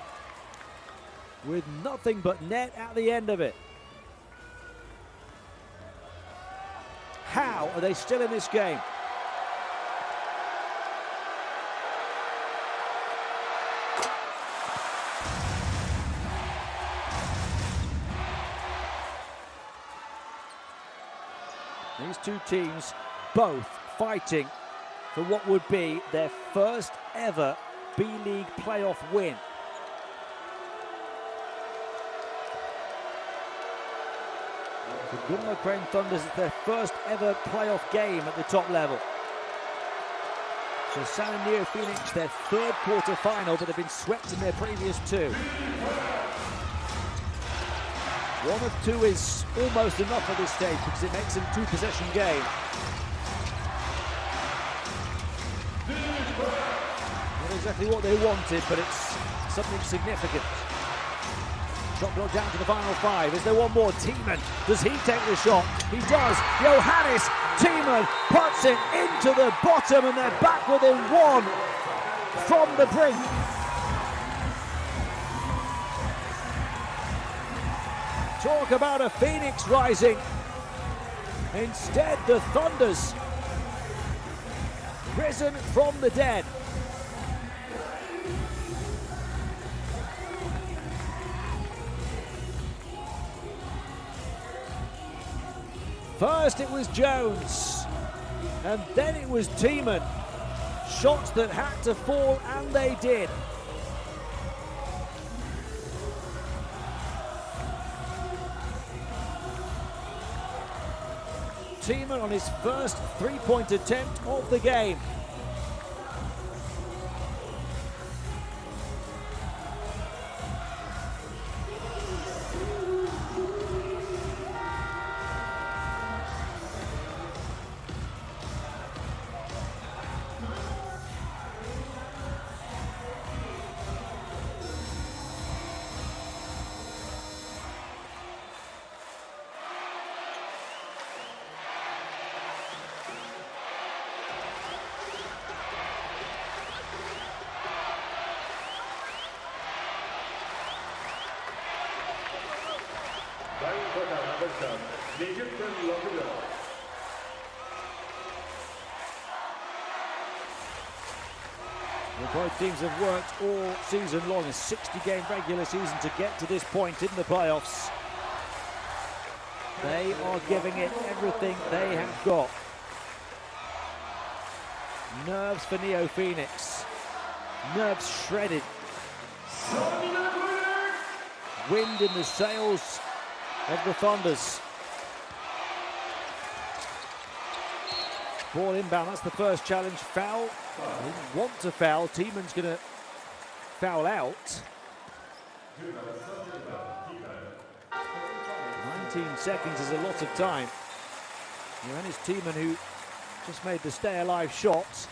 with nothing but net at the end of it. How are they still in this game? These two teams both fighting for what would be their first ever B-League playoff win. The Gunma Crane Thunders, it's their first ever playoff game at the top level. So San and NeoPhoenix, their third quarter final, but they've been swept in their previous two. One of two is almost enough at this stage because it makes it a two-possession game. Not exactly what they wanted, but it's something significant. Shot clock down to the final five. Is there one more? Tiemann, does he take the shot? He does. Johannes Tiemann puts it into the bottom, and they're back within one from the brink. Talk about a phoenix rising. Instead, the Thunders risen from the dead. First it was Jones, and then it was Tiemann. Shots that had to fall, and they did. Tiemann on his first three-point attempt of the game. Both teams have worked all season long, a 60-game regular season to get to this point in the playoffs. They are giving it everything they have got. Nerves for NeoPhoenix. Nerves shredded. Wind in the sails of the Thunders. Ball inbound, that's the first challenge. Foul. They didn't want to foul. Tiemann's going to foul out. 19 seconds is a lot of time. Johannes Tiemann, who just made the stay-alive shot.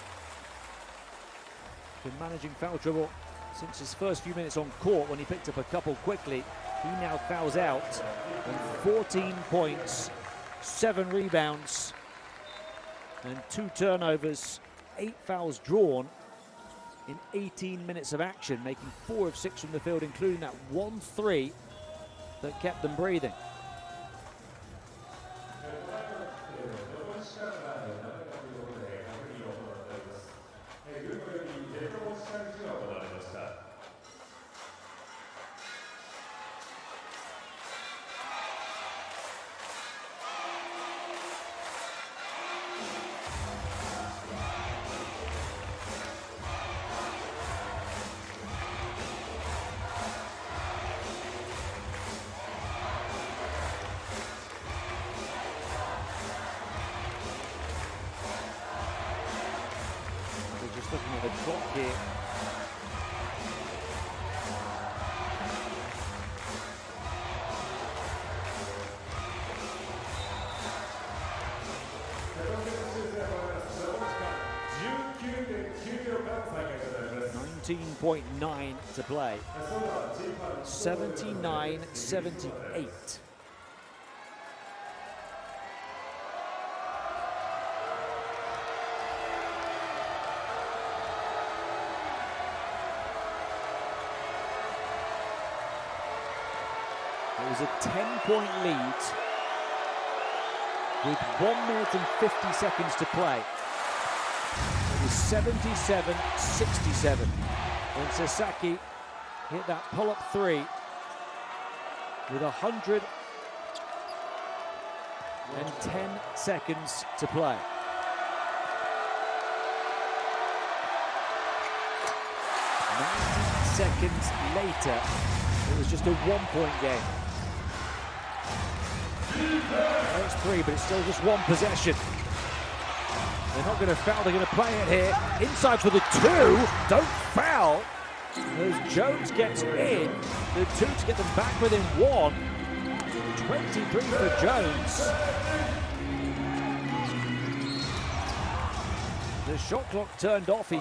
Been managing foul trouble since his first few minutes on court when he picked up a couple quickly. He now fouls out on 14 points, 7 rebounds, and 2 turnovers, 8 fouls drawn in 18 minutes of action, making 4 of 6 from the field, including that 1-3 that kept them breathing. clock here. .9 to play. 79-78. It was a 10-point lead with 1 minute and 50 seconds to play. It was 77-67 when Sasaki hit that pull-up three with 110 seconds to play. Seconds later, it was just a 1-point game. Well, it's 3, but it's still just 1 possession. They're not going to foul, they're going to play it here. Inside for the 2, don't foul. As Jones gets in, the 2 to get them back within 1. 23 for Jones. The shot clock turned off. He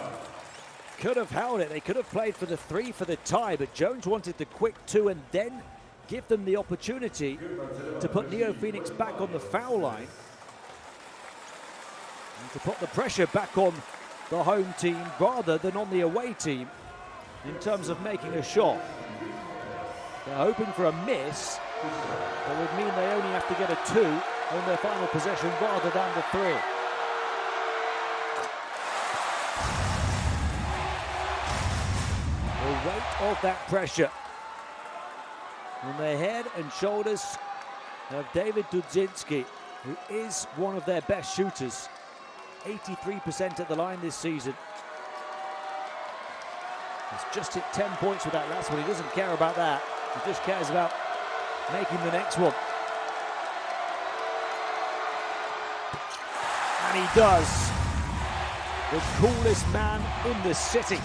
could have held it. They could have played for the 3 for the tie, but Jones wanted the quick 2 and then give them the opportunity to put NeoPhoenix back on the foul line and to put the pressure back on the home team rather than on the away team in terms of making a shot. They're hoping for a miss. That would mean they only have to get a 2 on their final possession rather than the 3. The weight of that pressure on the head and shoulders of David Dudzinski, who is one of their best shooters. 83% at the line this season. He's just hit 10 points with that last one. He doesn't care about that. He just cares about making the next one. And he does. The coolest man in the city.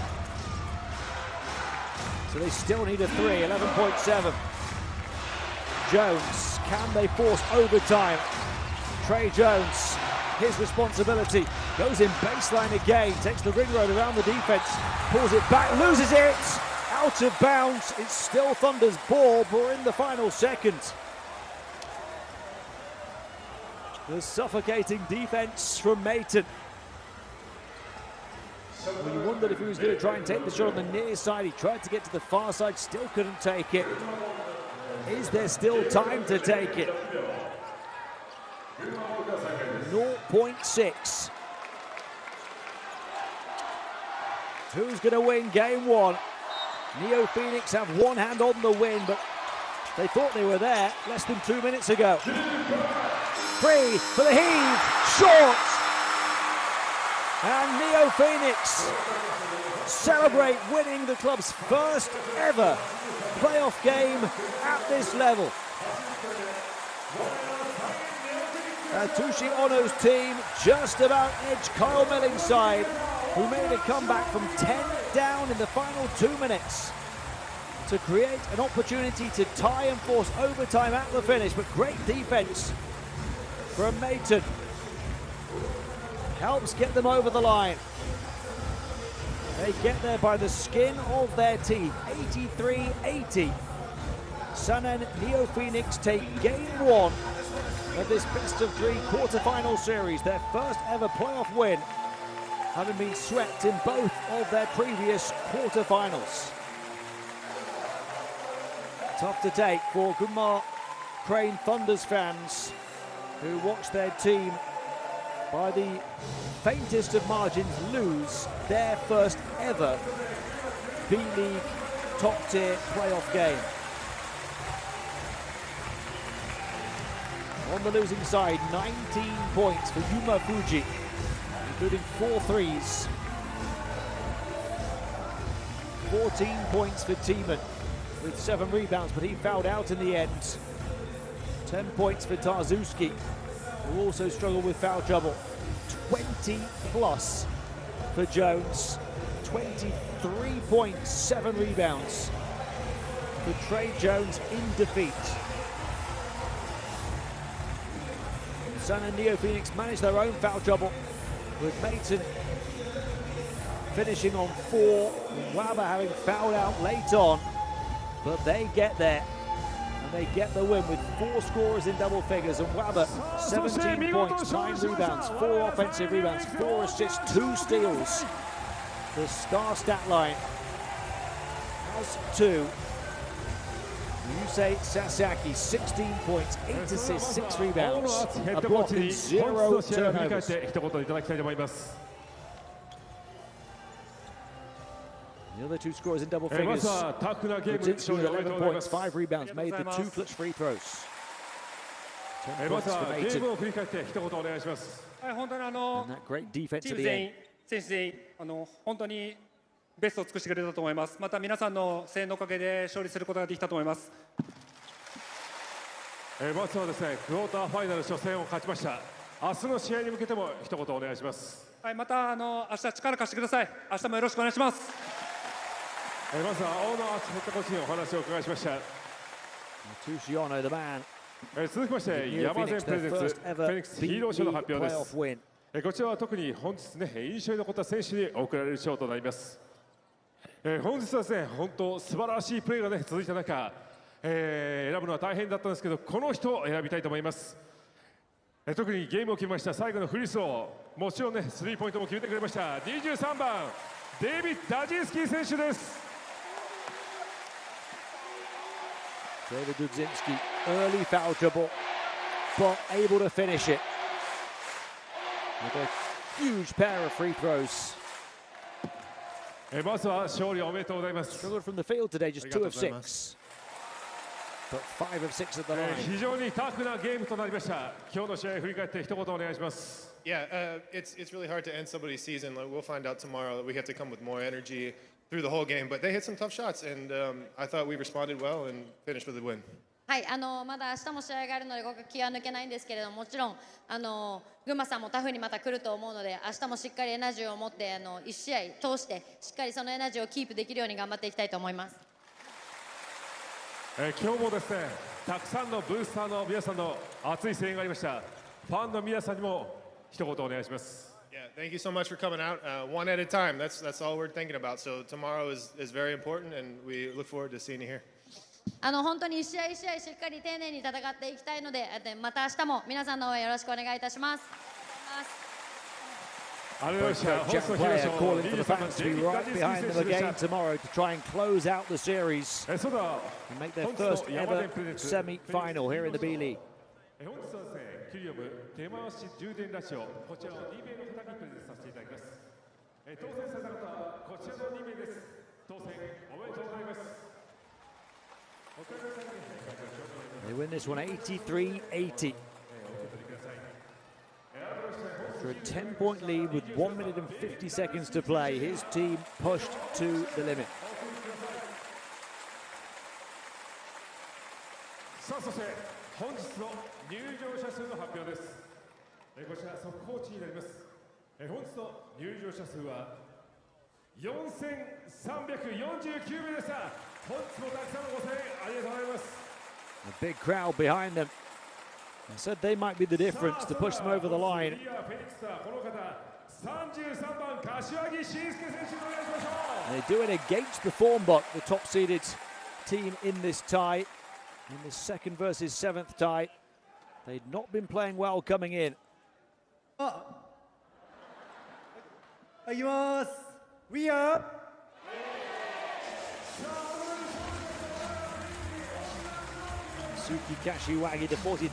So they still need a 3, 11.7. Jones, can they force overtime? Trey Jones, his responsibility, goes in baseline again, takes the ring road around the defense, pulls it back, loses it, out of bounds. It's still Thunder's ball, but we're in the final second. The suffocating defense from Mayton. Well, you wondered if he was going to try and take the shot on the near side. He tried to get to the far side, still couldn't take it. Is there still time to take it? 0.6. Who's going to win game 1? NeoPhoenix have one hand on the win, but they thought they were there less than 2 minutes ago. 3 for the heave, short. And NeoPhoenix celebrate winning the club's first ever playoff game at this level. Atsushi Ono's team just about edged Kyle Melling's side, who made a comeback from 10 down in the final 2 minutes to create an opportunity to tie and force overtime at the finish. But great defense from Mayton helps get them over the line. They get there by the skin of their teeth, 83-80. Sanan NeoPhoenix take game 1 of this best-of-3 quarterfinal series, their first ever playoff win, having been swept in both of their previous quarterfinals. Tough to take for Gunma Crane Thunders fans who watch their team by the faintest of margins lose their first ever B.LEAGUE top-tier playoff game. On the losing side, 19 points for Yuma Fuji, including 4 threes. 14 points for Tiemann with 7 rebounds, but he fouled out in the end. 10 points for Tarzuski, who also struggled with foul trouble. 20 plus for Jones, 23.7 rebounds for Trey Jones in defeat. Sun and NeoPhoenix manage their own foul trouble, with Maton finishing on 4, and Wabba having fouled out late on, but they get there. And they get the win with 4 scorers in double figures, and Wabba 17 points, 9 rebounds, 4 offensive rebounds, 4 assists, 2 steals. The star stat line has 2. Yusei Sasaki, 16 points, 8 assists, 6 rebounds, a block and 0 turnovers. The other 2 scorers in double figures. Rudzinski with 11 points, 5 rebounds, made the 2 clutch free throws. 10 points for Maton. And that great defense at the end. 選手全員本当にベストを尽くしてくれたと思います。また皆さんの声援のおかげで勝利することができたと思います。まずはですね、クォーターファイナル初戦を勝ちました。明日の試合に向けても一言お願いします。はい、また明日力貸してください。明日もよろしくお願いします。まずは大野敦ヘッドコーチにお話をお伺いしました。Tucciano, the man. 続きまして山善プレゼンツフェニックスヒーロー賞の発表です。こちらは特に本日ね、印象に残った選手に贈られる賞となります。本日はですね、本当素晴らしいプレーがね続いた中、選ぶのは大変だったんですけど、この人を選びたいと思います。特にゲームを決めました最後のフリースロー、もちろんねスリーポイントも決めてくれました23番デイビッド・ダジンスキー選手です。David Rudzinski, early foul trouble, but able to finish it with a huge pair of free throws. まずは勝利おめでとうございます。 Struggled from the field today, just 2 of 6, but 5 of 6 at the line. 非常にタフなゲームとなりました。今日の試合振り返って一言お願いします。Yeah, it's really hard to end somebody's season. Like, we'll find out tomorrow that we have to come with more energy through the whole game. But they hit some tough shots, and I thought we responded well and finished with a win. はい、まだ明日も試合があるので、ここ気は抜けないんですけれども、もちろん群馬さんもタフにまた来ると思うので、明日もしっかりエナジーを持って1試合通してしっかりそのエナジーをキープできるように頑張っていきたいと思います。今日もですね、たくさんのブースターの皆さんの熱い声援がありました。ファンの皆さんにも一言お願いします。Yeah, thank you so much for coming out. One at a time. That's all we're thinking about. So tomorrow is very important, and we look forward to seeing you here. 本当に1試合1試合しっかり丁寧に戦っていきたいので、また明日も皆さんの応援よろしくお願いいたします。Both Jack player calling for the fans to be right behind them again tomorrow to try and close out the series and make their first ever semi-final here in the B.LEAGUE. 本日はですね、キュリオム手回し充電ラジオ、こちらを2名の方にプレゼントさせていただきます。当選された方はこちらの2名です。当選おめでとうございます。They win this one 83-80. After a 10-point lead with 1 minute and 50 seconds to play, his team pushed to the limit. さあ、そして本日の入場者数の発表です。こちら速報値になります。本日の入場者数は4349名でした。本日もたくさんのご声援ありがとうございます。A big crowd behind them. I said they might be the difference to push them over the line. この方、33番柏木慎介選手でお願いしましょう。 They do it against the Thornbuck, the top-seeded team in this tie, in this second versus 7th tie. They'd not been playing well coming in. いきます。We are Suki Kashiwagi, the 40th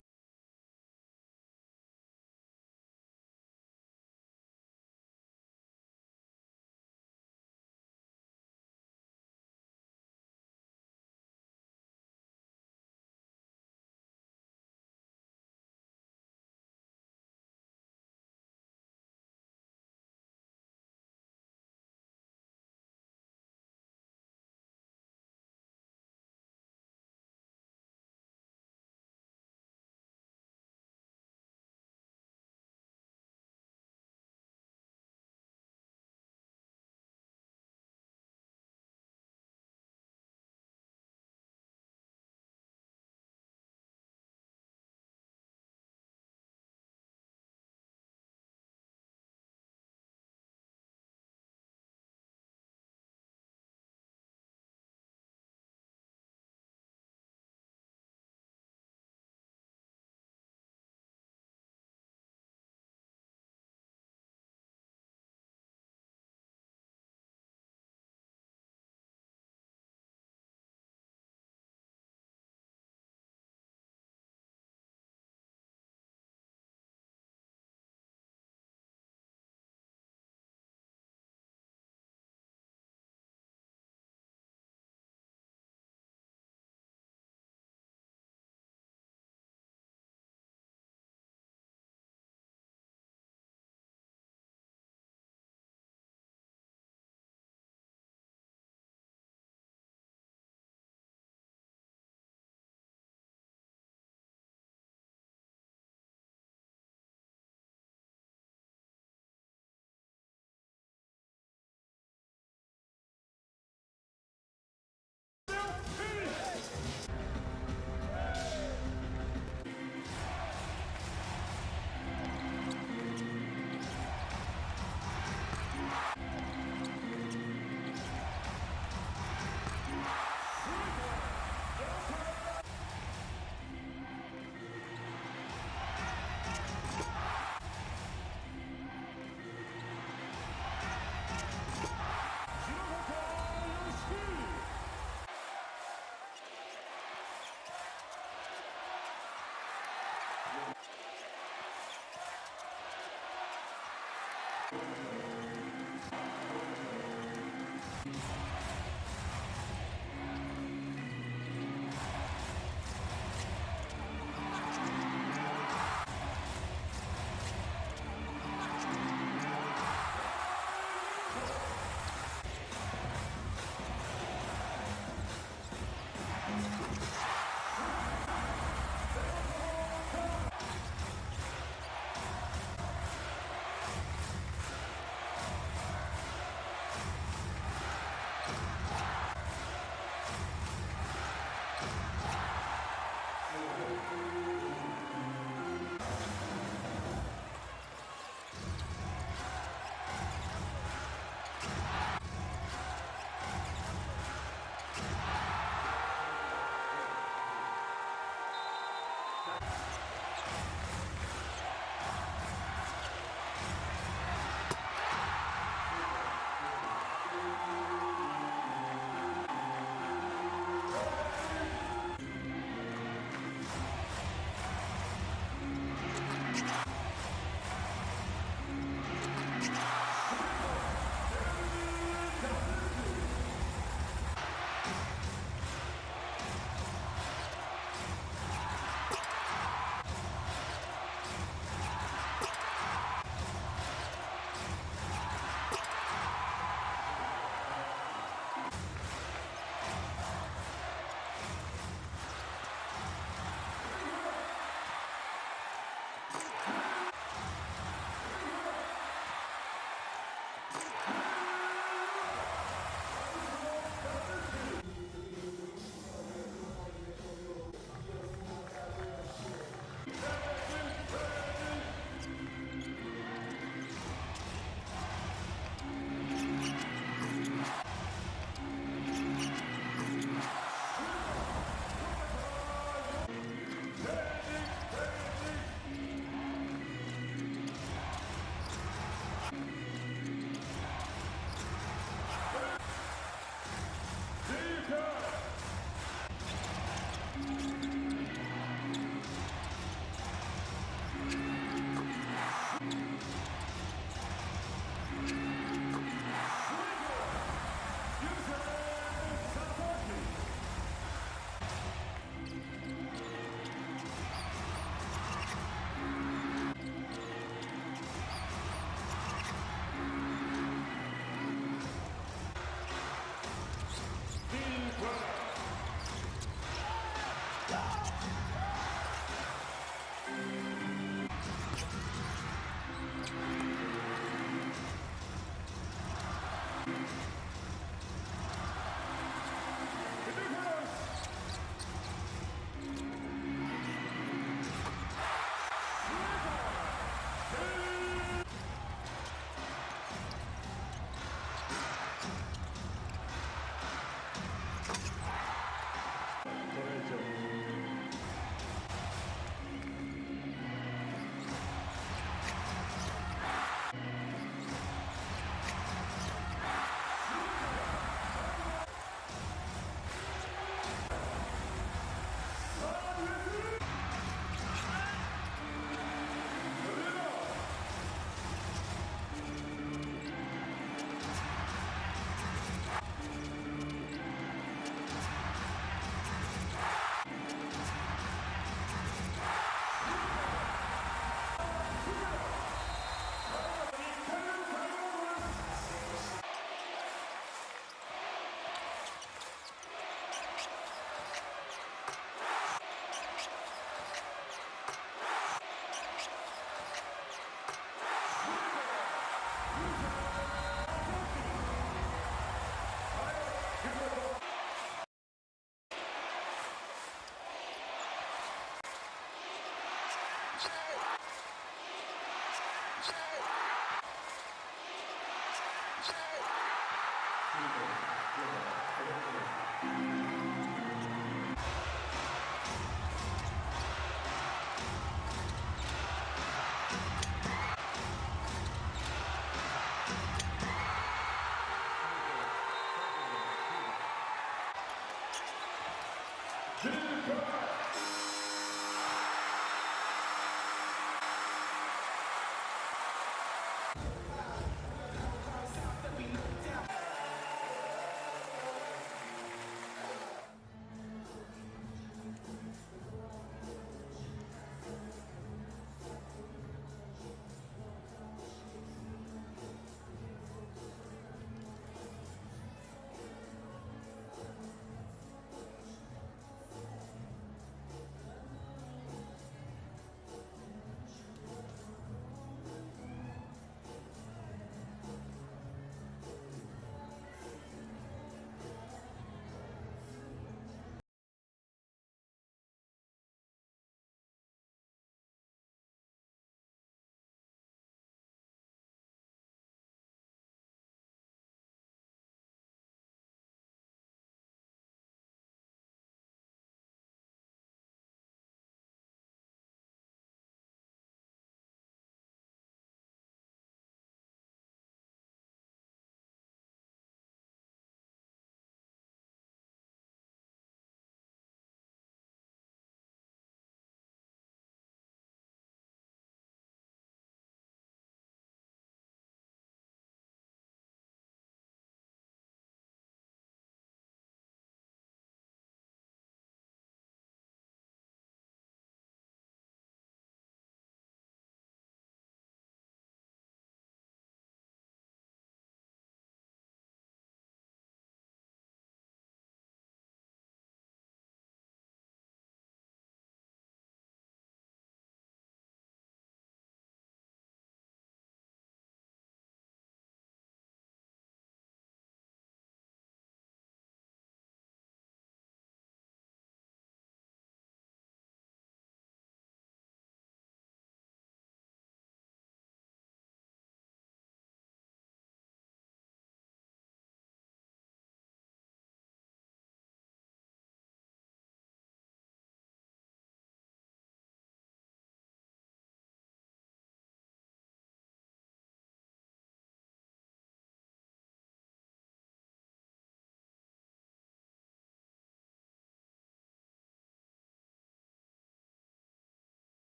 Gunma.